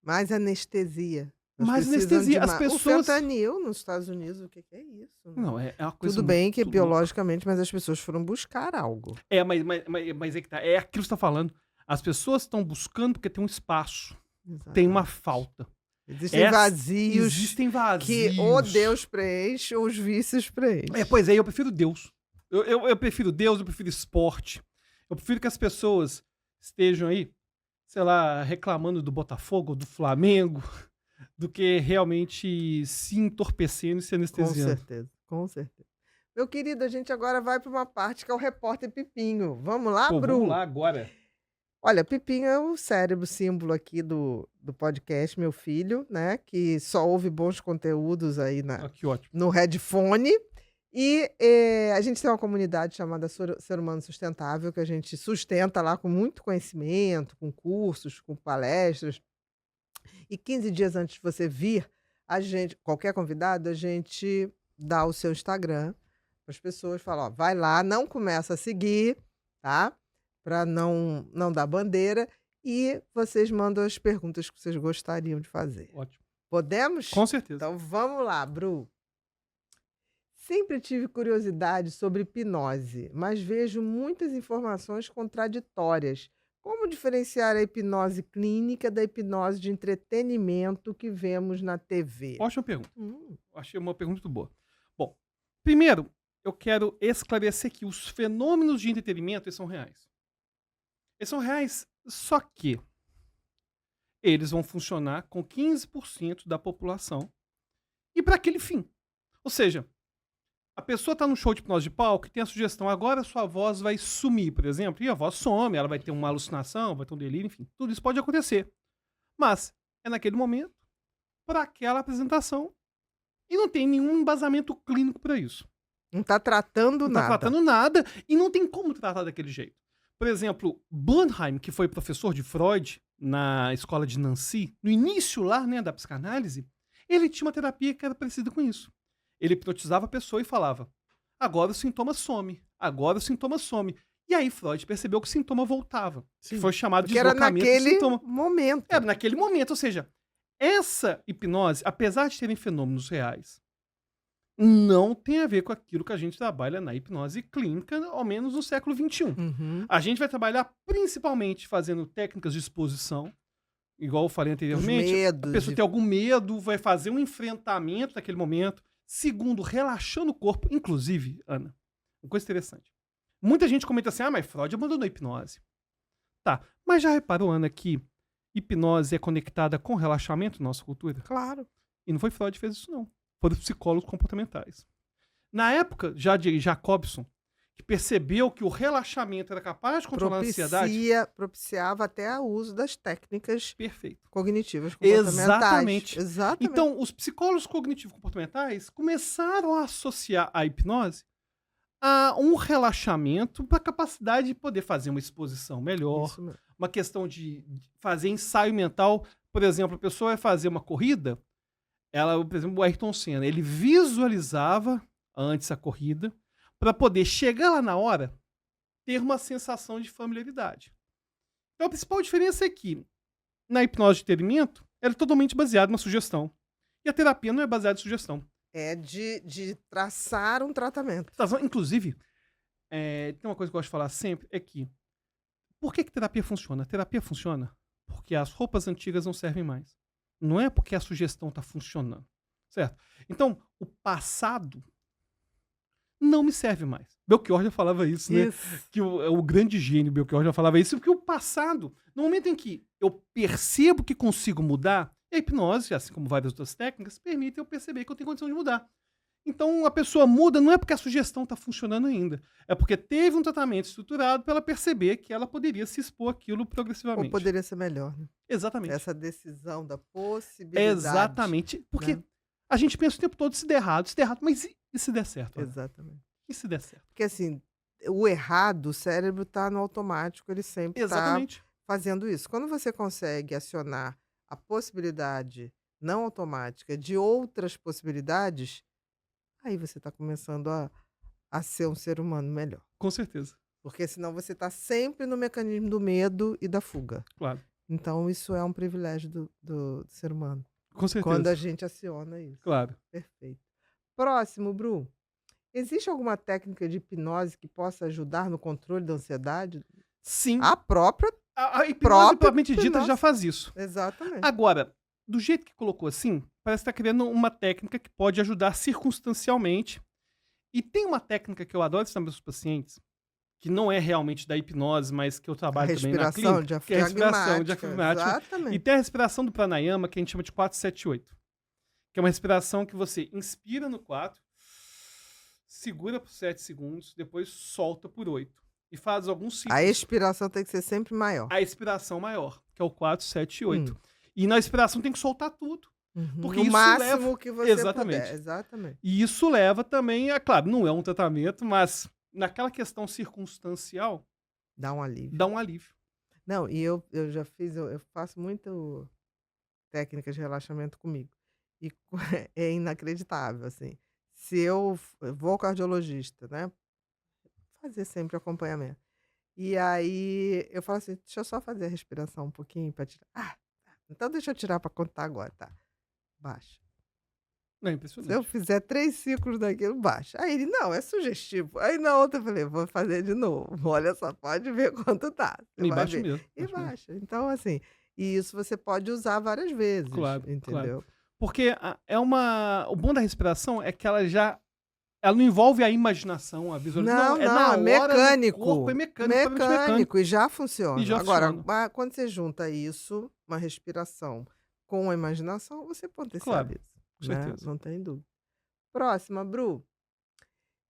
Mais anestesia. Nós Mais precisamos anestesia. de As pessoas... O fentanil nos Estados Unidos, o que é isso? Não, é uma coisa Tudo bem que é muito louca. biologicamente, mas as pessoas foram buscar algo. Mas é que tá. É aquilo que você tá falando. As pessoas estão buscando porque tem um espaço. Exatamente. Tem uma falta. Existem vazios Existem vazios. que ou Deus preenche ou os vícios preenchem. Pois é, eu prefiro Deus. Eu prefiro Deus, eu prefiro esporte. Eu prefiro que as pessoas estejam aí, sei lá, reclamando do Botafogo, do Flamengo, do que realmente se entorpecendo e se anestesiando. Com certeza. Meu querido, a gente agora vai para uma parte que é o repórter Pipinho. Vamos lá, Bru? Vamos lá agora. Olha, Pipinho é o cérebro símbolo aqui do podcast, meu filho, né? Que só ouve bons conteúdos aí Que ótimo. no headphone. E a gente tem uma comunidade chamada Ser Humano Sustentável, que a gente sustenta lá com muito conhecimento, com cursos, com palestras. E 15 dias antes de você vir, qualquer convidado, a gente dá o seu Instagram para as pessoas, fala, vai lá, não começa a seguir, tá? Para não dar bandeira, e vocês mandam as perguntas que vocês gostariam de fazer. Ótimo. Podemos? Com certeza. Então vamos lá, Bru. Sempre tive curiosidade sobre hipnose, mas vejo muitas informações contraditórias. Como diferenciar a hipnose clínica da hipnose de entretenimento que vemos na TV? Ótima pergunta. Achei uma pergunta muito boa. Bom, primeiro, eu quero esclarecer que os fenômenos de entretenimento eles são reais. Eles são reais, só que eles vão funcionar com 15% da população e para aquele fim. Ou seja, a pessoa está no show de hipnose de palco e tem a sugestão, agora sua voz vai sumir, por exemplo, e a voz some, ela vai ter uma alucinação, vai ter um delírio, enfim, tudo isso pode acontecer. Mas é naquele momento, para aquela apresentação, e não tem nenhum embasamento clínico para isso. Não está tratando Não nada. está tratando nada e não tem como tratar daquele jeito. Por exemplo, Bernheim, que foi professor de Freud na escola de Nancy, no início lá, né, da psicanálise, ele tinha uma terapia que era parecida com isso. Ele hipnotizava a pessoa e falava, agora o sintoma some, agora o sintoma some. E aí Freud percebeu que o sintoma voltava. Que Sim, foi chamado de porque era deslocamento do naquele sintoma. momento. É, naquele momento. Ou seja, essa hipnose, apesar de terem fenômenos reais, não tem a ver com aquilo que a gente trabalha na hipnose clínica, ao menos no século XXI. Uhum. A gente vai trabalhar principalmente fazendo técnicas de exposição, igual eu falei Os anteriormente. A medos. pessoa tem algum medo, vai fazer um enfrentamento naquele momento. Segundo, relaxando o corpo. Inclusive, Ana, uma coisa interessante. Muita gente comenta assim, mas Freud abandonou a hipnose. Tá, mas já reparou, Ana, que hipnose é conectada com relaxamento na nossa cultura? Claro. E não foi Freud que fez isso, não. Foram os psicólogos comportamentais. Na época, já de Jacobson, que percebeu que o relaxamento era capaz de controlar a ansiedade. Propiciava até o uso das técnicas Perfeito. cognitivas comportamentais. Exatamente. Exatamente. Então, os psicólogos cognitivo comportamentais começaram a associar a hipnose a um relaxamento para a capacidade de poder fazer uma exposição melhor, Isso mesmo. uma questão de fazer ensaio mental. Por exemplo, a pessoa vai fazer uma corrida, ela, por exemplo, o Ayrton Senna, ele visualizava antes a corrida para poder chegar lá na hora, ter uma sensação de familiaridade. Então, a principal diferença é que na hipnose de treinamento, ela é totalmente baseada na sugestão. E a terapia não é baseada em sugestão. É de traçar um tratamento. Inclusive, tem uma coisa que eu gosto de falar sempre, é que por que terapia funciona? A terapia funciona porque as roupas antigas não servem mais. Não é porque a sugestão está funcionando. Certo? Então, o passado não me serve mais. Belchior já falava isso, né? Que o grande gênio Belchior já falava isso, porque o passado, no momento em que eu percebo que consigo mudar, a hipnose, assim como várias outras técnicas, permite eu perceber que eu tenho condição de mudar. Então, a pessoa muda não é porque a sugestão está funcionando ainda. É porque teve um tratamento estruturado para ela perceber que ela poderia se expor aquilo progressivamente. Ou poderia ser melhor, né? Exatamente. Essa decisão da possibilidade. Exatamente. Porque né? a gente pensa o tempo todo se der errado, mas e se der certo? Ana? Exatamente. E se der certo? Porque assim, o errado, o cérebro está no automático, ele sempre está Exatamente. fazendo isso. Quando você consegue acionar a possibilidade não automática de outras possibilidades, aí você está começando a ser um ser humano melhor. Com certeza. Porque senão você está sempre no mecanismo do medo e da fuga. Claro. Então isso é um privilégio do ser humano. Com certeza. Quando a gente aciona isso. Claro. Perfeito. Próximo, Bru. Existe alguma técnica de hipnose que possa ajudar no controle da ansiedade? Sim. A própria. A hipnose, própria propriamente dita, hipnose. já faz isso. Exatamente. Agora, do jeito que colocou assim, parece que está criando uma técnica que pode ajudar circunstancialmente. E tem uma técnica que eu adoro ensinar meus pacientes, que não é realmente da hipnose, mas que eu trabalho também na clínica, que é a respiração diafragmática. Exatamente. E tem a respiração do pranayama, que a gente chama de 478. Que é uma respiração que você inspira no 4, segura por 7 segundos, depois solta por 8. E faz alguns ciclos. A expiração tem que ser sempre maior. A expiração maior, que é o 4, 7 e 8. E na expiração tem que soltar tudo. Porque no isso máximo leva... que você Exatamente. puder. Exatamente. E isso leva também, claro, não é um tratamento, mas naquela questão circunstancial, Dá um alívio. dá um alívio. Não, e eu já fiz, eu faço muito técnicas de relaxamento comigo. E é inacreditável, assim. Se eu vou ao cardiologista, né? Fazer sempre acompanhamento. E aí eu falo assim, deixa eu só fazer a respiração um pouquinho para tirar. Ah, então deixa eu tirar para contar agora, tá? Baixa. Não, é Se impressionante. eu fizer 3 ciclos daquilo, baixa. Aí ele, não, é sugestivo. Aí na outra eu falei, vou fazer de novo. Olha só, pode ver quanto tá. Você E vai baixa ver. mesmo. E baixa. Então, assim, e isso você pode usar várias vezes. Claro, entendeu? Porque o bom da respiração é que ela não envolve a imaginação, a visualização. Não, é na é hora, mecânico. no corpo, é mecânico. Mecânico, e já funciona. E já Agora, funciona. quando você junta isso, uma respiração com a imaginação, você potencializa. Com né? certeza. Não tem dúvida. Próxima, Bru.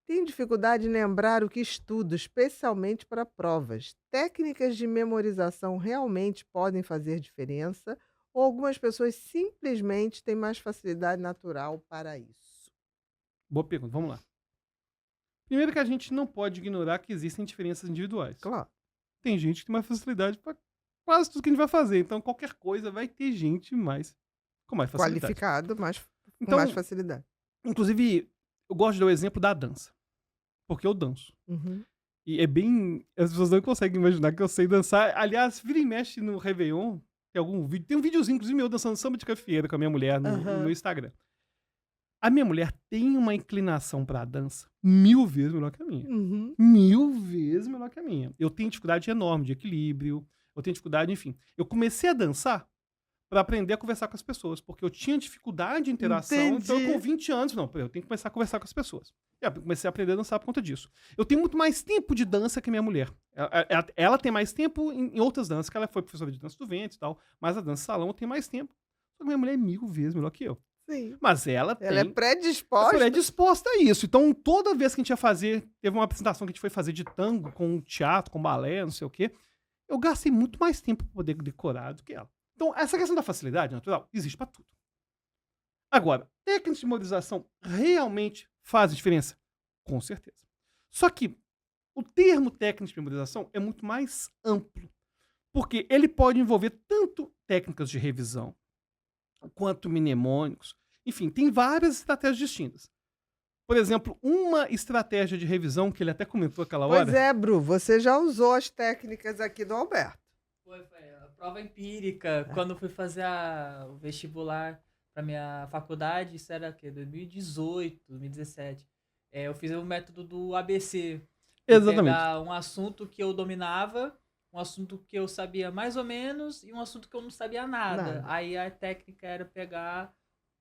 Tem dificuldade em lembrar o que estudo, especialmente para provas. Técnicas de memorização realmente podem fazer diferença ou algumas pessoas simplesmente têm mais facilidade natural para isso? Boa pergunta, vamos lá. Primeiro que a gente não pode ignorar que existem diferenças individuais. Claro. Tem gente que tem mais facilidade para quase tudo que a gente vai fazer. Então, qualquer coisa vai ter gente com mais facilidade. Qualificado, com Então, mais facilidade. Inclusive, eu gosto de dar o exemplo da dança. Porque eu danço. Uhum. E é bem... As pessoas não conseguem imaginar que eu sei dançar. Aliás, vira e mexe no Réveillon, tem algum vídeo. Tem um videozinho, inclusive, meu dançando samba de cafeira com a minha mulher no meu Instagram. A minha mulher tem uma inclinação pra dança 1000 vezes melhor que a minha. 1000 vezes melhor que a minha. Eu tenho dificuldade enorme de equilíbrio, eu tenho dificuldade, enfim. Eu comecei a dançar pra aprender a conversar com as pessoas, porque eu tinha dificuldade de interação, então eu com 20 anos, não, eu tenho que começar a conversar com as pessoas. E eu comecei a aprender a dançar por conta disso. Eu tenho muito mais tempo de dança que a minha mulher. Ela tem mais tempo em outras danças, que ela foi professora de dança do ventre e tal, mas a dança salão tem mais tempo. Só que minha mulher é 1000 vezes melhor que eu. Sim. Mas ela é predisposta. predisposta a isso. Então, toda vez que a gente ia fazer, teve uma apresentação que a gente foi fazer de tango, com teatro, com balé, não sei o quê, eu gastei muito mais tempo para poder decorar do que ela. Então, essa questão da facilidade natural existe para tudo. Agora, técnicas de memorização realmente fazem diferença? Com certeza. Só que o termo técnica de memorização é muito mais amplo, porque ele pode envolver tanto técnicas de revisão, quanto mnemônicos. Enfim, tem várias estratégias distintas. Por exemplo, uma estratégia de revisão que ele até comentou aquela hora... Pois é, Bru, você já usou as técnicas aqui do Alberto. Foi a prova empírica, quando eu fui fazer o vestibular para minha faculdade, isso era o quê? 2018, 2017. Eu fiz o método do ABC. Exatamente. Pegar um assunto que eu dominava, um assunto que eu sabia mais ou menos e um assunto que eu não sabia nada. Aí a técnica era pegar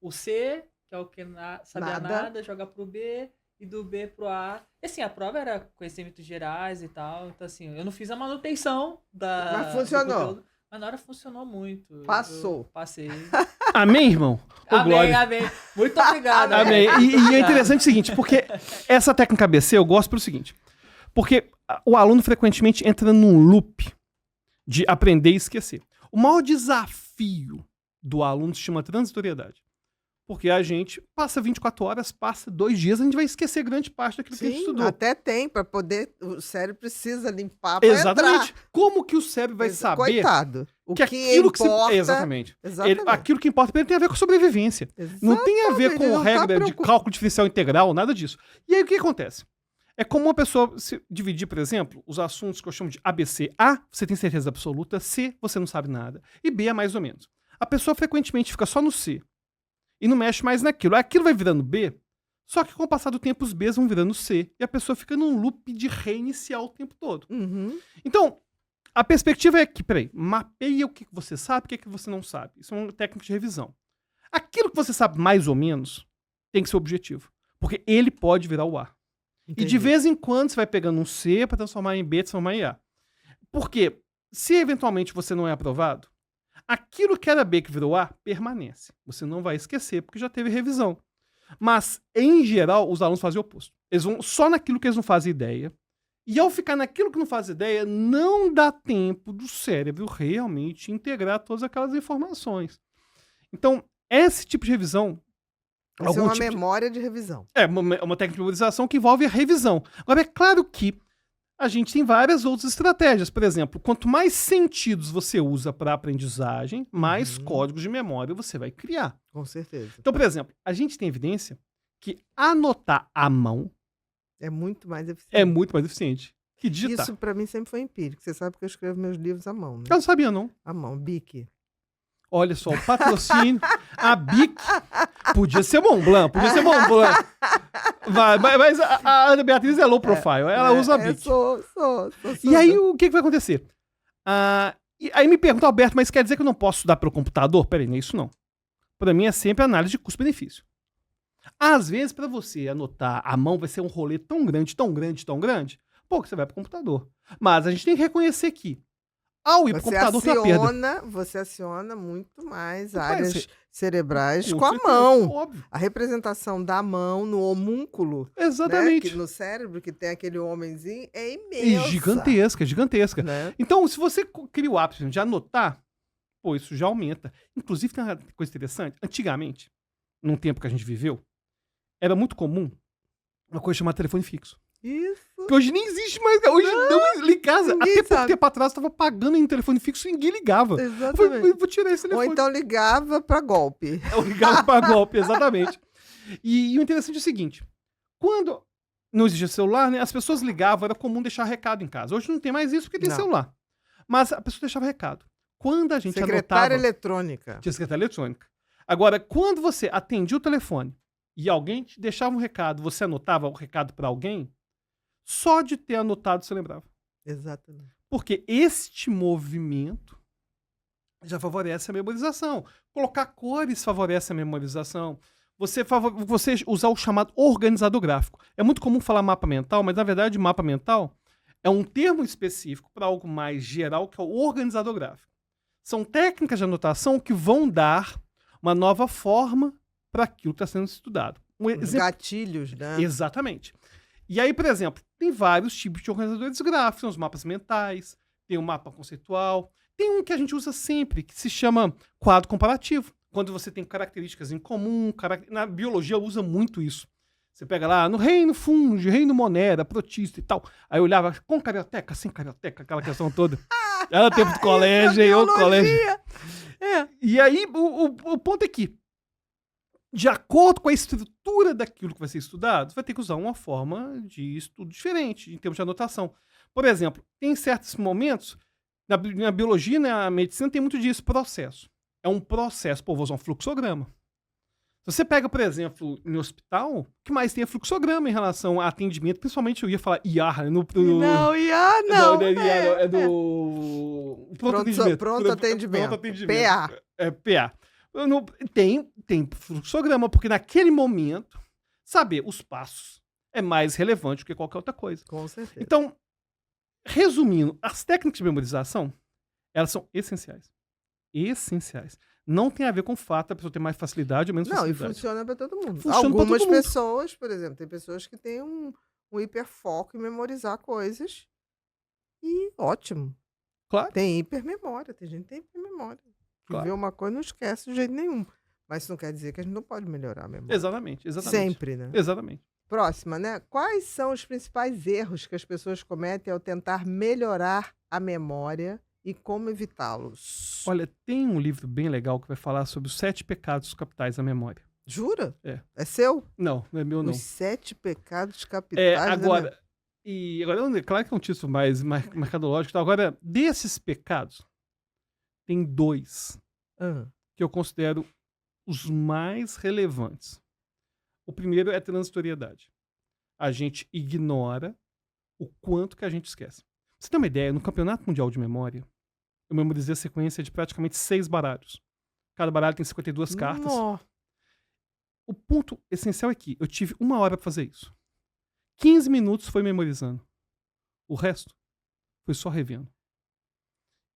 o C, que é o que sabia nada, jogar pro B e do B pro A. E assim, a prova era conhecimentos gerais e tal. Então assim, eu não fiz a manutenção Mas funcionou. Mas na hora funcionou muito. Passou. Eu passei. Amém, irmão? Amém. Muito obrigado. Amém. E é interessante o seguinte, porque essa técnica ABC eu gosto pelo seguinte. Porque o aluno frequentemente entra num loop de aprender e esquecer. O maior desafio do aluno se chama transitoriedade. Porque a gente passa 24 horas, passa 2 dias, a gente vai esquecer grande parte daquilo que a gente estudou. Até tem, para poder... O cérebro precisa limpar para Exatamente. entrar. Como que o cérebro vai saber... Coitado. O que aquilo importa... Exatamente. Exatamente. Aquilo que importa para ele tem a ver com sobrevivência. Exatamente. Não tem a ver com Ele não tá regra de cálculo diferencial integral, nada disso. E aí o que acontece? É como uma pessoa se dividir, por exemplo, os assuntos que eu chamo de ABC. A, você tem certeza absoluta. C, você não sabe nada. E B é mais ou menos. A pessoa frequentemente fica só no C e não mexe mais naquilo. Aquilo vai virando B, só que com o passar do tempo os Bs vão virando C e a pessoa fica num loop de reiniciar o tempo todo. Então, a perspectiva é que, mapeia o que você sabe e o que você não sabe. Isso é uma técnica de revisão. Aquilo que você sabe mais ou menos tem que ser objetivo, porque ele pode virar o A. Entendi. E de vez em quando você vai pegando um C para transformar em B, transformar em A. Porque se eventualmente você não é aprovado, aquilo que era B que virou A permanece. Você não vai esquecer porque já teve revisão. Mas, em geral, os alunos fazem o oposto. Eles vão só naquilo que eles não fazem ideia. E ao ficar naquilo que não faz ideia, não dá tempo do cérebro realmente integrar todas aquelas informações. Então, esse tipo de revisão... Isso é uma memória de revisão. É uma técnica de memorização que envolve a revisão. Agora, é claro que a gente tem várias outras estratégias. Por exemplo, quanto mais sentidos você usa para aprendizagem, mais códigos de memória você vai criar. Com certeza. Então, por exemplo, a gente tem evidência que anotar à mão é muito mais eficiente. É muito mais eficiente que digitar. Isso para mim sempre foi empírico. Você sabe que eu escrevo meus livros à mão, né? Eu não sabia, não. À mão, Bic. Olha só, o patrocínio, a Bic, podia ser Montblanc, mas a Ana Beatriz é low profile, ela usa a Bic. Sou. E aí, o que vai acontecer? Aí me pergunta, Alberto, mas quer dizer que eu não posso estudar pelo computador? Peraí, não é isso não. Para mim é sempre análise de custo-benefício. Às vezes, para você anotar à mão, vai ser um rolê tão grande, pô, que você vai pro computador. Mas a gente tem que reconhecer que ao ir pro computador, tem uma perda. Você aciona muito mais áreas cerebrais com certeza, a mão. Óbvio. A representação da mão no homúnculo, exatamente. Né, que no cérebro, que tem aquele homenzinho, é imensa. Gigantesca. Né? Então, se você cria o hábito de anotar, pô, isso já aumenta. Inclusive, tem uma coisa interessante. Antigamente, num tempo que a gente viveu, era muito comum uma coisa chamada telefone fixo. Isso. Que hoje nem existe mais. Hoje não em casa. Até pouco tempo atrás, eu tava pagando em telefone fixo e ninguém ligava. Exatamente. Eu vou tirar esse telefone. Ou então ligava pra golpe. Eu ligava pra golpe, exatamente. E o interessante é o seguinte. Quando não existia celular, né? As pessoas ligavam, era comum deixar recado em casa. Hoje não tem mais isso porque tem Não. celular. Mas a pessoa deixava recado. Quando a gente Secretária anotava... eletrônica. Tinha secretária eletrônica. Agora, quando você atendia o telefone e alguém te deixava um recado, você anotava o recado para alguém, só de ter anotado você lembrava. Exatamente. Porque este movimento já favorece a memorização. Colocar cores favorece a memorização. Você usar o chamado organizador gráfico. É muito comum falar mapa mental, mas na verdade mapa mental é um termo específico para algo mais geral, que é o organizador gráfico. São técnicas de anotação que vão dar uma nova forma para aquilo que está sendo estudado. Os gatilhos, né? Exatamente. E aí, por exemplo, tem vários tipos de organizadores gráficos, tem os mapas mentais, tem o mapa conceitual, tem um que a gente usa sempre, que se chama quadro comparativo. Quando você tem características em comum, na biologia usa muito isso. Você pega lá no reino fungi, reino monera, protista e tal. Aí eu olhava com carioteca, sem carioteca, aquela questão toda. Era tempo de colégio, hein? Outro colégio. E aí o ponto é que, de acordo com a estrutura daquilo que vai ser estudado, você vai ter que usar uma forma de estudo diferente, em termos de anotação. Por exemplo, em certos momentos, na biologia, na medicina, tem muito disso, processo. É um processo, pô, vou usar um fluxograma. Se você pega, por exemplo, em hospital, o que mais tem é fluxograma em relação a atendimento, principalmente eu ia falar IAR, Não, IAR não. É do pronto atendimento. Pronto atendimento. PA. É, PA. Tem fluxograma, porque naquele momento, saber os passos é mais relevante do que qualquer outra coisa. Com certeza. Então, resumindo, as técnicas de memorização, elas são essenciais. Essenciais. Não tem a ver com o fato da pessoa ter mais facilidade ou menos facilidade. Não, e funciona para todo mundo. Funciona Algumas pra todo mundo. pessoas, por exemplo, tem pessoas que têm um hiperfoco em memorizar coisas e ótimo. Claro. Tem hipermemória, tem gente que tem hipermemória. Que Claro. vê uma coisa e não esquece de jeito nenhum. Mas isso não quer dizer que a gente não pode melhorar a memória. Exatamente. Sempre, né? Exatamente. Próxima, né? Quais são os principais erros que as pessoas cometem ao tentar melhorar a memória e como evitá-los? Olha, tem um livro bem legal que vai falar sobre os 7 pecados capitais da memória. Jura? É. É seu? Não é meu, não. Os 7 pecados capitais da memória. Agora, claro que é um título mais mercadológico. Tá? Agora, desses pecados, tem 2 que eu considero os mais relevantes. O primeiro é a transitoriedade. A gente ignora o quanto que a gente esquece. Pra você ter uma ideia, no Campeonato Mundial de Memória, eu memorizei a sequência de praticamente 6 baralhos. Cada baralho tem 52 cartas. Nó. O ponto essencial é que eu tive 1 hora para fazer isso. 15 minutos foi memorizando. O resto foi só revendo.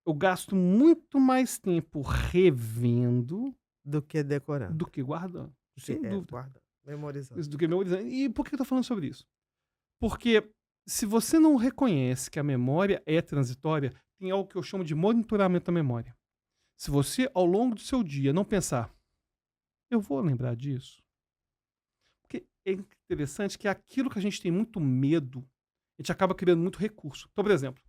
Eu gasto muito mais tempo revendo Do que decorando. do que guardando. Sem dúvida. Guarda. Memorizando. Do que memorizando. E por que eu tô falando sobre isso? Porque se você não reconhece que a memória é transitória, tem algo que eu chamo de monitoramento da memória. Se você, ao longo do seu dia, não pensar, eu vou lembrar disso. Porque é interessante que aquilo que a gente tem muito medo, a gente acaba criando muito recurso. Então, por exemplo,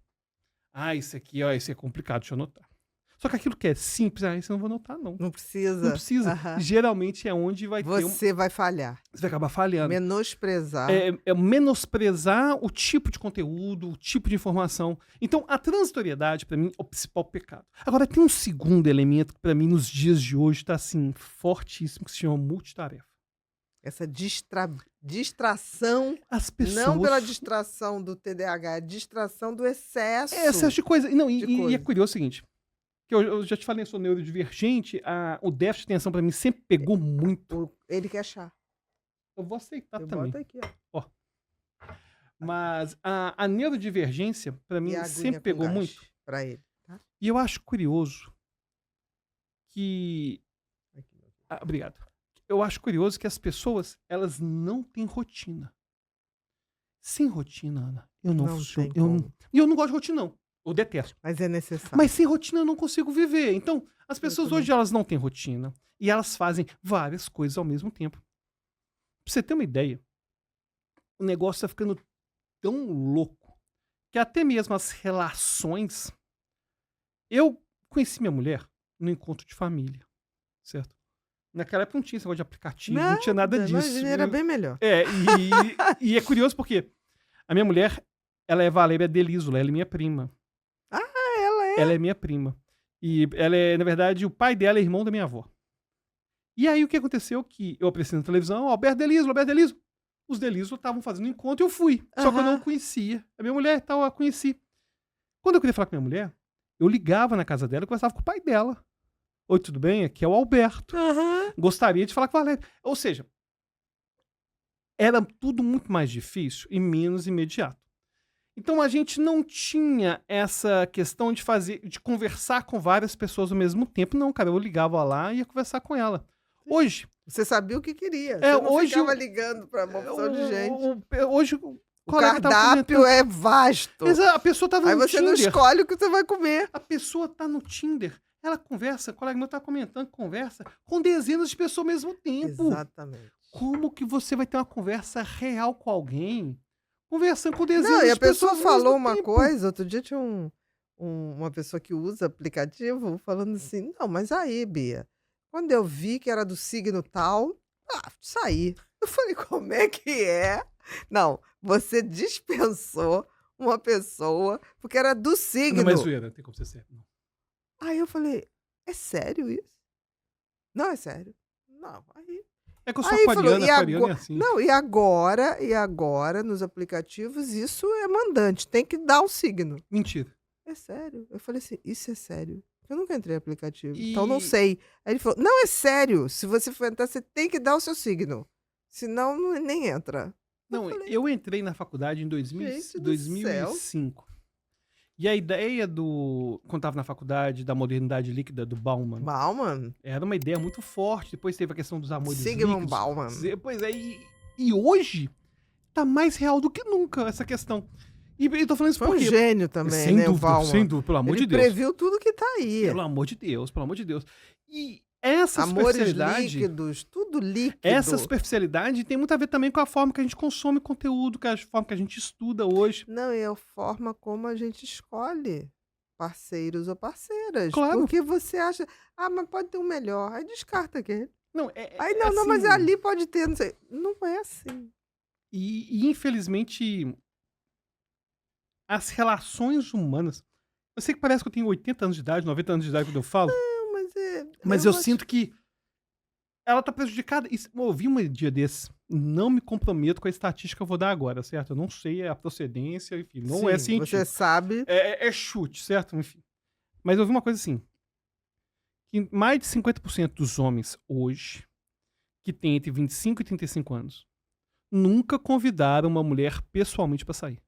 isso aqui, isso é complicado, deixa eu anotar. Só que aquilo que é simples, isso eu não vou anotar, não. Não precisa. Não precisa. Aham. Geralmente é onde vai ter Você vai falhar. Você vai acabar falhando. Menosprezar. É menosprezar o tipo de conteúdo, o tipo de informação. Então, a transitoriedade, para mim, é o principal pecado. Agora, tem um segundo elemento que, para mim, nos dias de hoje, está assim, fortíssimo, que se chama multitarefa. Essa distração. As pessoas... Não pela distração do TDAH, é a distração do excesso. Excesso de coisa. Não, de e é coisa. curioso o seguinte, que eu já te falei, eu sou neurodivergente, o déficit de atenção, para mim, sempre pegou muito. Ele quer achar. Eu vou aceitar Eu também. boto aqui, ó. Mas a neurodivergência, para mim, E a aguinha sempre com pegou gás muito. pra ele. Tá? E eu acho curioso que... Aqui, meu. Obrigado. Eu acho curioso que as pessoas, elas não têm rotina. Sem rotina, Ana, eu não funciono. E eu não gosto de rotina, não. Eu detesto. Mas é necessário. Mas sem rotina eu não consigo viver. Então, as pessoas também. hoje, elas não têm rotina. E elas fazem várias coisas ao mesmo tempo. Pra você ter uma ideia, o negócio tá ficando tão louco que até mesmo as relações... Eu conheci minha mulher no encontro de família, certo? Naquela época não tinha esse negócio de aplicativo, não tinha nada disso. Imagina, era bem melhor. E é curioso porque a minha mulher, ela é Valéria Delísola, ela é minha prima. Ah, ela é? Ela é minha prima. E ela é, na verdade, o pai dela é irmão da minha avó. E aí o que aconteceu que eu apareci na televisão, Alberto Delísola. Os Delísola estavam fazendo encontro e eu fui. Só que eu não conhecia. A minha mulher e tal, eu a conheci. Quando eu queria falar com a minha mulher, eu ligava na casa dela e conversava com o pai dela. Oi, tudo bem? Aqui é o Alberto. Gostaria de falar com a Valéria. Ou seja, era tudo muito mais difícil e menos imediato. Então a gente não tinha essa questão de conversar com várias pessoas ao mesmo tempo. Não, cara, eu ligava lá e ia conversar com ela. Hoje... Você sabia o que queria. Você não hoje ficava ligando para uma opção de gente. Hoje... O cardápio é vasto. A pessoa tava Aí no você Tinder. não escolhe o que você vai comer. A pessoa tá no Tinder. Ela conversa, o colega meu tá comentando, conversa com dezenas de pessoas ao mesmo tempo. Exatamente. Como que você vai ter uma conversa real com alguém? Conversando com dezenas Não, e de a pessoa pessoas ao falou mesmo uma tempo. coisa, outro dia tinha uma pessoa que usa aplicativo falando assim, não, mas aí, Bia, quando eu vi que era do signo tal, saí. Eu falei, como é que é? Não, você dispensou uma pessoa porque era do signo. Não, mas zoeira, não tem como ser certo. Não. Aí eu falei, é sério isso? Não, é sério. Não, aí... É que eu sou Aí aquariana, falou, aquariana é assim. Não, e agora, nos aplicativos, isso é mandante, tem que dar o signo. Mentira. É sério. Eu falei assim, isso é sério. Eu nunca entrei em aplicativo, E- então não sei. Aí ele falou, não, é sério. Se você for entrar, você tem que dar o seu signo. Senão, nem entra. Não, falei, eu entrei na faculdade em Gente do 2005. E a ideia quando tava na faculdade, da modernidade líquida do Bauman, Bauman? era uma ideia muito forte. Depois teve a questão dos amores Sigmund líquidos. Bauman. Pois é, e hoje tá mais real do que nunca essa questão. E eu tô falando isso Foi um porque... gênio também, sem né, o dúvida, Bauman. sem dúvida, pelo amor Ele de Deus. previu tudo que tá aí. Pelo amor de Deus, pelo amor de Deus. E essa Amores superficialidade... líquidos, tudo líquido. Essa superficialidade tem muito a ver também com a forma que a gente consome conteúdo, com a forma que a gente estuda hoje. Não, é a forma como a gente escolhe parceiros ou parceiras. Claro. Porque você acha, mas pode ter um melhor. Aí descarta aquele. Não, Aí não, mas assim, ali pode ter, não sei. Não é assim. E infelizmente, as relações humanas... Eu sei que parece que eu tenho 80 anos de idade, 90 anos de idade quando eu falo, Não, mas mas eu sinto que ela tá prejudicada. Eu ouvi um dia desses, não me comprometo com a estatística que eu vou dar agora, certo? Eu não sei a procedência, enfim, não é científico. Você sabe. É chute, certo? Enfim. Mas eu vi uma coisa assim, que mais de 50% dos homens hoje, que têm entre 25 e 35 anos, nunca convidaram uma mulher pessoalmente pra sair.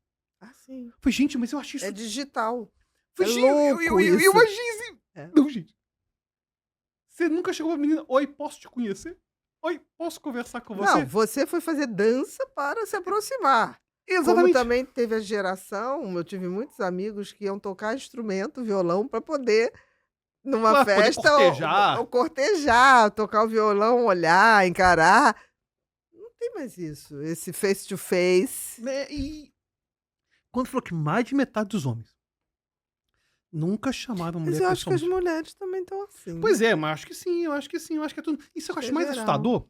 Sim. Falei, gente, mas eu achei isso... É digital. Falei, é gente, louco eu isso. achei assim... É. Não, gente. Você nunca chegou pra menina, oi, posso te conhecer? Oi, posso conversar com você? Não, você foi fazer dança para se aproximar. Como Exatamente. também teve a geração, eu tive muitos amigos que iam tocar instrumento, violão, para poder, numa Pra poder festa, cortejar. ou cortejar, tocar o violão, olhar, encarar. Não tem mais isso, esse face-to-face. E quando falou que mais de metade dos homens nunca chamaram a mulher Mas eu acho que as pessoalmente. mulheres também estão assim. Pois é, mas acho que sim, eu acho que sim, eu acho que é tudo. Isso que eu acho É mais geral. assustador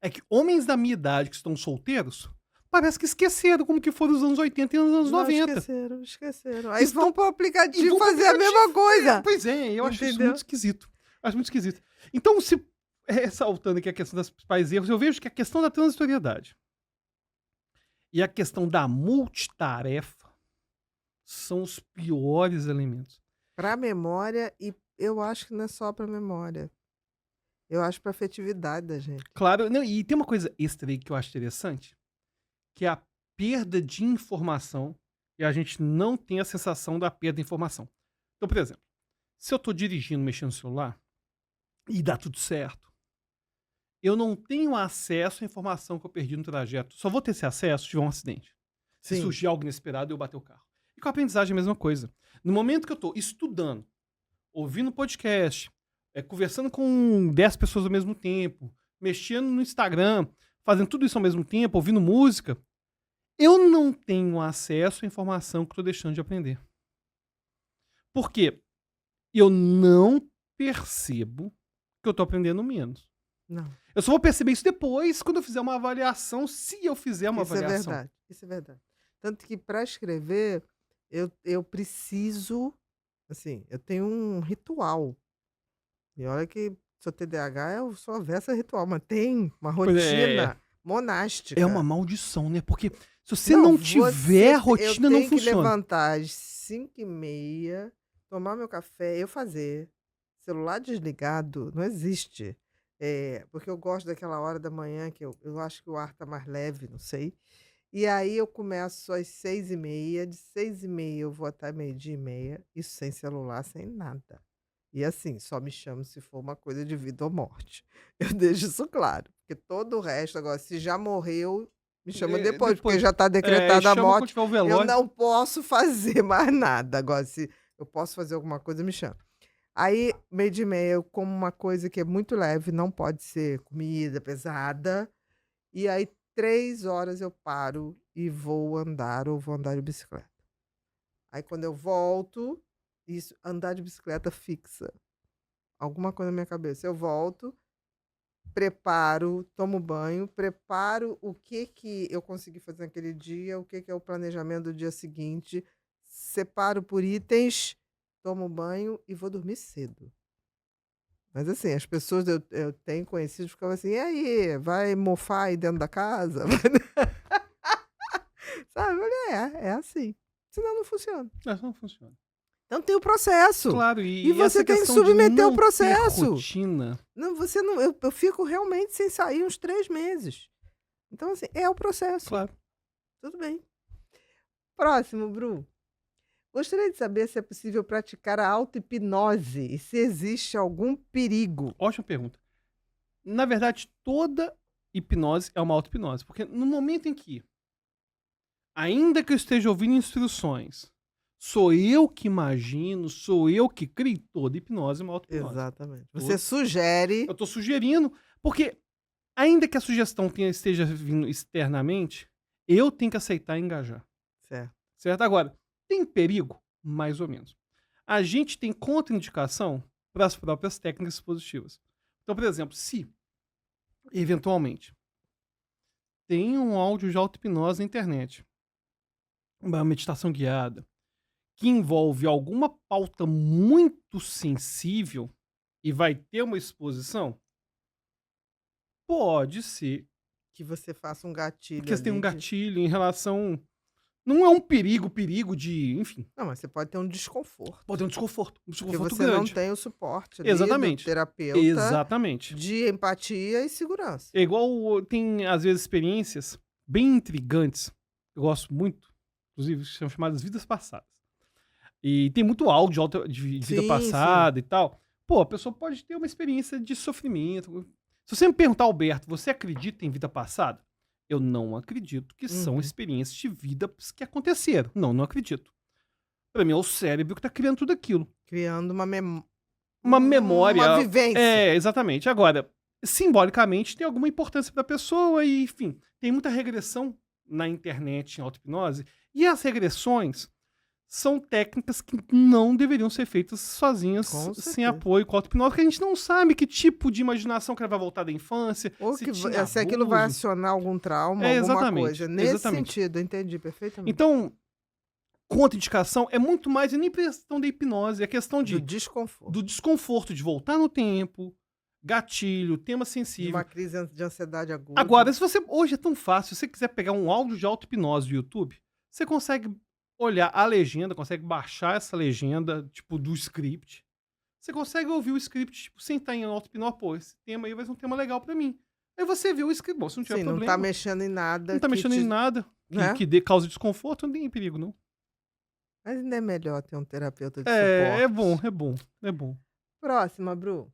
é que homens da minha idade que estão solteiros parece que esqueceram como que foram os anos 80 e os anos Não, 90. esqueceram. Aí Estão- vão pro E aplicativo vão pro fazer a mesma coisa. Pois é, eu acho isso Entendeu? muito esquisito. Acho muito esquisito. Então, se ressaltando aqui a questão dos principais erros, eu vejo que a questão da transitoriedade e a questão da multitarefa são os piores elementos. Para memória, e eu acho que não é só para memória. Eu acho para afetividade da gente. Claro, não, e tem uma coisa extra aí que eu acho interessante, que é a perda de informação, e a gente não tem a sensação da perda de informação. Então, por exemplo, se eu tô dirigindo, mexendo no celular, e dá tudo certo, eu não tenho acesso à informação que eu perdi no trajeto. Só vou ter esse acesso se tiver um acidente. Se Sim. surgir algo inesperado, eu bater o carro. E com a aprendizagem é a mesma coisa. No momento que eu tô estudando, ouvindo podcast, conversando com 10 pessoas ao mesmo tempo, mexendo no Instagram, fazendo tudo isso ao mesmo tempo, ouvindo música, eu não tenho acesso à informação que eu tô deixando de aprender. Por quê? Eu não percebo que eu tô aprendendo menos. Não. Eu só vou perceber isso depois, quando eu fizer uma avaliação, se eu fizer uma Isso é avaliação. verdade. Isso é verdade. Tanto que para escrever, eu preciso, assim, eu tenho um ritual. E olha que sou TDAH, eu sou avessa a ritual, mas tem uma Pois é, rotina monástica. é uma maldição, né? Porque se você não tiver rotina, eu não tenho que funciona. levantar às 5h30, tomar meu café, eu fazer. Celular desligado, não existe. Porque eu gosto daquela hora da manhã que eu acho que o ar tá mais leve, não sei. E aí eu começo às 6h30, de 6h30 eu vou até 12h30, isso sem celular, sem nada. E assim, só me chamo se for uma coisa de vida ou morte. Eu deixo isso claro, porque todo o resto, agora, se já morreu, me chama depois, porque já está decretada a chama quando morte. tiver o Eu velório. não posso fazer mais nada. Agora, se eu posso fazer alguma coisa, me chama. Aí, 12h30, eu como uma coisa que é muito leve, não pode ser comida pesada. E aí, 3 horas eu paro e vou andar ou vou andar de bicicleta. Aí, quando eu volto, isso, andar de bicicleta fixa. Alguma coisa na minha cabeça. Eu volto, preparo, tomo banho, preparo o que eu consegui fazer naquele dia, o que é o planejamento do dia seguinte, separo por itens, tomo banho e vou dormir cedo. Mas assim, as pessoas eu tenho conhecidos que ficavam assim, e aí, vai mofar aí dentro da casa? Sabe? Eu falei, é assim. Senão não funciona. Não funciona. Então tem o processo. Claro, E você essa tem que questão de submeter o não ter processo. rotina. Não, você não. Eu fico realmente sem sair uns 3 meses. Então, assim, é o processo. Claro. Tudo bem. Próximo, Bru. Gostaria de saber se é possível praticar a auto-hipnose e se existe algum perigo. Ótima pergunta. Na verdade, toda hipnose é uma auto-hipnose. Porque no momento em que, ainda que eu esteja ouvindo instruções, sou eu que imagino, sou eu que crio, toda hipnose é uma auto-hipnose. Exatamente. Você sugere. Eu estou sugerindo, porque ainda que a sugestão esteja vindo externamente, eu tenho que aceitar e engajar. Certo. Certo? Agora, tem perigo? Mais ou menos. A gente tem contraindicação para as próprias técnicas positivas. Então, por exemplo, se, eventualmente, tem um áudio de auto-hipnose na internet, uma meditação guiada, que envolve alguma pauta muito sensível e vai ter uma exposição, pode ser Que você faça um gatilho. que você tem um ali de- gatilho em relação... Não é um perigo de... Enfim, Não, mas você pode ter um desconforto. pode ter um desconforto Porque grande. você não tem o suporte ali Exatamente. do terapeuta Exatamente. de empatia e segurança. É igual tem, às vezes, experiências bem intrigantes. Eu gosto muito. Inclusive, são chamadas vidas passadas. E tem muito áudio de vida Sim, passada e tal. Pô, a pessoa pode ter uma experiência de sofrimento. Se você me perguntar, Alberto, você acredita em vida passada? Eu não acredito que são experiências de vidas que aconteceram. Não acredito. Pra mim é o cérebro que tá criando tudo aquilo. Criando uma memória. Uma memória. Uma vivência. É, exatamente. Agora, simbolicamente tem alguma importância pra pessoa e, enfim, tem muita regressão na internet em auto-hipnose. E as regressões são técnicas que não deveriam ser feitas sozinhas, Com sem certeza. apoio com a auto-hipnose, porque a gente não sabe que tipo de imaginação que ela vai voltar da infância, Ou se que tinha se aquilo vai abuso. acionar algum trauma, É, alguma exatamente, coisa. Nesse exatamente. sentido, entendi perfeitamente. Então, contraindicação é muito mais, nem questão da hipnose, é questão Do desconforto. do desconforto de voltar no tempo, gatilho, tema De sensível. uma crise de ansiedade aguda. Agora, se você, hoje é tão fácil, se você quiser pegar um áudio de auto-hipnose do YouTube, você consegue olhar a legenda, consegue baixar essa legenda, tipo, do script. Você consegue ouvir o script, tipo, sem estar em auto-hipnose, pô, esse tema aí vai ser um tema legal pra mim. Aí você vê o script, bom, se não tiver Sim, não problema, tá mexendo em nada. não tá que mexendo em nada né? que dê causa desconforto, não tem perigo, não. Mas ainda é melhor ter um terapeuta de É suporte. bom. Próxima, Bru.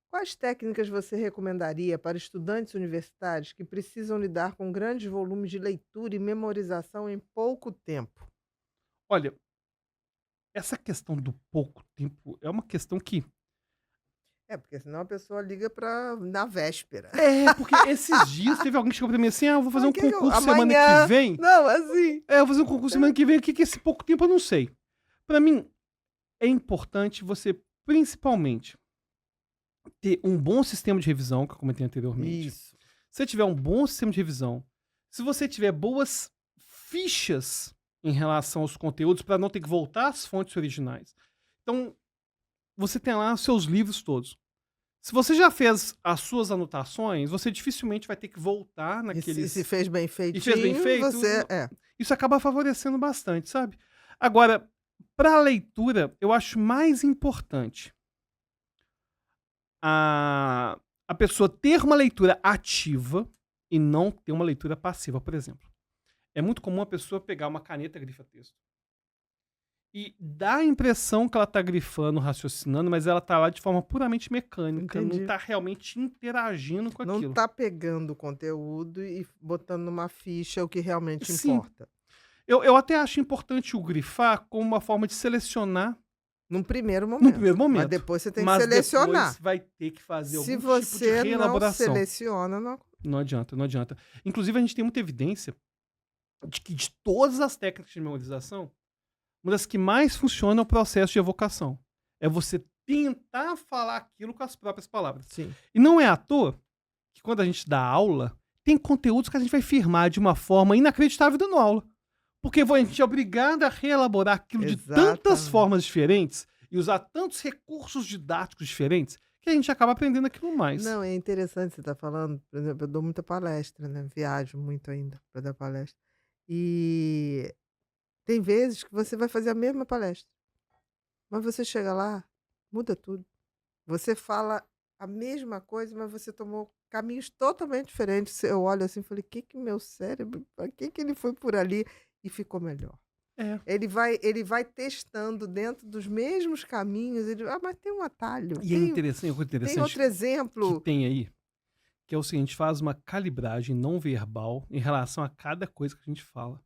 Quais técnicas você recomendaria para estudantes universitários que precisam lidar com grandes volumes de leitura e memorização em pouco tempo? Olha, essa questão do pouco tempo é uma questão que... Porque senão a pessoa liga na véspera. Porque esses dias teve alguém que chegou pra mim assim, eu vou fazer um concurso semana Amanhã. que vem. Não, assim. Eu vou fazer um concurso semana que vem, o que é esse pouco tempo eu não sei. Pra mim, é importante você, principalmente, ter um bom sistema de revisão, que eu comentei anteriormente. Isso. Se você tiver um bom sistema de revisão, se você tiver boas fichas em relação aos conteúdos, para não ter que voltar às fontes originais. Então, você tem lá os seus livros todos. Se você já fez as suas anotações, você dificilmente vai ter que voltar E naqueles... se fez bem feitinho, E fez bem feito, você... Isso acaba favorecendo bastante, sabe? Agora, para a leitura, eu acho mais importante a pessoa ter uma leitura ativa e não ter uma leitura passiva, por exemplo. É muito comum a pessoa pegar uma caneta e grifar texto. E dá a impressão que ela tá grifando, raciocinando, mas ela tá lá de forma puramente mecânica, Entendi. não tá realmente interagindo com Não aquilo. tá pegando o conteúdo e botando numa ficha o que realmente Sim. importa. Eu até acho importante o grifar como uma forma de selecionar Num primeiro no momento. primeiro momento. Mas depois você tem que Mas selecionar. depois vai ter que fazer Se algum tipo de você não reelaboração. seleciona, não... Não adianta, não adianta. Inclusive, a gente tem muita evidência de que de todas as técnicas de memorização, uma das que mais funciona é o processo de evocação. É você tentar falar aquilo com as próprias palavras. Sim. E não é à toa que quando a gente dá aula, tem conteúdos que a gente vai firmar de uma forma inacreditável dando aula. Porque a gente é obrigado a reelaborar aquilo de tantas Exatamente. formas diferentes e usar tantos recursos didáticos diferentes que a gente acaba aprendendo aquilo mais. Não, é interessante você estar falando. Por exemplo, eu dou muita palestra, né? Viajo muito ainda para dar palestra. E tem vezes que você vai fazer a mesma palestra, mas você chega lá, muda tudo. Você fala a mesma coisa, mas você tomou caminhos totalmente diferentes. Eu olho assim e falei, que meu cérebro, para que ele foi por ali e ficou melhor? É. Ele vai testando dentro dos mesmos caminhos. Mas tem um atalho. E é interessante, uma coisa Tem interessante outro exemplo. que tem aí, que é o seguinte, faz uma calibragem não verbal em relação a cada coisa que a gente fala.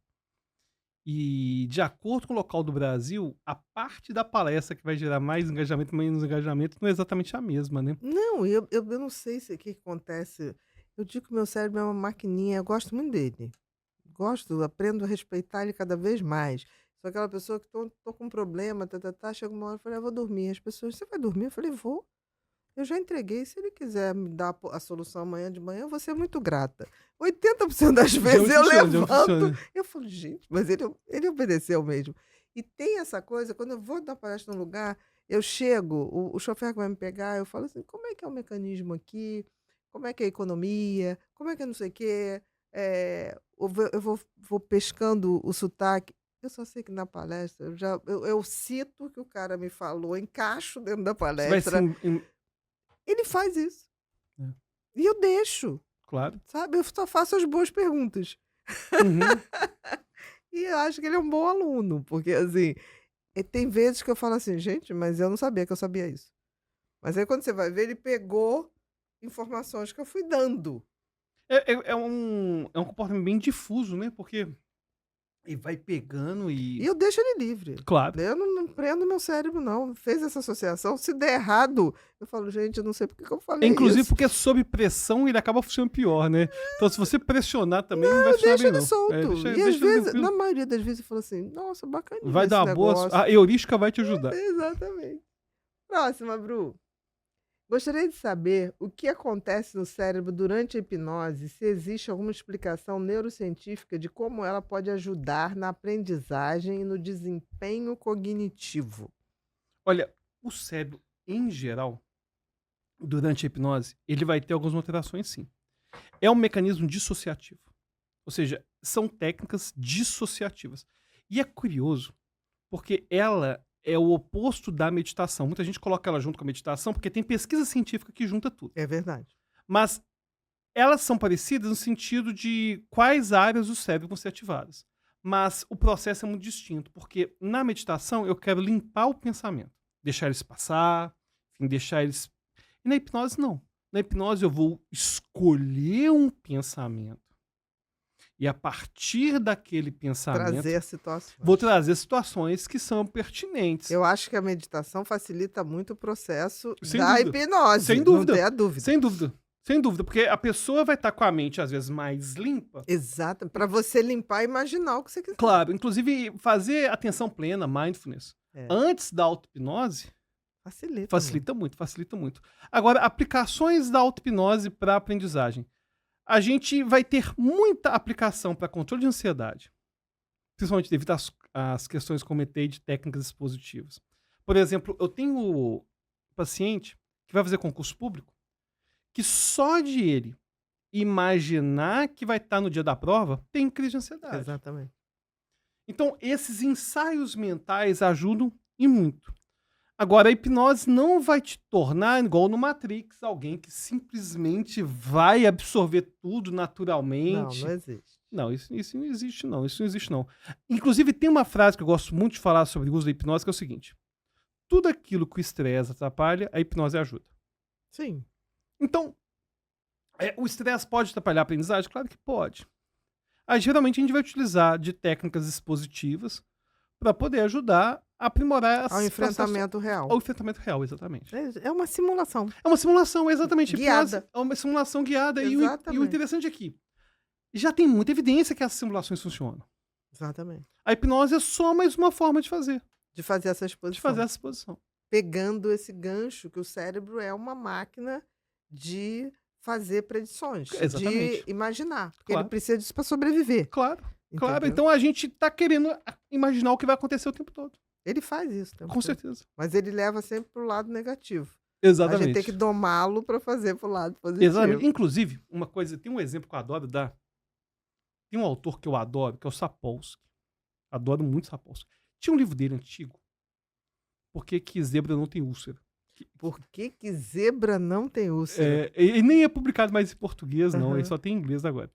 E de acordo com o local do Brasil, a parte da palestra que vai gerar mais engajamento, menos engajamento, não é exatamente a mesma, né? Não, eu não sei o que acontece. Eu digo que meu cérebro é uma maquininha, eu gosto muito dele. Gosto, aprendo a respeitar ele cada vez mais. Sou aquela pessoa que tô com um problema, chega uma hora e falei, vou dormir. As pessoas, você vai dormir? Eu falei, vou. Eu já entreguei. Se ele quiser me dar a solução amanhã de manhã, eu vou ser muito grata. 80% das vezes eu levanto. Eu falo, gente, mas ele obedeceu mesmo. E tem essa coisa, quando eu vou dar palestra num lugar, eu chego, o chofer que vai me pegar, eu falo assim, como é que é o mecanismo aqui? Como é que é a economia? Como é que é não sei o quê? Eu vou pescando o sotaque. Eu só sei que na palestra, eu cito o que o cara me falou, encaixo dentro da palestra. Ele faz isso. É. E eu deixo. Claro. Sabe? Eu só faço as boas perguntas. Uhum. E eu acho que ele é um bom aluno, porque assim, tem vezes que eu falo assim, gente, mas eu não sabia que eu sabia isso. Mas aí quando você vai ver, ele pegou informações que eu fui dando. É um comportamento bem difuso, né? Porque ele vai pegando E eu deixo ele livre. Claro. Eu não prendo meu cérebro, não. Fez essa associação. Se der errado, eu falo, gente, eu não sei por que eu falei inclusive isso. porque sob pressão ele acaba funcionando pior, né? Então se você pressionar também não vai funcionar bem, não. Deixa ele solto. E às vezes, na maioria das vezes, eu falo assim, nossa, bacana. Vai dar uma boa... A heurística vai te ajudar. Exatamente. Próxima, Bru. Gostaria de saber o que acontece no cérebro durante a hipnose, se existe alguma explicação neurocientífica de como ela pode ajudar na aprendizagem e no desempenho cognitivo. Olha, o cérebro, em geral, durante a hipnose, ele vai ter algumas alterações, sim. É um mecanismo dissociativo. Ou seja, são técnicas dissociativas. E é curioso, porque ela é o oposto da meditação. Muita gente coloca ela junto com a meditação porque tem pesquisa científica que junta tudo. É verdade. Mas elas são parecidas no sentido de quais áreas do cérebro vão ser ativadas. Mas o processo é muito distinto, porque na meditação eu quero limpar o pensamento, deixar eles passar, enfim, deixar eles... E na hipnose não. Na hipnose eu vou escolher um pensamento e a partir daquele pensamento... Trazer situações. Vou trazer situações que são pertinentes. Eu acho que a meditação facilita muito o processo Sem da dúvida. hipnose. Sem dúvida. Não tem a dúvida. Sem dúvida. Sem dúvida, porque a pessoa vai estar com a mente, às vezes, mais limpa. Exato. Para você limpar e imaginar o que você quiser. Claro. Inclusive, fazer atenção plena, mindfulness, antes da auto-hipnose, Facilita. Facilita muito, facilita muito. Agora, aplicações da auto-hipnose para aprendizagem. A gente vai ter muita aplicação para controle de ansiedade, principalmente devido às questões que comentei de técnicas expositivas. Por exemplo, eu tenho paciente que vai fazer concurso público, que só de ele imaginar que vai estar no dia da prova, tem crise de ansiedade. Exatamente. Então, esses ensaios mentais ajudam e muito. Agora, a hipnose não vai te tornar, igual no Matrix, alguém que simplesmente vai absorver tudo Não, naturalmente. não existe. Não, isso não existe, não. Isso não existe, não. Inclusive, tem uma frase que eu gosto muito de falar sobre o uso da hipnose, que é o seguinte: tudo aquilo que o estresse atrapalha, a hipnose ajuda. Sim. Então, o estresse pode atrapalhar a aprendizagem? Claro que pode. Aí, geralmente, a gente vai utilizar de técnicas expositivas para poder ajudar a aprimorar Ao enfrentamento real. ao enfrentamento real, exatamente. É uma simulação. É uma simulação, exatamente. Guiada. É uma simulação guiada. E o Exatamente. interessante é que já tem muita evidência que essas simulações funcionam. Exatamente. A hipnose é só mais uma forma de fazer essa exposição. essa exposição. Pegando esse gancho que o cérebro é uma máquina de fazer predições, Exatamente. de imaginar. Porque Claro. ele precisa disso para sobreviver. Claro, claro. Entendeu? Então a gente tá querendo imaginar o que vai acontecer o tempo todo. Ele faz isso. o tempo Com todo. certeza. Mas ele leva sempre pro lado negativo. A Exatamente. gente tem que domá-lo para fazer pro lado positivo. Exatamente. Inclusive, uma coisa, tem um exemplo que eu adoro dar. Tem um autor que eu adoro, que é o Sapolsky. Adoro muito Sapolsky. Tinha um livro dele antigo. Por que zebra não tem úlcera? Por que zebra não tem úlcera? E nem é publicado mais em português, não. Aham. Ele só tem em inglês agora.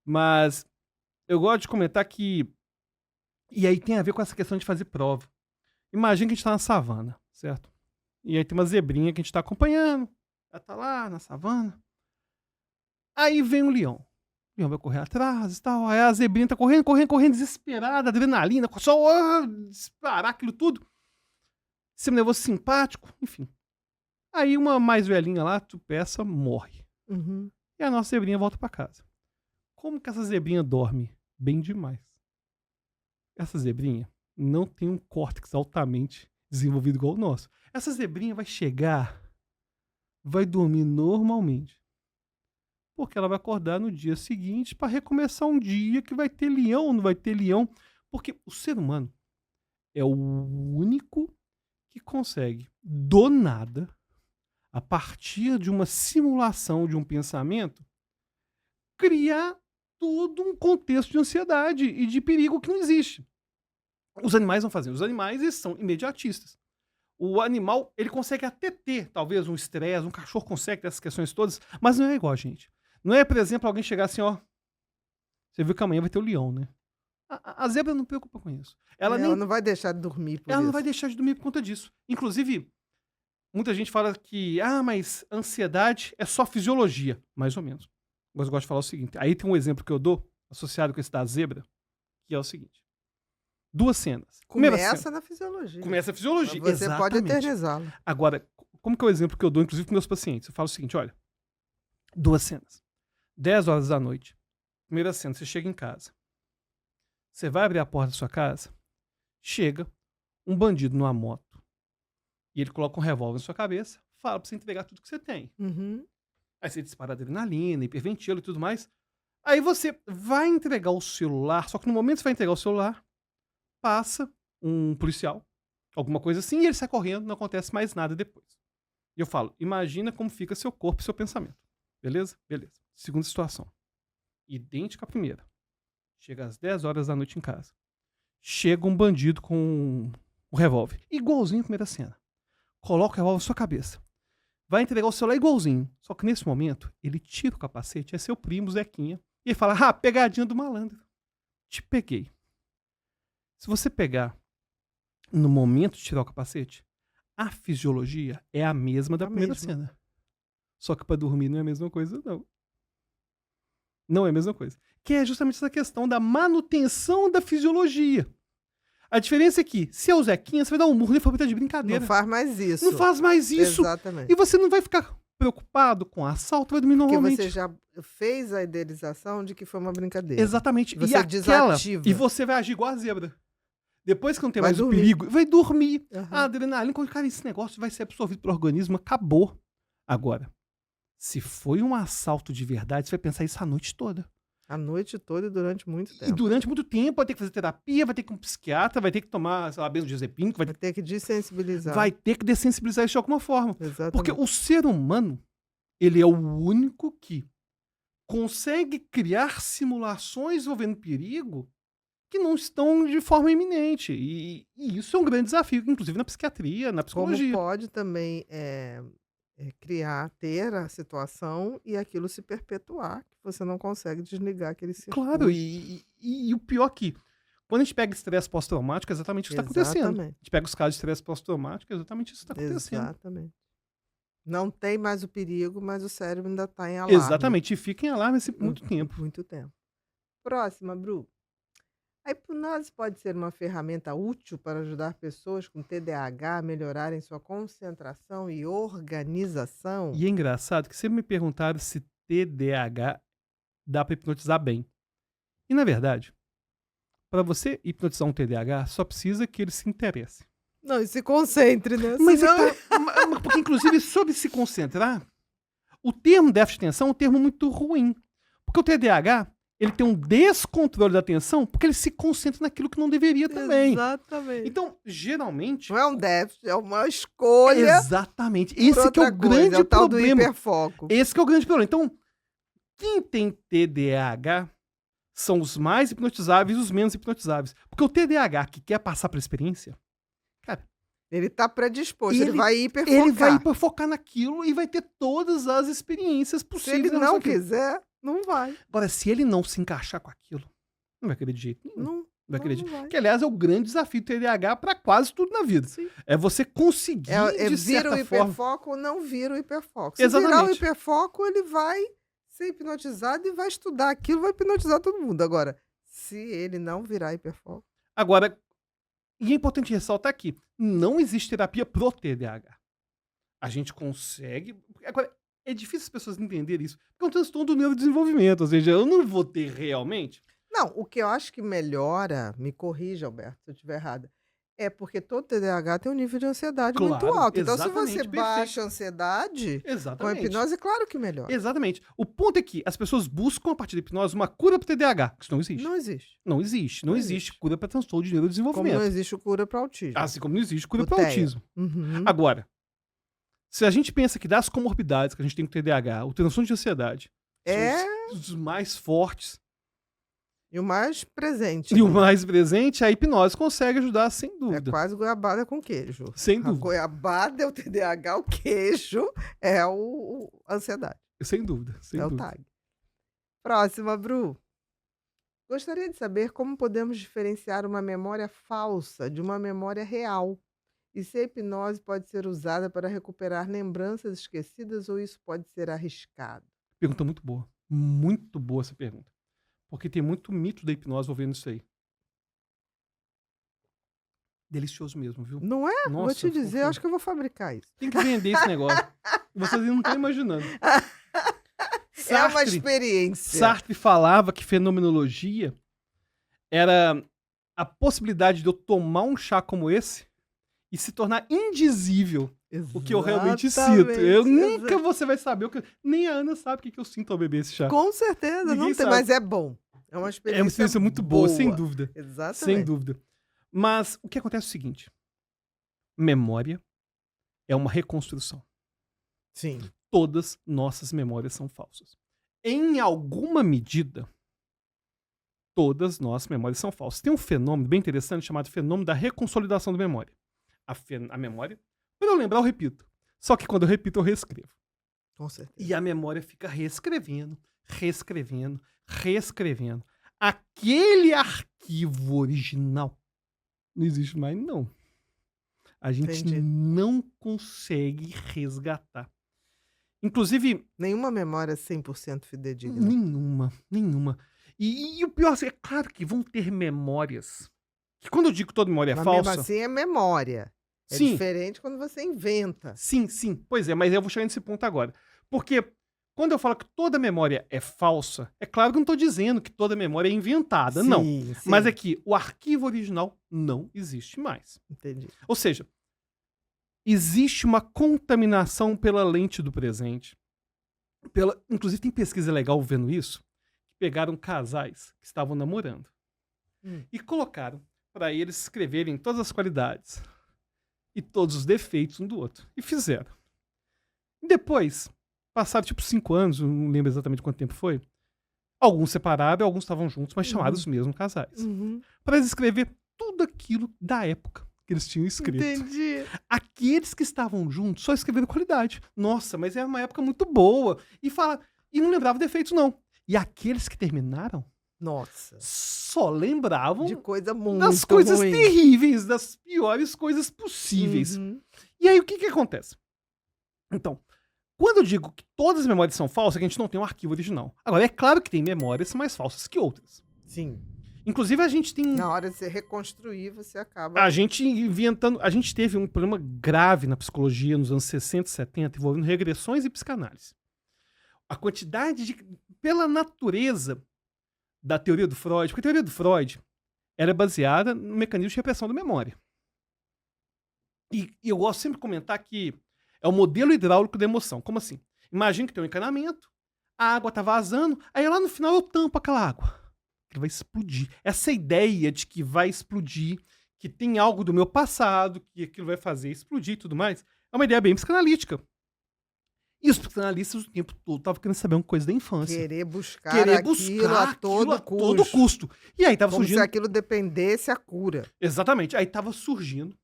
Mas eu gosto de comentar que... E aí tem a ver com essa questão de fazer prova. Imagina que a gente tá na savana, certo? E aí tem uma zebrinha que a gente tá acompanhando. Ela tá lá na savana. Aí vem um leão. O leão vai correr atrás e tal. Aí a zebrinha tá correndo, desesperada, adrenalina, só disparar aquilo tudo. Sistema nervoso simpático, enfim. Aí uma mais velhinha lá, tropeça, morre. Uhum. E a nossa zebrinha volta pra casa. Como que essa zebrinha dorme? Bem demais. Essa zebrinha não tem um córtex altamente desenvolvido igual o nosso. Essa zebrinha vai chegar, vai dormir normalmente. Porque ela vai acordar no dia seguinte para recomeçar um dia que vai ter leão ou não vai ter leão. Porque o ser humano é o único que consegue, do nada, a partir de uma simulação de um pensamento, criar todo um contexto de ansiedade e de perigo que não existe. Os animais não fazem. Os animais, eles são imediatistas. O animal, ele consegue até ter, talvez, um estresse, um cachorro consegue ter essas questões todas, mas não é igual a gente. Não é, por exemplo, alguém chegar assim, ó, você viu que amanhã vai ter o leão, né? A zebra não se preocupa com isso. Ela não vai deixar de dormir por ela isso. não vai deixar de dormir por conta disso. Inclusive, muita gente fala que, mas ansiedade é só fisiologia. Mais ou menos. Mas eu gosto de falar o seguinte. Aí tem um exemplo que eu dou, associado com esse da zebra, que é o seguinte. Duas cenas. Primeira Começa cena. na fisiologia. Começa a fisiologia. Mas você pode exatamente. eternizá-lo. Agora, como que é o exemplo que eu dou, inclusive, para meus pacientes? Eu falo o seguinte, olha. Duas cenas. 10 horas da noite. Primeira cena, você chega em casa. Você vai abrir a porta da sua casa, chega um bandido numa moto e ele coloca um revólver na sua cabeça, fala pra você entregar tudo que você tem. Uhum. Aí você dispara adrenalina, hiperventila e tudo mais. Aí você vai entregar o celular, só que no momento que você vai entregar o celular, passa um policial, alguma coisa assim, e ele sai correndo, não acontece mais nada depois. E eu falo, imagina como fica seu corpo e seu pensamento. Beleza? Beleza. Segunda situação. Idêntica à primeira. Chega às 10 horas da noite em casa. Chega um bandido com um revólver. Igualzinho à primeira cena. Coloca o revólver na sua cabeça. Vai entregar o celular igualzinho. Só que nesse momento, ele tira o capacete, é seu primo, Zequinha. E ele fala, pegadinha do malandro. Te peguei. Se você pegar no momento de tirar o capacete, a fisiologia é a mesma da primeira cena. Só que para dormir não é a mesma coisa, não. Não é a mesma coisa. Que é justamente essa questão da manutenção da fisiologia. A diferença é que, se é o Zequinha, você vai dar um murro e for de brincadeira. Não faz mais isso. Não faz mais isso. Exatamente. E você não vai ficar preocupado com assalto, vai dormir normalmente. Porque você já fez a idealização de que foi uma brincadeira. Exatamente. Você desativa. E você vai agir igual a zebra. Depois que não tem Vai mais dormir. o perigo, vai dormir. Aham. A adrenalina, cara, esse negócio vai ser absorvido pelo organismo, acabou. Agora, se foi um assalto de verdade, você vai pensar isso a noite toda. A noite toda e durante muito E tempo. durante muito tempo vai ter que fazer terapia, vai ter que ir com um psiquiatra, vai ter que tomar, sei lá, benzodiazepina, Vai ter que desensibilizar. vai ter que dessensibilizar isso de alguma forma. Exatamente. Porque o ser humano, ele é o único que consegue criar simulações envolvendo perigo que não estão de forma iminente. E isso é um grande desafio, inclusive na psiquiatria, na Como psicologia. pode também ter a situação e aquilo se perpetuar, que você não consegue desligar aquele circuito. Claro, e o pior que, quando a gente pega estresse pós-traumático, é exatamente isso que está acontecendo. A Exatamente. gente pega os casos de estresse pós-traumático, é exatamente isso que está acontecendo. Exatamente. Não tem mais o perigo, mas o cérebro ainda está em alarme. Exatamente, e fica em alarme por muito tempo. Muito tempo. Próxima, Bru. A hipnose pode ser uma ferramenta útil para ajudar pessoas com TDAH a melhorarem sua concentração e organização? E é engraçado que sempre me perguntaram se TDAH dá para hipnotizar bem. E, na verdade, para você hipnotizar um TDAH, só precisa que ele se interesse. Não, e se concentre, né? Mas Senão- porque, inclusive, sobre se concentrar, o termo déficit de atenção é um termo muito ruim. Porque o TDAH, ele tem um descontrole da atenção porque ele se concentra naquilo que não deveria também. Exatamente. Então, geralmente... Não é um déficit, é uma escolha. Exatamente. por Esse que é outra o coisa, grande é o tal do problema. hiperfoco. Esse que é o grande problema. Então, quem tem TDAH são os mais hipnotizáveis e os menos hipnotizáveis. Porque o TDAH que quer passar pela experiência, cara, Ele está predisposto, ele Ele- vai hiperfocar. ele vai hiperfocar naquilo e vai ter todas as experiências Se possíveis. ele na não sua vida. quiser, não vai. Agora, se ele não se encaixar com aquilo, não vai querer de jeito nenhum. Não, Vai querer não de... vai. Que, aliás, é o grande desafio do TDAH para quase tudo na vida. Sim. É você conseguir, É de vira o certa forma... hiperfoco ou não vira o hiperfoco. Se virar o Exatamente. hiperfoco, ele vai ser hipnotizado e vai estudar aquilo, vai hipnotizar todo mundo. Agora, se ele não virar hiperfoco, Agora, e é importante ressaltar aqui, não existe terapia pro TDAH. A gente consegue... Agora, é difícil as pessoas entenderem isso, porque é um transtorno do neurodesenvolvimento, ou seja, eu não vou ter realmente... não, o que eu acho que melhora, me corrija, Alberto, se eu estiver errada, é porque todo TDAH tem um nível de ansiedade muito Claro, alto. Então, se exatamente, você perfeito. baixa a ansiedade, com a Exatamente. hipnose, claro que melhora. Exatamente. O ponto é que as pessoas buscam, a partir da hipnose, uma cura pro TDAH. Isso não existe. Não existe. Não existe. Não Não existe existe. cura para transtorno de Como neurodesenvolvimento. não existe cura para autismo. Assim como não existe cura O para TEA. autismo. Uhum. Agora, se a gente pensa que das comorbidades que a gente tem com TDAH, o transtorno de ansiedade É são os mais fortes e o mais presente. e o né? mais presente, a hipnose consegue ajudar, sem É dúvida. quase goiabada com queijo. Sem A dúvida. goiabada é o TDAH, o queijo é a ansiedade, Sem dúvida. Sem é o dúvida. TAG. Próxima, Bru. Gostaria de saber como podemos diferenciar uma memória falsa de uma memória real. E se a hipnose pode ser usada para recuperar lembranças esquecidas ou isso pode ser arriscado? Pergunta muito boa. Muito boa essa pergunta. Porque tem muito mito da hipnose envolvendo isso aí. Delicioso mesmo, viu? Não é? Vou Nossa, te dizer, eu foi- acho que eu vou fabricar isso. Tem que vender esse negócio. Vocês não estão imaginando. É uma experiência. Sartre falava que fenomenologia era a possibilidade de eu tomar um chá como esse e se tornar indizível o que eu realmente sinto. Eu Exatamente, nunca você vai saber o que... Nem a Ana sabe o que eu sinto ao beber esse chá. Com certeza, Ninguém não tem, sabe. mas é bom. É uma experiência, É uma experiência muito boa, sem dúvida. Exatamente. Sem dúvida. Mas o que acontece é o seguinte. Memória é uma reconstrução. Sim. Todas nossas memórias são falsas. Em alguma medida, todas nossas memórias são falsas. Tem um fenômeno bem interessante chamado fenômeno da reconsolidação da memória. A memória, quando eu lembrar, eu repito. Só que quando eu repito, eu reescrevo. Com certeza. E a memória fica reescrevendo, reescrevendo, reescrevendo. Aquele arquivo original não existe mais, não. A gente Entendi. não consegue resgatar. Inclusive, Nenhuma memória é 100% fidedigna. nenhuma. E o pior, assim, é claro que vão ter memórias. Que quando eu digo que toda memória é Mas falsa. mesmo assim é memória. É Sim. diferente quando você inventa. Sim. Pois é, mas eu vou chegar nesse ponto agora. Porque quando eu falo que toda memória é falsa, é claro que eu não estou dizendo que toda memória é inventada, não. Sim, Mas é que o arquivo original não existe mais. Entendi. Ou seja, existe uma contaminação pela lente do presente. Inclusive tem pesquisa legal vendo isso. Pegaram casais que estavam namorando e colocaram para eles escreverem todas as qualidades e todos os defeitos um do outro. E fizeram. Depois, passaram tipo 5 anos, eu não lembro exatamente quanto tempo foi. Alguns separaram, alguns estavam juntos, mas chamaram os mesmos casais. Para eles escrever tudo aquilo da época que eles tinham escrito. Entendi. Aqueles que estavam juntos só escreveram qualidade. Nossa, mas era uma época muito boa. E não lembravam defeitos, não. E aqueles que terminaram Nossa. só lembravam De coisa muito das coisas ruim. terríveis, das piores coisas possíveis. E aí, o que acontece? Então, quando eu digo que todas as memórias são falsas, é que a gente não tem um arquivo original. Agora, é claro que tem memórias mais falsas que outras. Sim. Inclusive, a gente tem... Na hora de você reconstruir, você acaba... A gente inventando... A gente teve um problema grave na psicologia nos anos 60 e 70, envolvendo regressões e psicanálise. A quantidade de... Pela natureza da teoria do Freud, porque a teoria do Freud era baseada no mecanismo de repressão da memória. E eu gosto sempre de comentar que é o modelo hidráulico da emoção. Como assim? Imagina que tem um encanamento, a água tá vazando, aí lá no final eu tampo aquela água. Ele vai explodir. Essa ideia de que vai explodir, que tem algo do meu passado, que aquilo vai fazer explodir e tudo mais, é uma ideia bem psicanalítica. E os psicanalistas o tempo todo estavam querendo saber uma coisa da infância. Querer buscar aquilo a todo custo. E aí tava Como surgindo... se aquilo dependesse a cura. Exatamente. Aí tava surgindo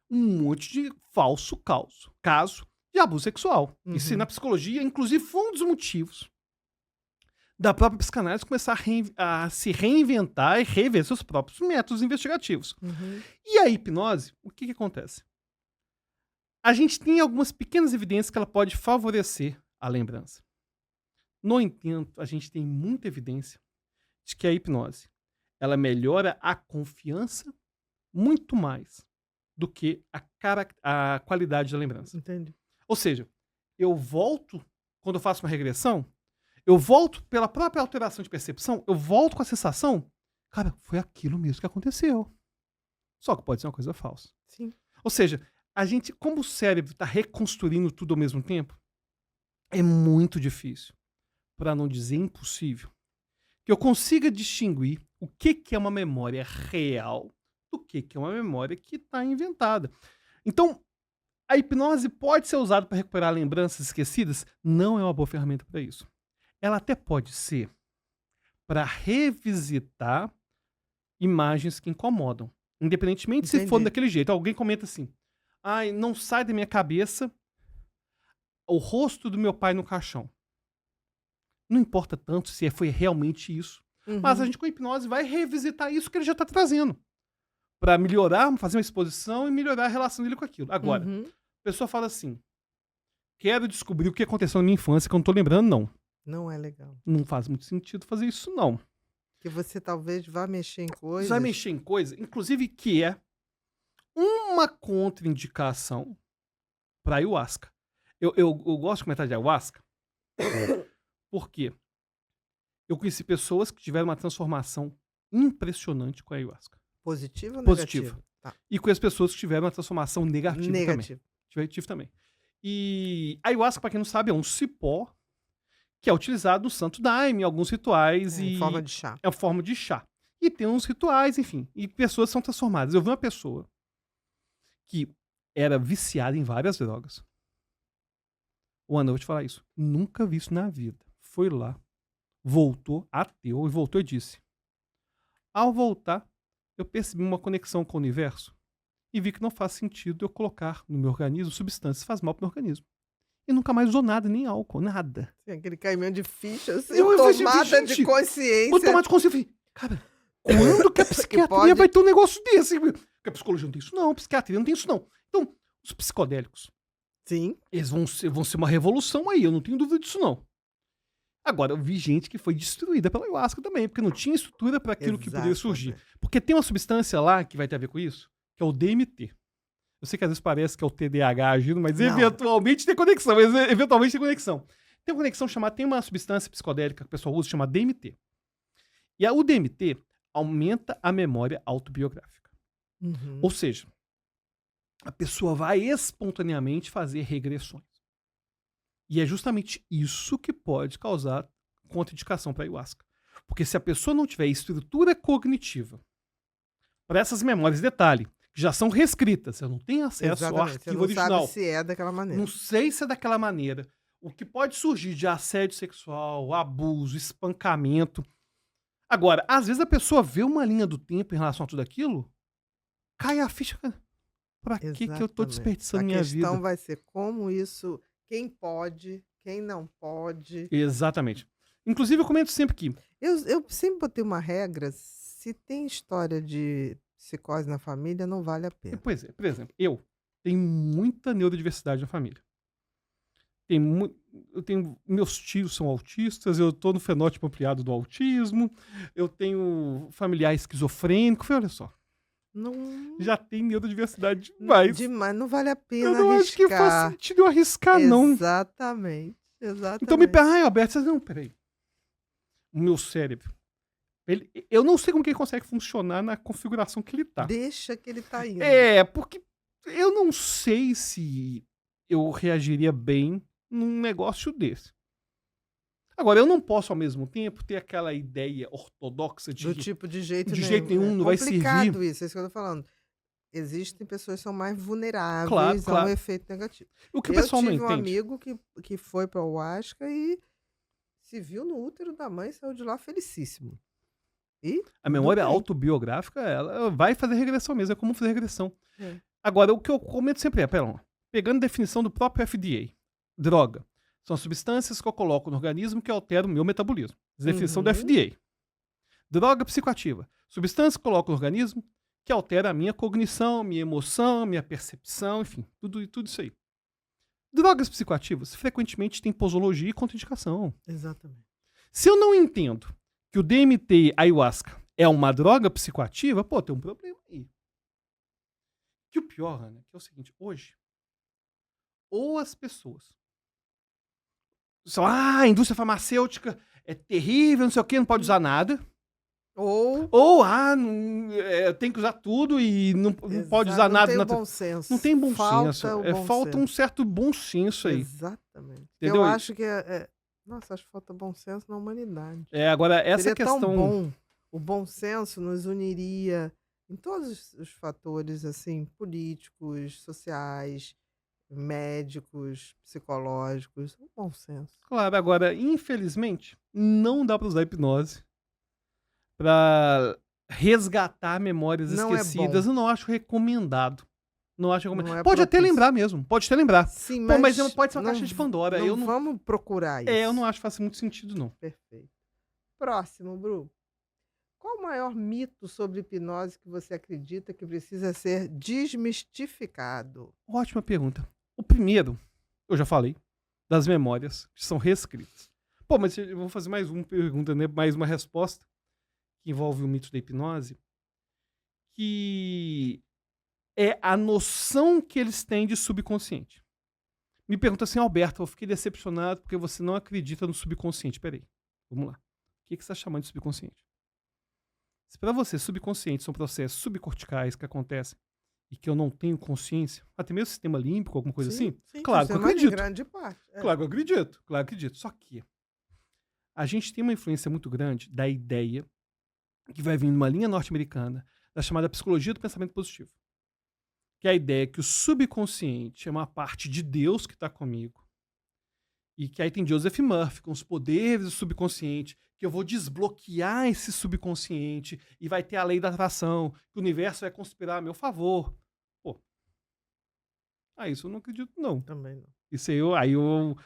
um monte de falso caso de abuso sexual. Isso na psicologia, inclusive, foi um dos motivos da própria psicanálise começar a se reinventar e rever seus próprios métodos investigativos. E a hipnose, o que acontece? A gente tem algumas pequenas evidências que ela pode favorecer a lembrança. No entanto, a gente tem muita evidência de que a hipnose ela melhora a confiança muito mais do que a qualidade da lembrança. Entendi. Ou seja, eu volto, quando eu faço uma regressão, eu volto pela própria alteração de percepção, eu volto com a sensação, cara, foi aquilo mesmo que aconteceu. Só que pode ser uma coisa falsa. Sim. Ou seja, a gente, como o cérebro está reconstruindo tudo ao mesmo tempo, é muito difícil, para não dizer impossível, que eu consiga distinguir o que é uma memória real do que é uma memória que está inventada. Então, a hipnose pode ser usada para recuperar lembranças esquecidas? Não é uma boa ferramenta para isso. Ela até pode ser para revisitar imagens que incomodam, independentemente se for daquele jeito. Alguém comenta assim, ai, não sai da minha cabeça o rosto do meu pai no caixão. Não importa tanto se foi realmente isso. Mas a gente com a hipnose vai revisitar isso que ele já está trazendo. Para melhorar, fazer uma exposição e melhorar a relação dele com aquilo. Agora, a pessoa fala assim, quero descobrir o que aconteceu na minha infância que eu não estou lembrando, não. Não é legal. Não faz muito sentido fazer isso, não. Que você talvez vá mexer em coisas. Você vai mexer em coisa, inclusive que é uma contraindicação para ayahuasca. Eu gosto de comentar de ayahuasca porque eu conheci pessoas que tiveram uma transformação impressionante com a ayahuasca. Positiva ou Positiva. negativa? Tá. E com as pessoas que tiveram uma transformação negativa também. Tive também. E a ayahuasca, para quem não sabe, é um cipó que é utilizado no Santo Daime, em alguns rituais. Em forma de chá. É uma forma de chá. E tem uns rituais, enfim. E pessoas são transformadas. Eu vi uma pessoa que era viciada em várias drogas. Ana, eu vou te falar isso. Nunca vi isso na vida. Foi lá, voltou ateu e voltou e disse. Ao voltar, eu percebi uma conexão com o universo e vi que não faz sentido eu colocar no meu organismo substâncias que fazem mal pro meu organismo. E nunca mais usou nada, nem álcool, nada. Tem aquele caimento de fichas, tomada de consciência. Vou tomar de consciência. Eu falei, cara, quando que a psiquiatria vai ter um negócio desse? Porque a psicologia não tem isso, não. A psiquiatria não tem isso, não. Então, os psicodélicos, sim, eles vão ser uma revolução aí, eu não tenho dúvida disso, não. Agora, eu vi gente que foi destruída pela ayahuasca também, porque não tinha estrutura para aquilo que poderia surgir. Porque tem uma substância lá que vai ter a ver com isso, que é o DMT. Eu sei que às vezes parece que é o TDAH agindo, mas não. Eventualmente tem conexão. Tem uma conexão chamada, tem uma substância psicodélica que o pessoal usa chamada DMT. E o DMT aumenta a memória autobiográfica. Uhum. Ou seja, a pessoa vai espontaneamente fazer regressões. E é justamente isso que pode causar contraindicação para ayahuasca. Porque se a pessoa não tiver estrutura cognitiva para essas memórias, detalhe, que já são reescritas, eu não tenho acesso ao Exatamente. Você arquivo não original. sabe se é daquela maneira. Não sei se é daquela maneira. O que pode surgir de assédio sexual, abuso, espancamento. Agora, às vezes a pessoa vê uma linha do tempo em relação a tudo aquilo, cai a ficha. Pra que eu tô Exatamente. desperdiçando A minha questão vida? vai ser como isso, quem pode, quem não pode. Exatamente. Inclusive, eu comento sempre que Eu sempre botei uma regra, se tem história de psicose na família, não vale a pena. Pois é, por exemplo, eu tenho muita neurodiversidade na família. Eu tenho, meus tios são autistas, eu tô no fenótipo ampliado do autismo, eu tenho familiar esquizofrênico, olha só, Não, já tem neurodiversidade demais. demais, não vale a pena Eu não acho que faz arriscar. sentido eu arriscar, não. Exatamente, exatamente. Então me pergunta, Alberto, não, peraí. O meu cérebro, eu não sei como que ele consegue funcionar na configuração que ele tá. Deixa que ele tá indo. Porque eu não sei se eu reagiria bem num negócio desse. Agora, eu não posso, ao mesmo tempo, ter aquela ideia ortodoxa Do de tipo de jeito de nenhum. jeito nenhum não vai complicado servir. isso, é isso que eu tô falando. Existem pessoas que são mais vulneráveis Claro, a claro. um efeito negativo. O que o Eu pessoal não tive um entende. amigo que foi pra ayahuasca e se viu no útero da mãe e saiu de lá felicíssimo. E A tudo memória bem. autobiográfica, ela vai fazer regressão mesmo, é como fazer regressão. É. Agora, o que eu comento sempre pera lá, pegando a definição do próprio FDA, droga, são substâncias que eu coloco no organismo que alteram o meu metabolismo. Definição do Uhum. FDA. Droga psicoativa, substância que eu coloco no organismo que altera a minha cognição, minha emoção, minha percepção, enfim, tudo isso aí. Drogas psicoativas frequentemente têm posologia e contraindicação. Exatamente. Se eu não entendo que o DMT ayahuasca é uma droga psicoativa, pô, tem um problema aí. Que o pior, Ana, que é o seguinte, hoje, ou as pessoas são, a indústria farmacêutica é terrível, não sei o que, não pode usar nada. Ou Ou, tem que usar tudo e não pode usar não nada. tem o na- bom senso. Não tem bom Falta senso. o bom Falta senso. um certo bom senso aí. Exatamente. Entendeu? Eu acho que nossa, acho que falta bom senso na humanidade. Agora, essa Seria questão. tão bom. O bom senso nos uniria em todos os fatores, assim, políticos, sociais, médicos, psicológicos. O bom senso. Claro, agora, infelizmente, não dá pra usar hipnose pra resgatar memórias Não é esquecidas. bom. Eu não acho recomendado. Não acho recomendado. Não é Pode até propício. lembrar mesmo. Pode até lembrar. Sim, Pô, mas mas pode ser uma não caixa de Pandora. Não Eu não, vamos procurar isso. eu não acho que faz muito sentido, não. Perfeito. Próximo, Bru. Qual o maior mito sobre hipnose que você acredita que precisa ser desmistificado? Ótima pergunta. O primeiro, eu já falei, das memórias que são reescritas. Pô, mas eu vou fazer mais uma pergunta, né? Mais uma resposta que envolve o mito da hipnose, que é a noção que eles têm de subconsciente. Me pergunta assim, Alberto, eu fiquei decepcionado porque você não acredita no subconsciente. Peraí, vamos lá. O que você está chamando de subconsciente? Se para você subconsciente são processos subcorticais que acontecem e que eu não tenho consciência, até mesmo sistema límbico, alguma coisa assim, claro que eu sistema de acredito. grande parte. Claro que eu acredito, claro que eu acredito. Só que a gente tem uma influência muito grande da ideia que vai vir numa linha norte-americana, da chamada psicologia do pensamento positivo. Que é a ideia que o subconsciente é uma parte de Deus que está comigo. E que aí tem Joseph Murphy com os poderes do subconsciente, que eu vou desbloquear esse subconsciente e vai ter a lei da atração, que o universo vai conspirar a meu favor. Pô, isso eu não acredito, não. Também não. Isso aí eu...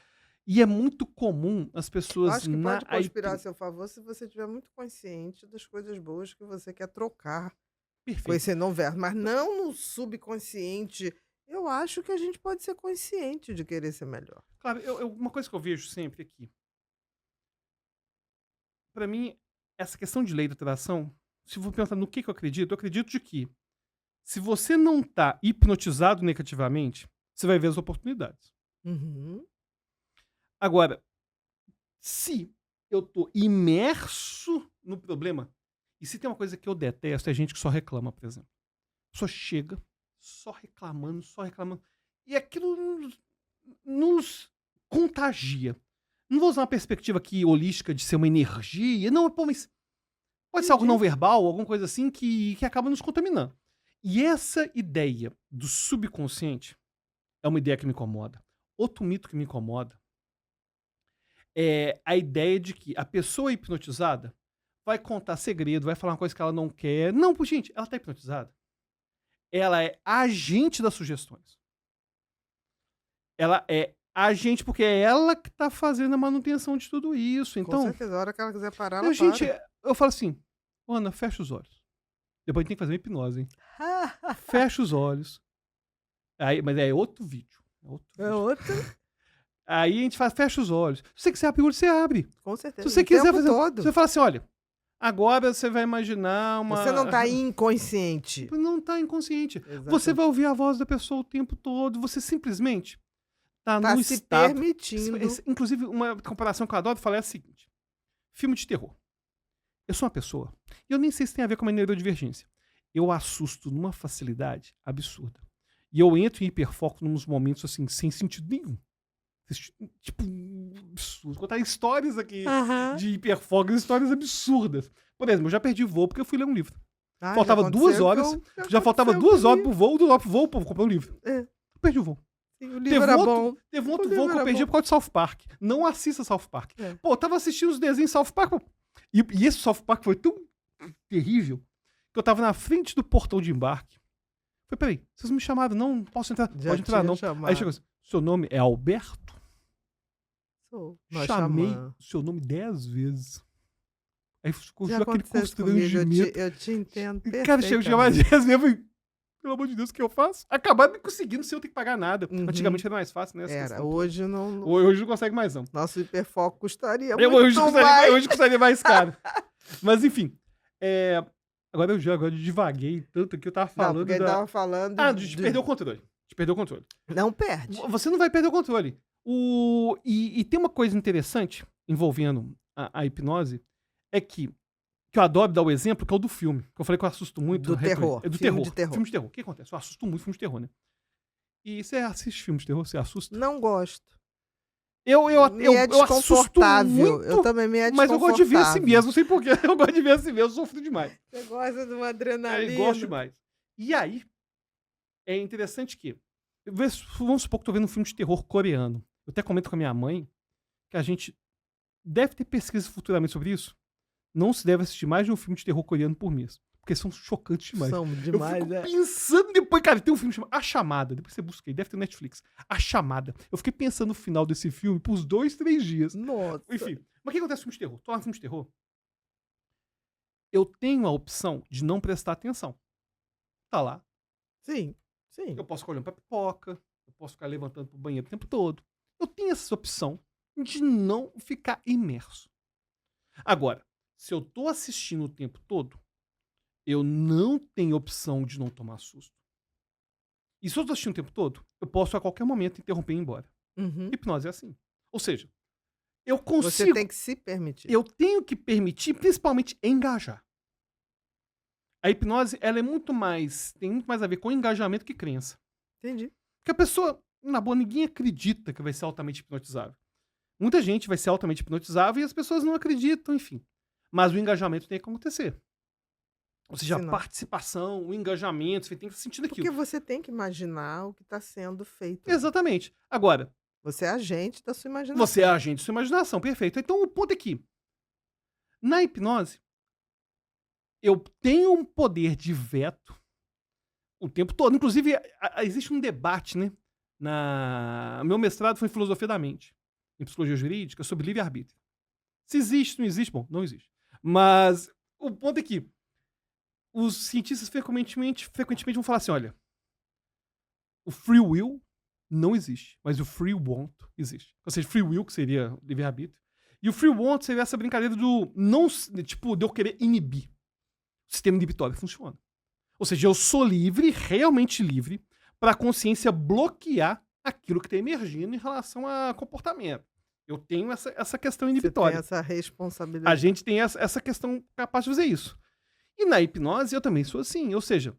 E é muito comum as Eu pessoas... acho que pode conspirar a seu favor se você estiver muito consciente das coisas boas que você quer trocar com Perfeito. esse não verbo, mas não no subconsciente. Eu acho que a gente pode ser consciente de querer ser melhor. Claro, uma coisa que eu vejo sempre aqui, pra mim, essa questão de lei da atração, se eu vou pensar no que eu acredito de que se você não tá hipnotizado negativamente, você vai ver as oportunidades. Uhum. Agora, Se eu tô imerso no problema, e se tem uma coisa que eu detesto, é gente que só reclama, por exemplo. Só chega, só reclamando, e aquilo nos contagia. Não vou usar uma perspectiva aqui holística de ser uma energia, não, pô, mas pode ser algo não verbal, alguma coisa assim que acaba nos contaminando. E essa ideia do subconsciente é uma ideia que me incomoda. Outro mito que me incomoda é a ideia de que a pessoa hipnotizada vai contar segredo, vai falar uma coisa que ela não quer. Não, gente, ela tá hipnotizada. Ela é agente das sugestões. Ela é agente porque é ela que tá fazendo a manutenção de tudo isso. Então, Com certeza, a hora que ela quiser parar, ela gente, para. eu falo assim, Ana, fecha os olhos. Depois a gente tem que fazer uma hipnose, hein? Fecha os olhos. Aí, mas é outro vídeo. É outra. Aí a gente faz, fecha os olhos. Se você quiser abrir o olho, você abre. Com certeza. Se você o quiser tempo fazer. todo. Você fala assim: olha, agora você vai imaginar uma. Você não tá inconsciente. Não tá inconsciente. Exatamente. Você vai ouvir a voz da pessoa o tempo todo. Você simplesmente tá Tá no se estado. permitindo. Inclusive, uma comparação que eu adoro falar é a seguinte: filme de terror. Eu sou uma pessoa, e eu nem sei se tem a ver com a minha neurodivergência. Eu assusto numa facilidade absurda. E eu entro em hiperfoco nos momentos assim, sem sentido nenhum. Tipo, absurdo. Contar histórias aqui de hiperfoco, histórias absurdas. Por exemplo, eu já perdi voo porque eu fui ler um livro. Faltava 2 horas. Já faltava 2 horas pro voo, do voo, pô, vou comprar um livro. É. Perdi o voo. Sim, o livro era bom. Teve um outro O livro voo que eu era perdi bom. por causa de South Park. Não assista South Park. É. Pô, eu tava assistindo os desenhos South Park, pô. E esse South Park foi tão terrível que eu tava na frente do portão de embarque. Falei, peraí, vocês me chamaram, não posso entrar? Já Pode entrar, tinha não. chamado. Aí chegou assim, seu nome é Alberto? Nós Chamei chamamos. o seu nome 10 vezes. Aí ficou Já aquele aconteceu comigo, constrangimento. eu te entendo Cara, chega chamar 10 vezes, eu falei, pelo amor de Deus, o que eu faço? Acabaram me conseguindo sem eu ter que pagar nada. Uhum. Antigamente era mais fácil, né? essa Era, questão. hoje não. Hoje não consegue mais, não. Nosso hiperfoco custaria Eu muito mais. hoje custaria mais caro. Mas enfim. Agora eu divaguei tanto que eu tava Não, falando. porque ele tava falando. De perder o controle. De perder o controle. Não perde. Você não vai perder o controle. E tem uma coisa interessante envolvendo a hipnose, é que eu adoro dar o exemplo, que é o do filme. Que eu falei que eu assusto muito. Do terror. É do Filme terror. de terror. Filme de terror. O que acontece? Eu assusto muito filme de terror, né? E você assiste filme de terror? Você assusta? Não gosto. Eu Me é assusto desconfortável. muito, Eu também me é mas eu gosto de ver assim desconfortável. mesmo. Não sei porquê. Eu gosto de ver assim mesmo. Eu sofro demais. Você gosta de uma Eu adrenalina. gosto demais. E aí, é interessante que... Vamos supor que eu tô vendo um filme de terror coreano. Eu até comento com a minha mãe que a gente deve ter pesquisa futuramente sobre isso. Não se deve assistir mais de um filme de terror coreano por mês. Porque são chocantes demais. São demais, Eu fico pensando depois, cara, tem um filme chamado A Chamada. Depois você busca aí, deve ter no Netflix. A Chamada. Eu fiquei pensando no final desse filme por uns 2, 3 dias. Nossa. Enfim, mas o que acontece no filme de terror? Tô lá no filme de terror. Eu tenho a opção de não prestar atenção. Tá lá. Sim, sim. Eu posso ficar olhando pra pipoca. Eu posso ficar levantando pro banheiro o tempo todo. Eu tenho essa opção de não ficar imerso. Agora, se eu tô assistindo o tempo todo, eu não tenho opção de não tomar susto. E se eu tô assistindo o tempo todo, eu posso a qualquer momento interromper e ir embora. Uhum. Hipnose é assim. Ou seja, eu consigo... Você tem que se permitir. Eu tenho que permitir, principalmente, engajar. A hipnose, ela é muito mais... Tem muito mais a ver com engajamento que crença. Entendi. Porque a pessoa, na boa, ninguém acredita que vai ser altamente hipnotizável. Muita gente vai ser altamente hipnotizável e as pessoas não acreditam, enfim. Mas o engajamento tem que acontecer. Ou seja, Senão- a participação, o engajamento, você tem que sentir Porque aquilo. você tem que imaginar o que está sendo feito. Exatamente. Agora, Você é agente da sua imaginação. você é agente de sua imaginação, perfeito. Então o ponto é que, na hipnose, eu tenho um poder de veto o tempo todo. Inclusive, existe um debate, né? Meu mestrado foi em filosofia da mente, em psicologia jurídica, sobre livre-arbítrio. Se existe, não existe? Bom, não existe. Mas o ponto é que os cientistas frequentemente vão falar assim, olha, o free will não existe, mas o free want existe. Ou seja, free will, que seria livre-arbítrio, e o free want seria essa brincadeira do não, tipo, de eu querer inibir. O sistema inibitório funciona. Ou seja, eu sou livre, realmente livre, para a consciência bloquear aquilo que está emergindo em relação a comportamento. Eu tenho essa questão Você tem inibitória. essa A responsabilidade. gente tem essa questão capaz de fazer isso. E na hipnose eu também sou assim. Ou seja,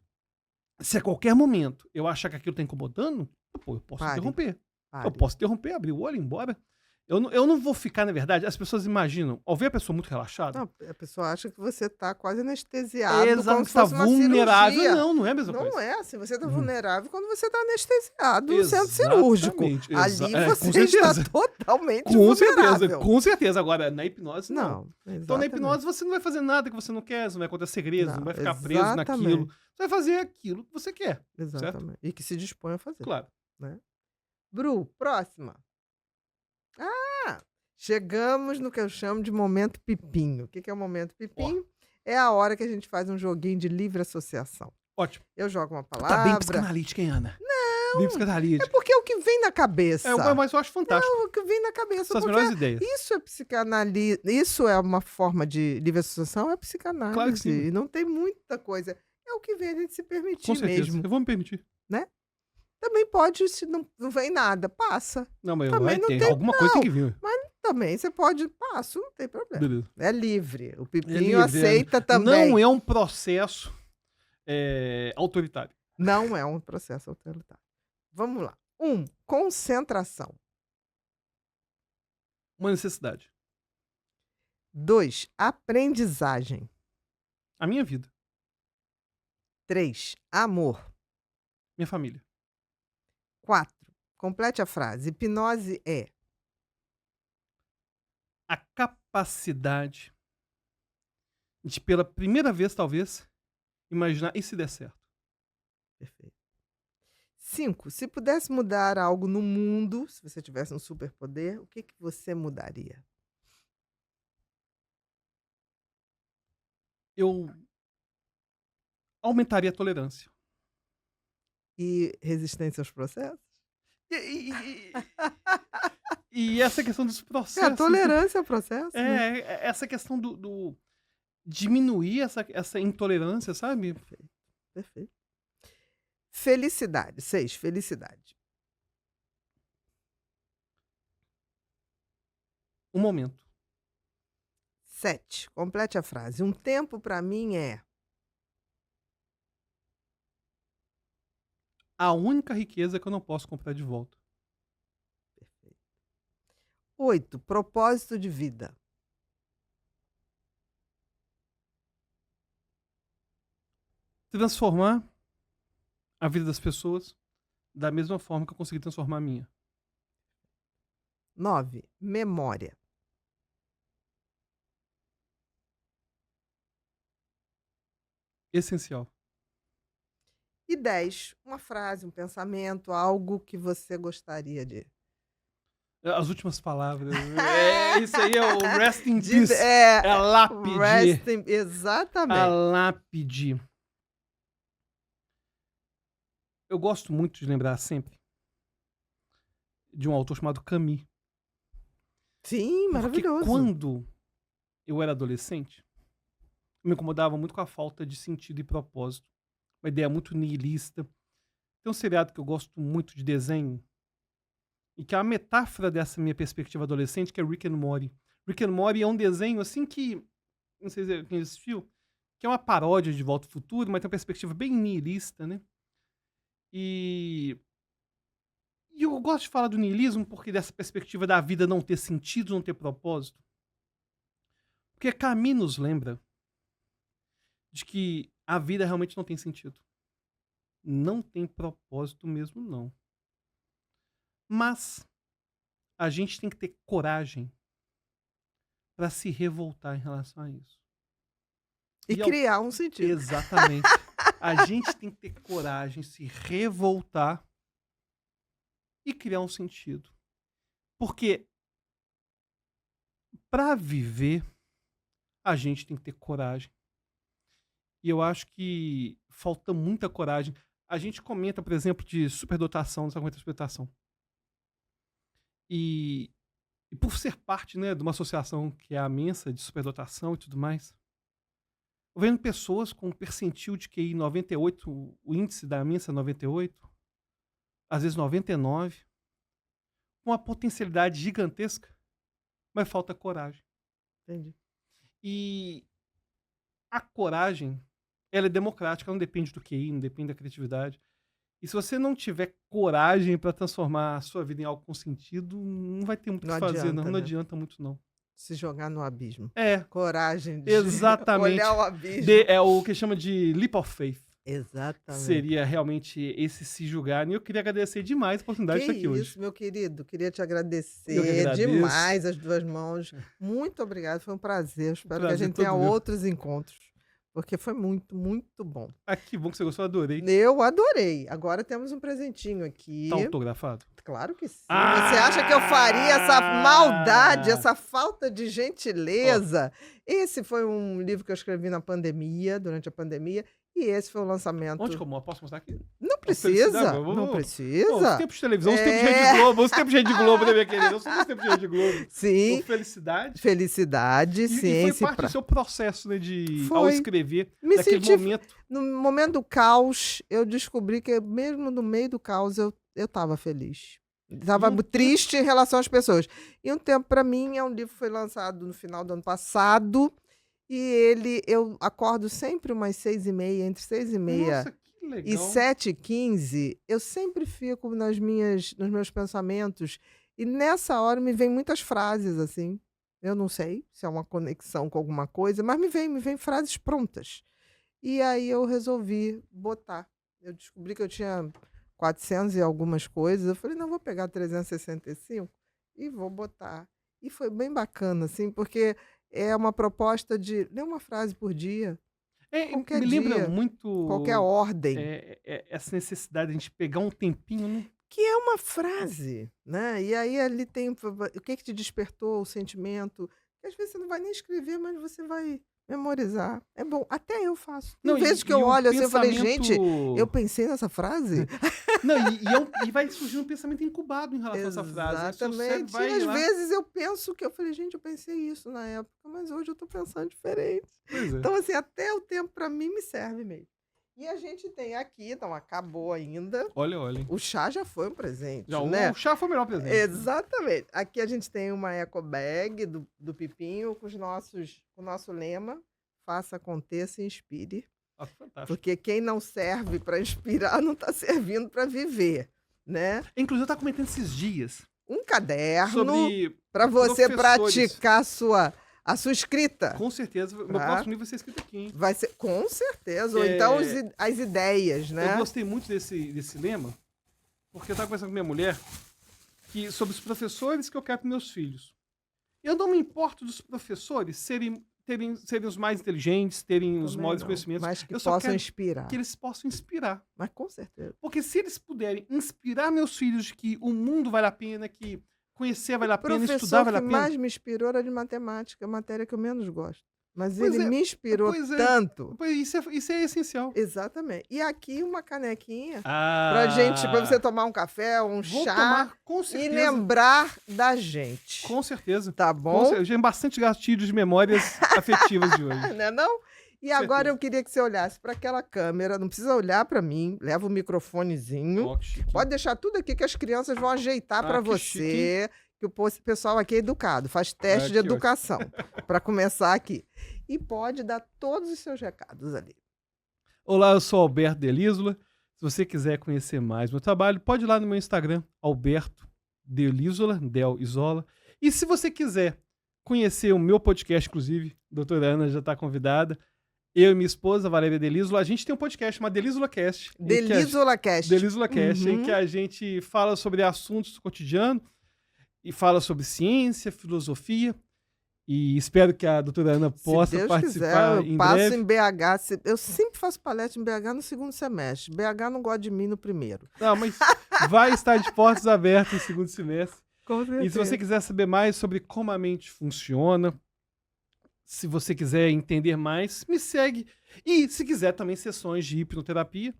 se a qualquer momento eu achar que aquilo tá incomodando, pô, eu posso Pare. interromper. Eu Pare. posso interromper, abrir o olho e ir embora. Eu não vou ficar, na verdade, as pessoas imaginam, ao ver a pessoa muito relaxada, Não, a pessoa acha que você tá quase anestesiado, exato, como se tá fosse uma vulnerável. cirurgia. Não é a mesma coisa. Não é assim, você tá Uhum. vulnerável quando você tá anestesiado no centro cirúrgico. Exatamente, Ali com você está certeza. totalmente Com certeza, vulnerável. com certeza. Agora, na hipnose, não. Não, Então, na exatamente. hipnose, você não vai fazer nada que você não quer, você não vai contar segredos, não Não, vai ficar preso naquilo. exatamente. Você vai fazer aquilo que você quer, certo? Exatamente. E que se dispõe a fazer. Claro. Bru, próxima. Ah, chegamos no que eu chamo de momento pipinho. O que que é o momento pipinho? É a hora que a gente faz um joguinho de livre associação. Ótimo. Eu jogo uma Tá bem palavra. psicanalítica, hein, Ana? Não. Bem É psicanalítica. porque é o que vem na cabeça. Mas eu acho fantástico. É o que vem na cabeça. São as Porque melhores ideias. isso é psicanálise. Isso é uma forma de livre associação, é psicanálise. Claro que sim. E não tem muita coisa. É o que vem a gente se permitir Com certeza. mesmo. Eu vou me permitir. Também pode, se não vem nada, passa. Não, mas Também não tem tem- alguma coisa tem que vir. Também você pode, passo, não tem problema. Beleza. É livre. O É pipinho livre, aceita também. Não é um processo autoritário. Não é um processo autoritário. Vamos lá. 1. Concentração. Uma necessidade. 2. Aprendizagem. A minha vida. 3. Amor. Minha família. 4. Complete a frase. Hipnose é. A capacidade de, pela primeira vez, talvez, imaginar e se der certo. Perfeito. 5. Se pudesse mudar algo no mundo, se você tivesse um superpoder, o que que você mudaria? Eu aumentaria a tolerância. E resistência aos processos? E essa questão dos É, a processos. tolerância ao processo. Né? Essa questão do diminuir essa intolerância, sabe? Perfeito. Felicidade. 6. Felicidade. Um momento. 7. Complete a frase. Um tempo para mim é. A única riqueza que eu não posso comprar de volta. Perfeito. 8. Propósito de vida. Transformar a vida das pessoas da mesma forma que eu consegui transformar a minha. 9. Memória. Essencial. E 10. Uma frase, um pensamento, algo que você gostaria de. As últimas palavras. Isso aí é o rest in de peace. É a lápide. Exatamente. A lápide. Eu gosto muito de lembrar sempre de um autor chamado Camus. Sim, maravilhoso. Porque quando eu era adolescente, eu me incomodava muito com a falta de sentido e propósito. Uma ideia muito nihilista. Tem um seriado que eu gosto muito de desenho, e que é a metáfora dessa minha perspectiva adolescente, que é Rick and Morty. Rick and Morty é um desenho assim que, não sei se quem assistiu, que é uma paródia de Volta ao Futuro, mas tem uma perspectiva bem nihilista, né? E eu gosto de falar do niilismo porque dessa perspectiva da vida não ter sentido, não ter propósito. Porque Camus nos lembra de que a vida realmente não tem sentido. Não tem propósito mesmo, não. Mas a gente tem que ter coragem para se revoltar em relação a isso. E criar um sentido. Exatamente. A gente tem que ter coragem, se revoltar e criar um sentido. Porque para viver, a gente tem que ter coragem. E eu acho que falta muita coragem. A gente comenta, por exemplo, de superdotação, não sabe como é superdotação. E por ser parte, né, de uma associação que é a Mensa de superdotação e tudo mais, eu vendo pessoas com percentil de QI 98, o índice da Mensa é 98, às vezes 99, com uma potencialidade gigantesca, mas falta coragem. Entendi. E a coragem, ela é democrática, ela não depende do QI, não depende da criatividade. E se você não tiver coragem para transformar a sua vida em algo com sentido, não vai ter muito o Não que fazer, adianta, não. Não né? adianta muito, não. Se jogar no abismo. É, Coragem de exatamente. olhar o abismo. É o que chama de leap of faith. Exatamente. Seria realmente esse se julgar. E eu queria agradecer demais a oportunidade de Que estar aqui isso, hoje. meu querido. Queria te Eu que agradecer agradeço. demais as duas mãos. Muito obrigado, foi um prazer. Espero que a prazer gente tenha todo meu. outros encontros, porque foi muito, muito bom. Ah, que bom que você gostou, adorei. Eu adorei. Agora temos um presentinho aqui. Tá autografado? Claro que sim. Ah! Você acha que eu faria essa maldade, essa falta de gentileza? Esse foi um livro que eu escrevi na pandemia, durante a pandemia, e esse foi o lançamento. Onde que eu mostro? Posso mostrar aqui? Não felicidade, precisa, vamos- não Pô, precisa. os tempos de televisão, os tempos de É. Rede Globo, os tempos de Rede Globo, né, minha querida? Eu sou dos tempos de Rede Globo. Sim, Com felicidade. felicidade, E ciência foi parte pra... do seu processo, né, de ao Foi. escrever, Me naquele senti- momento. No momento do caos, eu descobri que mesmo no meio do caos, eu estava feliz. Estava triste em relação às pessoas. E Um Tempo para Mim é um livro que foi lançado no final do ano passado. E eu acordo sempre umas 6h30, entre 6h30 Nossa, que legal. e 7h15, eu sempre fico nos meus pensamentos. E nessa hora me vem muitas frases assim. Eu não sei se é uma conexão com alguma coisa, mas me vem frases prontas. E aí eu resolvi botar. Eu descobri que eu tinha 400 e algumas coisas. Eu falei, não, vou pegar 365 e vou botar. E foi bem bacana, assim, porque é uma proposta de ler uma frase por dia, qualquer me lembra dia, muito qualquer ordem. essa necessidade de a gente pegar um tempinho, né? Que é uma frase, né? E aí ali tem o que te despertou o sentimento. Que às vezes você não vai nem escrever, mas você vai memorizar. É bom. Até eu faço. Tem vezes que eu olho assim, eu falei, gente, eu pensei nessa frase? Não, e vai surgindo um pensamento incubado em relação a essa frase. Aí seu cérebro Exatamente. vai E às lá. vezes eu penso que eu falei, gente, eu pensei isso na época, mas hoje eu tô pensando diferente. Pois é. Então, assim, até o tempo para mim me serve mesmo. E a gente tem aqui, então acabou ainda. Olha, olha. O chá já foi um presente, Já, né? o chá foi o melhor presente. Exatamente. Aqui a gente tem uma eco bag do Pipinho com o nosso lema: faça, aconteça e inspire. Ah, fantástico. Porque quem não serve para inspirar não está servindo para viver, né? Inclusive, eu tava comentando esses dias Um caderno sobre. para você professores. praticar a sua escrita. Com certeza, meu Tá. próximo livro vai ser escrito aqui, hein? Vai ser, com certeza. Ou É, então as ideias, né? Eu gostei muito desse lema, porque eu estava conversando com minha mulher sobre os professores que eu quero para meus filhos. Eu não me importo dos professores serem os mais inteligentes, terem os Também maiores não, conhecimentos. mas que Eu só possam quero inspirar. que eles possam inspirar. Mas com certeza. Porque se eles puderem inspirar meus filhos de que o mundo vale a pena, que conhecer vale a O pena, estudar professor vale a que pena. mais me inspirou era de matemática, a matéria que eu menos gosto. Mas Pois ele é, me inspirou pois é. tanto. Pois isso é essencial. Exatamente. E aqui uma canequinha Pra pra você tomar um café, um Vou chá tomar, com e certeza. lembrar da gente. Com certeza. Tá bom? Eu tenho bastante gatilhos de memórias afetivas de hoje. Não é não? E agora certeza. eu queria que você olhasse para aquela câmera, não precisa olhar para mim, leva o microfonezinho. Ó, que chique. Pode deixar tudo aqui que as crianças vão ajeitar para que você, que o pessoal aqui é educado, faz teste de que ótimo. educação para começar aqui. E pode dar todos os seus recados ali. Olá, eu sou Alberto Delísola. Se você quiser conhecer mais meu trabalho, pode ir lá no meu Instagram, Alberto Delísola, Del Isola. E se você quiser conhecer o meu podcast, inclusive, a doutora Ana já está convidada, eu e minha esposa, Valéria Delísola, a gente tem um podcast chamado Delísola Cast. Delísola Cast. Delísola Cast, em Uhum. que a gente fala sobre assuntos do cotidiano e fala sobre ciência, filosofia. E espero que a doutora Ana possa Se Deus participar quiser, eu em passo breve. em BH. Eu sempre faço palestra em BH no segundo semestre. BH não gosta de mim no primeiro. Não, mas vai estar de portas abertas no segundo semestre. Com E se você quiser saber mais sobre como a mente funciona, se você quiser entender mais, me segue. E se quiser também sessões de hipnoterapia,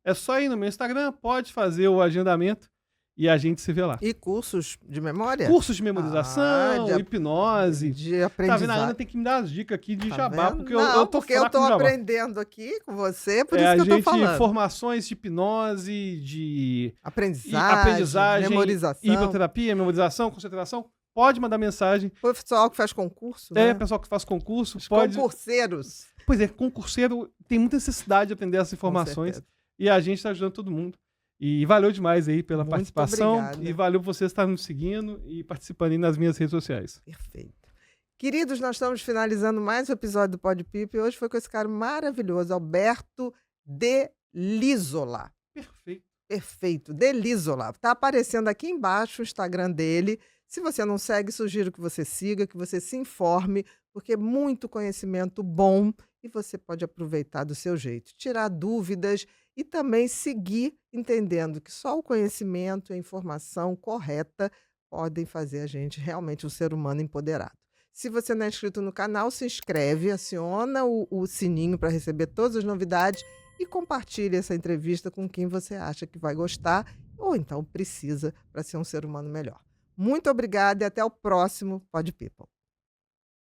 é só ir no meu Instagram, pode fazer o agendamento e a gente se vê lá. E cursos de memória? Cursos de memorização, de hipnose. De Tá vendo? A aprendizado. Ana tem que me dar as dicas aqui de Tá jabá, vendo? porque Não, eu tô porque eu fraco tô no jabá. aprendendo aqui com você, por É, isso a que eu tô gente, falando. formações de hipnose, de Aprendizagem, aprendizagem, memorização. hipnoterapia, memorização, concentração, pode mandar mensagem. O pessoal que faz concurso, É, né? pessoal que faz concurso, Os pode. concurseiros. Pois é, concurseiro tem muita necessidade de aprender essas Com informações. certeza. E a gente está ajudando todo mundo. E valeu demais aí pela Muito participação. obrigada. E valeu você estar nos seguindo e participando aí nas minhas redes sociais. Perfeito. Queridos, nós estamos finalizando mais um episódio do Pod Pipo e hoje foi com esse cara maravilhoso, Alberto De Lisola. Perfeito. Perfeito, De Lisola. Tá aparecendo aqui embaixo o Instagram dele. Se você não segue, sugiro que você siga, que você se informe, porque é muito conhecimento bom e você pode aproveitar do seu jeito, tirar dúvidas e também seguir entendendo que só o conhecimento e a informação correta podem fazer a gente realmente um ser humano empoderado. Se você não é inscrito no canal, se inscreve, aciona o sininho para receber todas as novidades e compartilhe essa entrevista com quem você acha que vai gostar ou então precisa para ser um ser humano melhor. Muito obrigada e até o próximo Pod People.